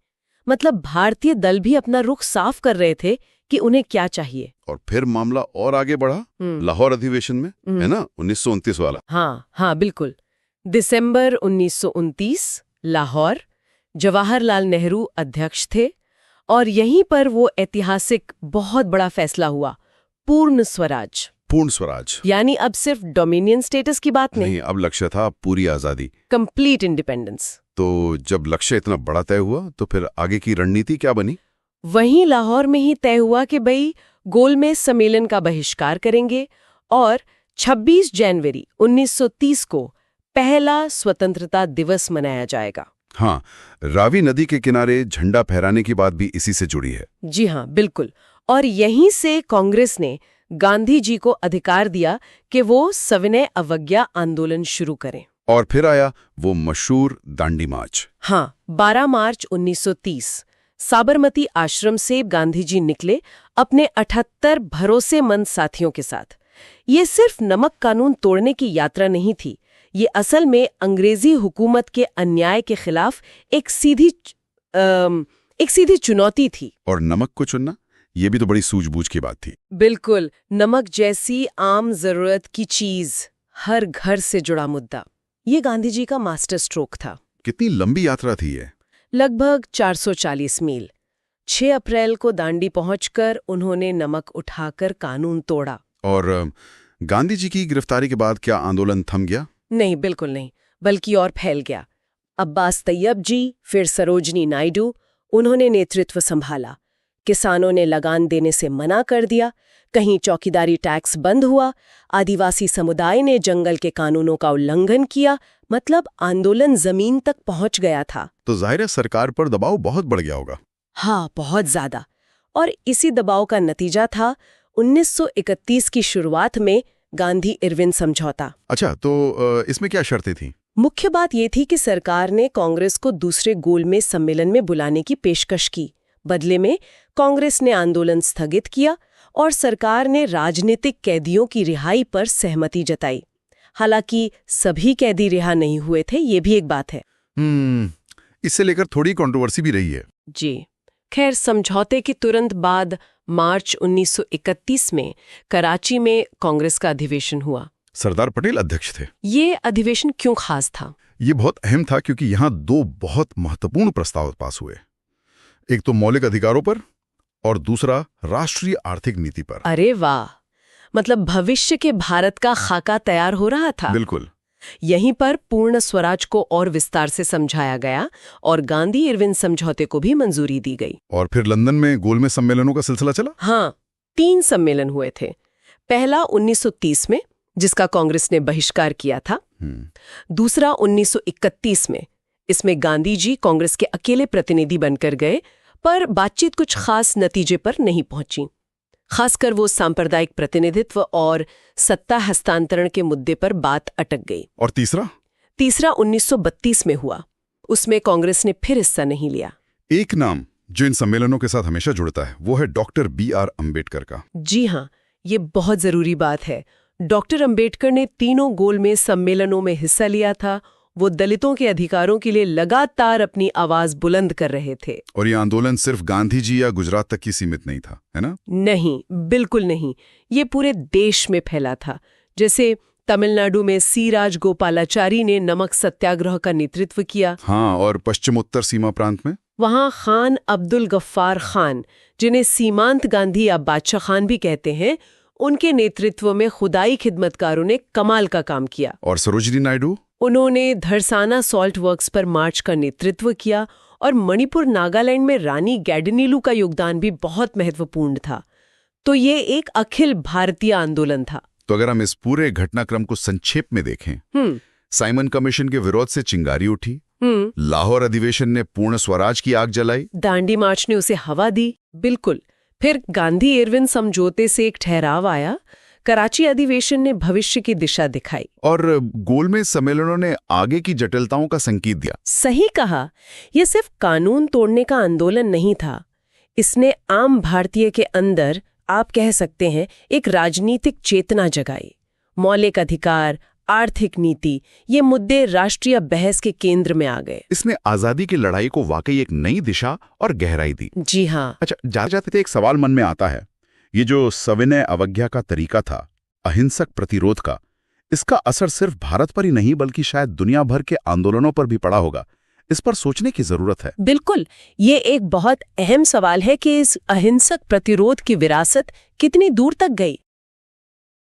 मतलब भारतीय दल भी अपना रुख साफ कर रहे थे कि उन्हें क्या चाहिए। और फिर मामला और आगे बढ़ा लाहौर अधिवेशन में, है ना, 1929 वाला। हाँ बिल्कुल। दिसंबर 1929, लाहौर, जवाहरलाल नेहरू अध्यक्ष थे, और यहीं पर वो ऐतिहासिक बहुत बड़ा फैसला हुआ, पूर्ण स्वराज। पूर्ण स्वराज यानी अब सिर्फ डोमिनियन स्टेटस की बात नहीं, अब लक्ष्य था पूरी आजादी, कंप्लीट इंडिपेंडेंस। तो जब लक्ष्य इतना बड़ा तय हुआ तो फिर आगे की रणनीति क्या बनी? वहीं लाहौर में ही तय हुआ कि भाई गोलमेज सम्मेलन का बहिष्कार करेंगे और 26 जनवरी 1930 को पहला स्वतंत्रता दिवस मनाया जाएगा। हाँ, रावी नदी के किनारे झंडा फहराने की बात भी इसी से जुड़ी है। जी हाँ, बिल्कुल। और यहीं से कांग्रेस ने गांधी जी को अधिकार दिया कि वो सविनय अवज्ञा आंदोलन शुरू करें। और फिर आया वो मशहूर दांडी मार्च। हाँ, 12 मार्च 1930 साबरमती आश्रम से गांधी जी निकले अपने 78 भरोसेमंद साथियों के साथ। ये सिर्फ नमक कानून तोड़ने की यात्रा नहीं थी, ये असल में अंग्रेजी हुकूमत के अन्याय के खिलाफ एक सीधी चुनौती थी। और नमक को चुनना, ये भी तो बड़ी सूझबूझ की बात थी। बिल्कुल, नमक जैसी आम जरूरत की चीज, हर घर से जुड़ा मुद्दा, ये गांधी जी का मास्टर स्ट्रोक था। कितनी लंबी यात्रा थी ये? लगभग 440 मील। 6 अप्रैल को दांडी पहुंचकर उन्होंने नमक उठाकर कानून तोड़ा। और गांधी जी की गिरफ्तारी के बाद क्या आंदोलन थम गया? नहीं, बिल्कुल नहीं, बल्कि और फैल गया। अब्बास तैयब जी, फिर सरोजनी नायडू, उन्होंने नेतृत्व संभाला। किसानों ने लगान देने से मना कर दिया, कहीं चौकीदारी टैक्स बंद हुआ, आदिवासी समुदाय ने जंगल के कानूनों का उल्लंघन किया। मतलब आंदोलन जमीन तक पहुंच गया था। तो जाहिर है सरकार पर दबाव बहुत बढ़ गया होगा। हाँ, बहुत ज्यादा। और इसी दबाव का नतीजा था 1931 की शुरुआत में गांधी इरविन समझौता। अच्छा, तो इसमें क्या शर्तें थीं? मुख्य बात यह थी कि सरकार ने कांग्रेस को दूसरे गोलमेज सम्मेलन में बुलाने की पेशकश की। बदले में कांग्रेस ने आंदोलन स्थगित किया और सरकार ने राजनीतिक कैदियों की रिहाई पर सहमति जताई। हालांकि सभी कैदी रिहा नहीं हुए थे, ये भी एक बात है। इससे लेकर थोड़ी कंट्रोवर्सी भी रही है। जी, खैर, समझौते के तुरंत बाद मार्च 1931 में कराची में कांग्रेस का अधिवेशन हुआ। सरदार पटेल अध्यक्ष थे। ये अधिवेशन क्यों खास था? ये बहुत अहम था क्योंकि यहाँ 2 बहुत महत्वपूर्ण प्रस्ताव पास हुए। एक तो मौलिक अधिकारों पर और दूसरा राष्ट्रीय आर्थिक नीति पर। अरे वाह, मतलब भविष्य के भारत का खाका तैयार हो रहा था। बिल्कुल। यहीं पर पूर्ण स्वराज को और विस्तार से समझाया गया और गांधी इरविन समझौते को भी मंजूरी दी गई। और फिर लंदन में गोलमेज सम्मेलनों का सिलसिला चला। हाँ, 3 सम्मेलन हुए थे। पहला 1930 में, जिसका कांग्रेस ने बहिष्कार किया था। दूसरा 1931 में, इसमें गांधी जी कांग्रेस के अकेले प्रतिनिधि बनकर गए, पर बातचीत कुछ खास नतीजे पर नहीं पहुंची। खासकर वो सांप्रदायिक प्रतिनिधित्व और सत्ता हस्तांतरण के मुद्दे पर बात अटक गई। और तीसरा 1932 में हुआ। उसमें कांग्रेस ने फिर हिस्सा नहीं लिया। एक नाम जो इन सम्मेलनों के साथ हमेशा जुड़ता है वो है डॉक्टर BR अम्बेडकर का। जी हाँ, ये बहुत जरूरी बात है। डॉक्टर अम्बेडकर ने तीनों गोलमेज सम्मेलनों में हिस्सा लिया था। वो दलितों के अधिकारों के लिए लगातार अपनी आवाज बुलंद कर रहे थे। और ये आंदोलन सिर्फ गांधी जी या गुजरात तक ही सीमित नहीं था, है ना? नहीं, बिल्कुल नहीं। ये पूरे देश में फैला था। जैसे तमिलनाडु में सी राजगोपालाचारी ने नमक सत्याग्रह का नेतृत्व किया। हाँ, और पश्चिमोत्तर सीमा प्रांत में वहां खान अब्दुल गफ्फार खान, जिन्हें सीमांत गांधी या बादशाह खान भी कहते हैं, उनके नेतृत्व में खुदाई खिदमतकारों ने कमाल का काम किया। और सरोजिनी नायडू, उन्होंने धरसाना सॉल्ट वर्क्स पर मार्च का नेतृत्व किया। और मणिपुर नागालैंड में रानी गैडिनीलू का योगदान भी बहुत महत्वपूर्ण था। तो ये एक अखिल भारतीय आंदोलन था। तो अगर हम इस पूरे घटनाक्रम को संक्षेप में देखें, साइमन कमीशन के विरोध से चिंगारी उठी, लाहौर अधिवेशन ने पूर्ण स्वराज की आग जलाई, दांडी मार्च ने उसे हवा दी। बिल्कुल। फिर गांधी इरविन समझौते से एक ठहराव आया। कराची अधिवेशन ने भविष्य की दिशा दिखाई। और गोलमेज सम्मेलनों ने आगे की जटिलताओं का संकेत दिया। सही कहा। यह सिर्फ कानून तोड़ने का आंदोलन नहीं था। इसने आम भारतीय के अंदर, आप कह सकते हैं, एक राजनीतिक चेतना जगाई। मौलिक अधिकार, आर्थिक नीति, ये मुद्दे राष्ट्रीय बहस के केंद्र में आ गए। इसने आजादी की लड़ाई को वाकई एक नई दिशा और गहराई दी। जी हाँ। अच्छा, जाते जाते एक सवाल मन में आता है, ये जो सविनय अवज्ञा का तरीका था, अहिंसक प्रतिरोध का, इसका असर सिर्फ भारत पर ही नहीं बल्कि शायद दुनिया भर के आंदोलनों पर भी पड़ा होगा। इस पर सोचने की जरूरत है। बिल्कुल। ये एक बहुत अहम सवाल है कि इस अहिंसक प्रतिरोध की विरासत कितनी दूर तक गई।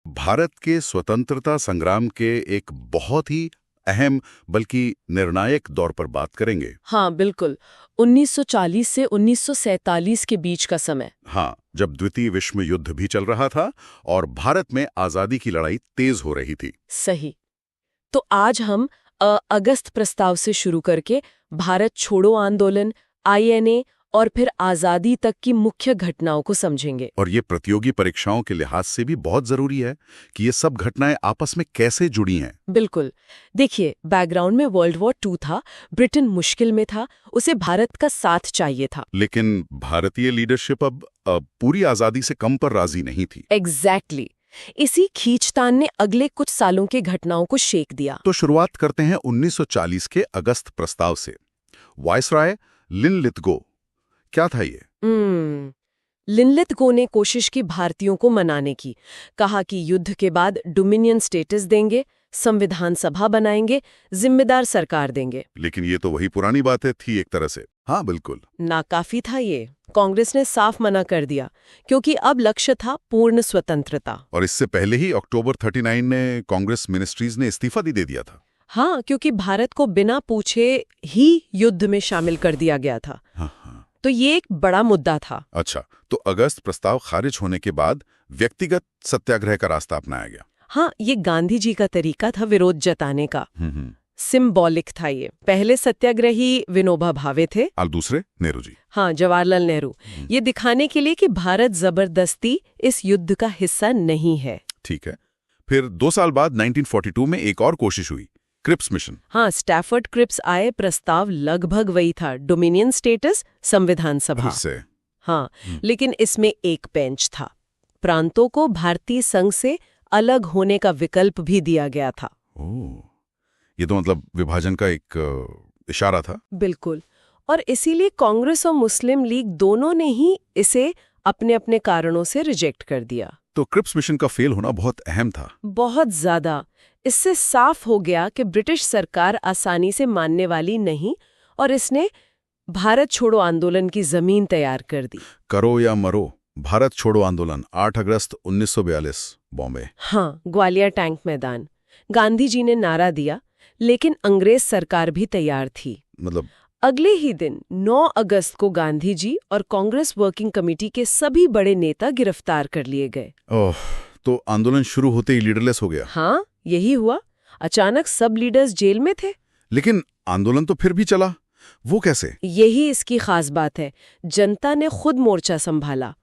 भारत के स्वतंत्रता संग्राम के एक बहुत ही अहम बल्कि निर्णायक दौर पर बात करेंगे। हाँ बिल्कुल, 1940 से 1947 के बीच का समय। हाँ, जब द्वितीय विश्व युद्ध भी चल रहा था और भारत में आजादी की लड़ाई तेज हो रही थी। सही। तो आज हम अगस्त प्रस्ताव से शुरू करके भारत छोड़ो आंदोलन, INA और फिर आजादी तक की मुख्य घटनाओं को समझेंगे। और ये प्रतियोगी परीक्षाओं के लिहाज से भी बहुत जरूरी है कि ये सब घटनाएं आपस में कैसे जुड़ी हैं। बिल्कुल। देखिए, बैकग्राउंड में वर्ल्ड वॉर 2 था, ब्रिटेन मुश्किल में था, उसे भारत का साथ चाहिए था। लेकिन भारतीय लीडरशिप अब पूरी आजादी से कम पर राजी नहीं थी। एग्जैक्टली। इसी खींचतान ने अगले कुछ सालों के घटनाओं को शेक दिया। तो शुरुआत करते हैं 1940 के अगस्त प्रस्ताव से। वायसराय लिनलिथगो, क्या था ये? लिनलिथगो ने कोशिश की भारतीयों को मनाने की। कहा कि युद्ध के बाद डोमिनियन स्टेटस देंगे, संविधान सभा बनाएंगे, जिम्मेदार सरकार देंगे। लेकिन ये तो वही पुरानी बातें थी एक तरह से। हाँ बिल्कुल। नाकाफी था ये। कांग्रेस ने साफ मना कर दिया, क्योंकि अब लक्ष्य था पूर्ण स्वतंत्रता। और इससे पहले ही अक्टूबर 39 ने कांग्रेस मिनिस्ट्रीज ने इस्तीफा दे दिया था। हाँ, क्योंकि भारत को बिना पूछे ही युद्ध में शामिल कर दिया गया था। हाँ। तो ये एक बड़ा मुद्दा था। अच्छा, तो अगस्त प्रस्ताव खारिज होने के बाद व्यक्तिगत सत्याग्रह का रास्ता अपनाया गया। हाँ, ये गांधी जी का तरीका था विरोध जताने का। सिंबॉलिक था ये। पहले सत्याग्रही विनोबा भावे थे और दूसरे नेहरू जी। हाँ, जवाहरलाल नेहरू। ये दिखाने के लिए कि भारत जबरदस्ती इस युद्ध का हिस्सा नहीं है। ठीक है। फिर 2 साल बाद 1942 में एक और कोशिश हुई, क्रिप्स मिशन। हाँ, स्टैफर्ड क्रिप्स आए। प्रस्ताव लगभग वही था, डोमिनियन स्टेटस, संविधान सभा। हाँ, लेकिन इसमें एक पेंच था। प्रांतों को भारतीय संघ से अलग होने का विकल्प भी दिया गया था। ओह, ये तो मतलब विभाजन का एक इशारा था। बिल्कुल। और इसीलिए कांग्रेस और मुस्लिम लीग दोनों ने ही इसे अपने अपने कारणों से रिजेक्ट कर दिया। तो क्रिप्स मिशन का फेल होना बहुत अहम था। बहुत ज्यादा। इससे साफ हो गया कि ब्रिटिश सरकार आसानी से मानने वाली नहीं और इसने भारत छोड़ो आंदोलन की जमीन तैयार कर दी। करो या मरो, भारत छोड़ो आंदोलन 8 अगस्त 1942 बॉम्बे। हाँ, ग्वालियर टैंक मैदान। गांधी जी ने नारा दिया, लेकिन अंग्रेज सरकार भी तैयार थी। मतलब अगले ही दिन 9 अगस्त को गांधी जी और कांग्रेस वर्किंग कमेटी के सभी बड़े नेता गिरफ्तार कर लिए गए। ओह, तो आंदोलन शुरू होते ही लीडरलेस हो गया। हाँ, यही हुआ। अचानक सब लीडर्स जेल में थे। लेकिन आंदोलन तो फिर भी चला, वो कैसे? यही इसकी खास बात है। जनता ने खुद मोर्चा संभाला।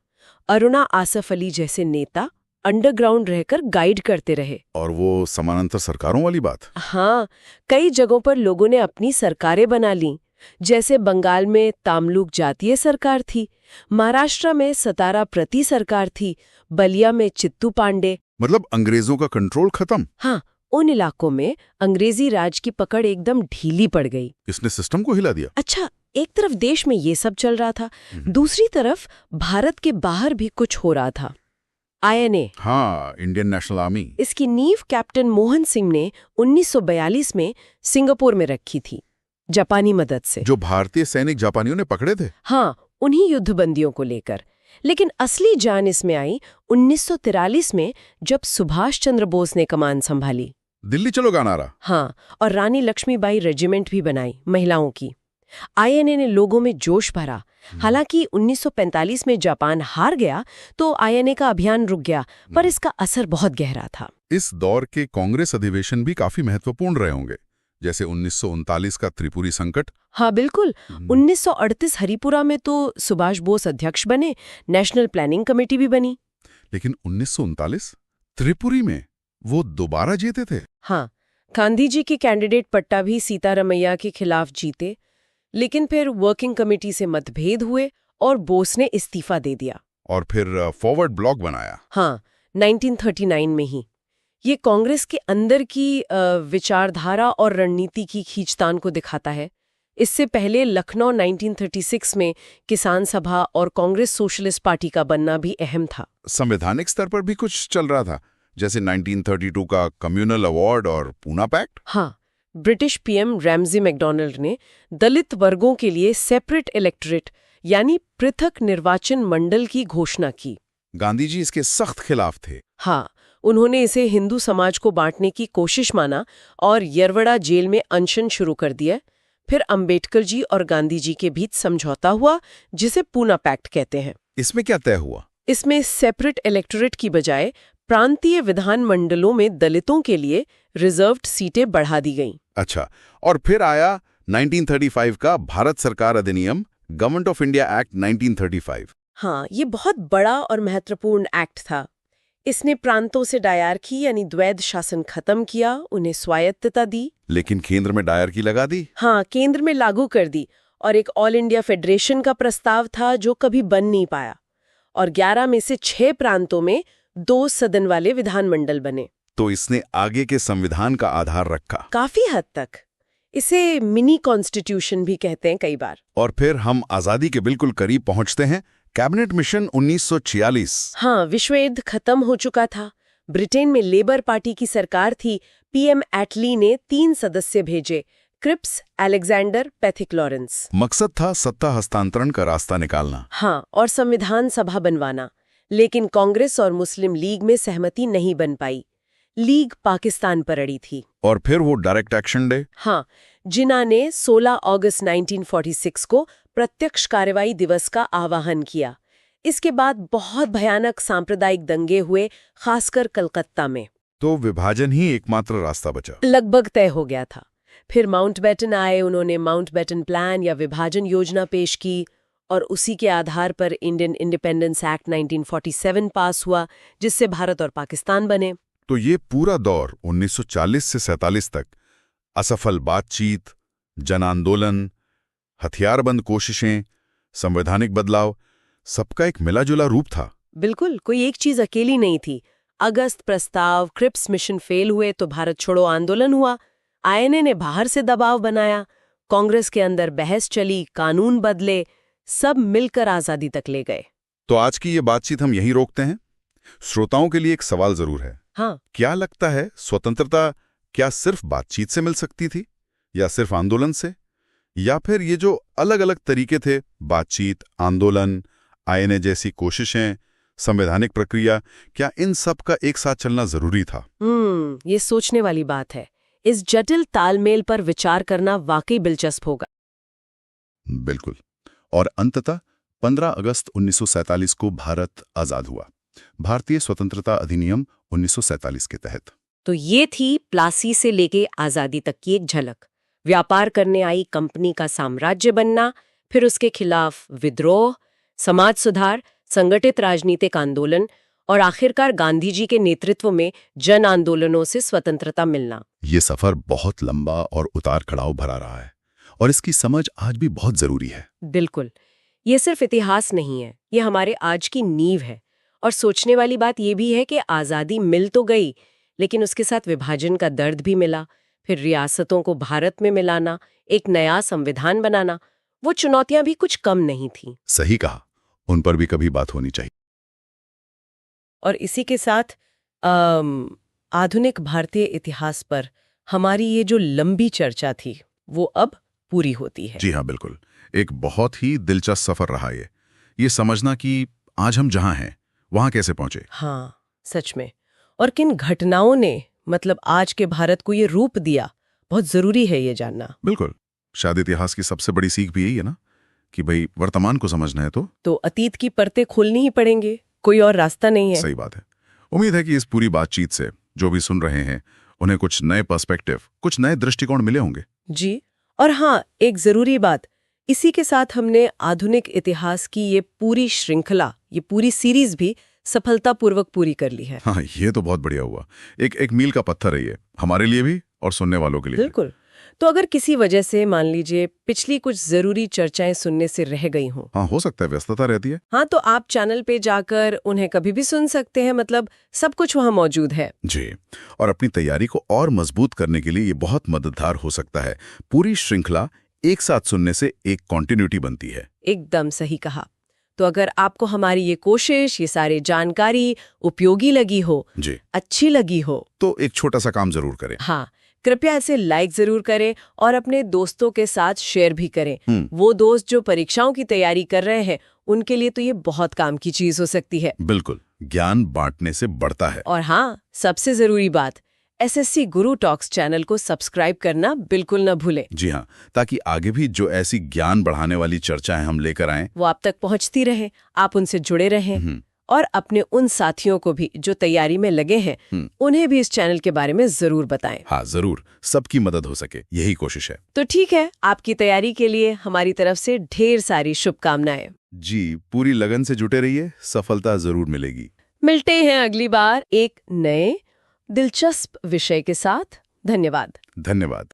अरुणा आसफ अली जैसे नेता अंडरग्राउंड रहकर गाइड करते रहे। और वो समानांतर सरकारों वाली बात? हाँ, कई जगहों पर लोगों ने अपनी सरकारें बना लीं। जैसे बंगाल में तामलुक जातीय सरकार थी, महाराष्ट्र में सतारा प्रति सरकार थी, बलिया में चित्तू पांडे। मतलब अंग्रेजों का कंट्रोल खत्म? हाँ, उन इलाकों में अंग्रेजी राज की पकड़ एकदम ढीली पड़ गई। इसने सिस्टम को हिला दिया। अच्छा, एक तरफ देश में ये सब चल रहा था, दूसरी तरफ भारत के बाहर भी कुछ हो रहा था। INA, हाँ, इंडियन नेशनल आर्मी। इसकी नींव कैप्टन मोहन सिंह ने 1942 में सिंगापुर में रखी थी, जापानी मदद से। जो भारतीय सैनिक जापानियों ने पकड़े थे? हाँ, उन्हीं युद्धबंदियों को लेकर। लेकिन असली जान इसमें आई 1943 में, जब सुभाष चंद्र बोस ने कमान संभाली। दिल्ली चलो का नारा। हाँ, और रानी लक्ष्मीबाई रेजिमेंट भी बनाई महिलाओं की। INA ने लोगों में जोश भरा। हालांकि 1945 में जापान हार गया तो INA का अभियान रुक गया, पर इसका असर बहुत गहरा था। इस दौर के कांग्रेस अधिवेशन भी काफी महत्वपूर्ण रहे होंगे, जैसे 1939 का त्रिपुरी संकट। हाँ बिल्कुल। 1938 हरिपुरा में तो सुभाष बोस अध्यक्ष बने, नेशनल प्लानिंग कमेटी भी बनी। लेकिन 1939 त्रिपुरी में वो दोबारा जीते थे। हाँ, गांधी जी के कैंडिडेट पट्टा भी सीतारमैया के खिलाफ जीते, लेकिन फिर वर्किंग कमेटी से मतभेद हुए और बोस ने इस्तीफा दे दिया। और फिर फॉरवर्ड ब्लॉक बनाया। हाँ, 1939 में ही। ये कांग्रेस के अंदर की विचारधारा और रणनीति की खींचतान को दिखाता है। इससे पहले लखनऊ 1936 में किसान सभा और कांग्रेस सोशलिस्ट पार्टी का बनना भी अहम था। संवैधानिक स्तर पर भी कुछ चल रहा था, जैसे 1932 का कम्युनल अवार्ड और पूना पैक्ट। हाँ, ब्रिटिश PM रैमजी मैकडॉनल्ड ने दलित वर्गों के लिए सेपरेट इलेक्टोरेट यानी पृथक निर्वाचन मंडल की घोषणा की। गांधी जी इसके सख्त खिलाफ थे। हाँ, उन्होंने इसे हिंदू समाज को बांटने की कोशिश माना और यरवड़ा जेल में अनशन शुरू कर दिया। फिर अंबेडकर जी और गांधी जी के बीच समझौता हुआ, जिसे पूना पैक्ट कहते हैं। इसमें क्या तय हुआ? इसमें सेपरेट इलेक्टोरेट की बजाय प्रांतीय विधान मंडलों में दलितों के लिए रिजर्व्ड सीटें बढ़ा दी गईं। अच्छा, और फिर आया 1935 का भारत सरकार अधिनियम, गवर्नमेंट ऑफ इंडिया एक्ट 1935। हाँ, ये बहुत बड़ा और महत्वपूर्ण एक्ट था। इसने प्रांतों से डायरकी यानी द्वैध शासन खत्म किया, उन्हें स्वायत्तता दी। लेकिन केंद्र में डायरकी लगा दी। हाँ, केंद्र में लागू कर दी। और एक ऑल इंडिया फेडरेशन का प्रस्ताव था जो कभी बन नहीं पाया। और 11 में से 6 प्रांतों में 2 सदन वाले विधानमंडल बने। तो इसने आगे के संविधान का आधार रखा। काफी हद तक। इसे मिनी कॉन्स्टिट्यूशन भी कहते हैं कई बार। और फिर हम आजादी के बिल्कुल करीब पहुंचते हैं। Cabinet mission 1946। हाँ, विश्व युद्ध खत्म हो चुका था। ब्रिटेन में लेबर पार्टी की सरकार थी। PM एटली ने 3 सदस्य भेजे, क्रिप्स, अलेक्जेंडर, पैथिक लॉरेंस। मकसद था सत्ता हस्तांतरण का रास्ता निकालना। हाँ, और संविधान सभा बनवाना। लेकिन कांग्रेस और मुस्लिम लीग में सहमति नहीं बन पाई। लीग पाकिस्तान पर अड़ी थी। और फिर वो डायरेक्ट एक्शन डे। हाँ, जिन्ना ने 16 अगस्त 1946 को प्रत्यक्ष कार्रवाई दिवस का आह्वान किया। इसके बाद बहुत भयानक सांप्रदायिक दंगे हुए, खासकर कलकत्ता में। तो विभाजन ही एकमात्र रास्ता बचा। लगभग तय हो गया था। फिर माउंटबेटन आए, उन्होंने माउंटबेटन प्लान या विभाजन योजना पेश की और उसी के आधार पर इंडियन इंडिपेंडेंस एक्ट 1947 पास हुआ, जिससे भारत और पाकिस्तान बने। तो ये पूरा दौर 1940 से 47 तक असफल बातचीत, जन आंदोलन, हथियारबंद कोशिशें, संवैधानिक बदलाव, सबका एक मिला-जुला रूप था। बिल्कुल, कोई एक चीज अकेली नहीं थी। अगस्त प्रस्ताव, क्रिप्स मिशन फेल हुए तो भारत छोड़ो आंदोलन हुआ। INA ने बाहर से दबाव बनाया, कांग्रेस के अंदर बहस चली, कानून बदले, सब मिलकर आजादी तक ले गए। तो आज की ये बातचीत हम यहीं रोकते हैं। श्रोताओं के लिए एक सवाल जरूर है। हाँ, क्या लगता है, स्वतंत्रता क्या सिर्फ बातचीत से मिल सकती थी, या सिर्फ आंदोलन से, या फिर ये जो अलग अलग तरीके थे, बातचीत, आंदोलन, आईएनए जैसी कोशिशें, संवैधानिक प्रक्रिया, क्या इन सब का एक साथ चलना जरूरी था? ये सोचने वाली बात है। इस जटिल तालमेल पर विचार करना वाकई दिलचस्प होगा। बिल्कुल। और अंततः 15 अगस्त 1947 को भारत आजाद हुआ, भारतीय स्वतंत्रता अधिनियम 1947 के तहत। तो ये थी प्लासी से लेके आजादी तक की एक झलक। व्यापार करने आई कंपनी का साम्राज्य बनना, फिर उसके खिलाफ विद्रोह, समाज सुधार, संगठित राजनीतिक आंदोलन और आखिरकार गांधी जी के नेतृत्व में जन आंदोलनों से स्वतंत्रता मिलना। ये सफर बहुत लंबा और उतार चढ़ाव भरा रहा है, और इसकी समझ आज भी बहुत जरूरी है। बिल्कुल। ये सिर्फ इतिहास नहीं है, ये हमारे आज की नींव है। और सोचने वाली बात ये भी है कि आज़ादी मिल तो गई, लेकिन उसके साथ विभाजन का दर्द भी मिला। फिर रियासतों को भारत में मिलाना, एक नया संविधान बनाना, वो चुनौतियां भी कुछ कम नहीं थीं। सही कहा, उन पर भी कभी बात होनी चाहिए। और इसी के साथ आधुनिक भारतीय इतिहास पर हमारी ये जो लंबी चर्चा थी, वो अब पूरी होती है। जी हाँ, बिल्कुल। एक बहुत ही दिलचस्प सफर रहा ये समझना कि आज हम जहां हैं वहां कैसे पहुंचे। हाँ, सच में। और किन घटनाओं ने मतलब आज के भारत को ये रूप दिया, बहुत जरूरी है ये जानना। बिल्कुल। शायद इतिहास की सबसे बड़ी सीख भी यही है ना, कि भाई वर्तमान को समझना है तो अतीत की परतें खोलनी ही पड़ेंगे, कोई और रास्ता नहीं है। सही बात है। उम्मीद है कि इस पूरी बातचीत से जो भी सुन रहे हैं उन्हें कुछ नए पर्सपेक्टिव, कुछ नए दृष्टिकोण मिले होंगे। जी। और हाँ, एक जरूरी बात, इसी के साथ हमने आधुनिक इतिहास की ये पूरी श्रृंखला, ये पूरी सीरीज भी सफलतापूर्वक पूरी कर ली है। हाँ, ये तो बहुत बढ़िया हुआ। एक मील का पत्थर है ये, हमारे लिए भी और सुनने वालों के लिए। बिल्कुल। तो अगर किसी वजह से मान लीजिए पिछली कुछ जरूरी चर्चाएं सुनने से रह गई हों, हाँ, हो सकता है, व्यस्तता रहती है। हाँ, तो आप चैनल पे जाकर उन्हें कभी भी सुन सकते हैं। मतलब सब कुछ वहाँ मौजूद है। जी। और अपनी तैयारी को और मजबूत करने के लिए ये बहुत मददगार हो सकता है। पूरी श्रृंखला एक साथ सुनने से एक कॉन्टिन्यूटी बनती है। एकदम सही कहा। तो अगर आपको हमारी ये कोशिश, ये सारी जानकारी उपयोगी लगी हो, जी, अच्छी लगी हो, तो एक छोटा सा काम जरूर करें। हाँ, कृपया इसे लाइक जरूर करें और अपने दोस्तों के साथ शेयर भी करें। वो दोस्त जो परीक्षाओं की तैयारी कर रहे हैं, उनके लिए तो ये बहुत काम की चीज हो सकती है। बिल्कुल, ज्ञान बांटने से बढ़ता है। और हाँ, सबसे जरूरी बात, एसएससी गुरु टॉक्स चैनल को सब्सक्राइब करना बिल्कुल न भूलें। जी हाँ, ताकि आगे भी जो ऐसी ज्ञान बढ़ाने वाली चर्चाएं हम लेकर आएं, वो आप तक पहुंचती रहे, आप उनसे जुड़े रहें। और अपने उन साथियों को भी जो तैयारी में लगे हैं, उन्हें भी इस चैनल के बारे में जरूर बताएं। हाँ, जरूर, सबकी मदद हो सके, यही कोशिश है। तो ठीक है, आपकी तैयारी के लिए हमारी तरफ से ढेर सारी शुभकामनाएं। जी, पूरी लगन से जुटे रहिए, सफलता जरूर मिलेगी। मिलते हैं अगली बार एक नए दिलचस्प विषय के साथ। धन्यवाद। धन्यवाद।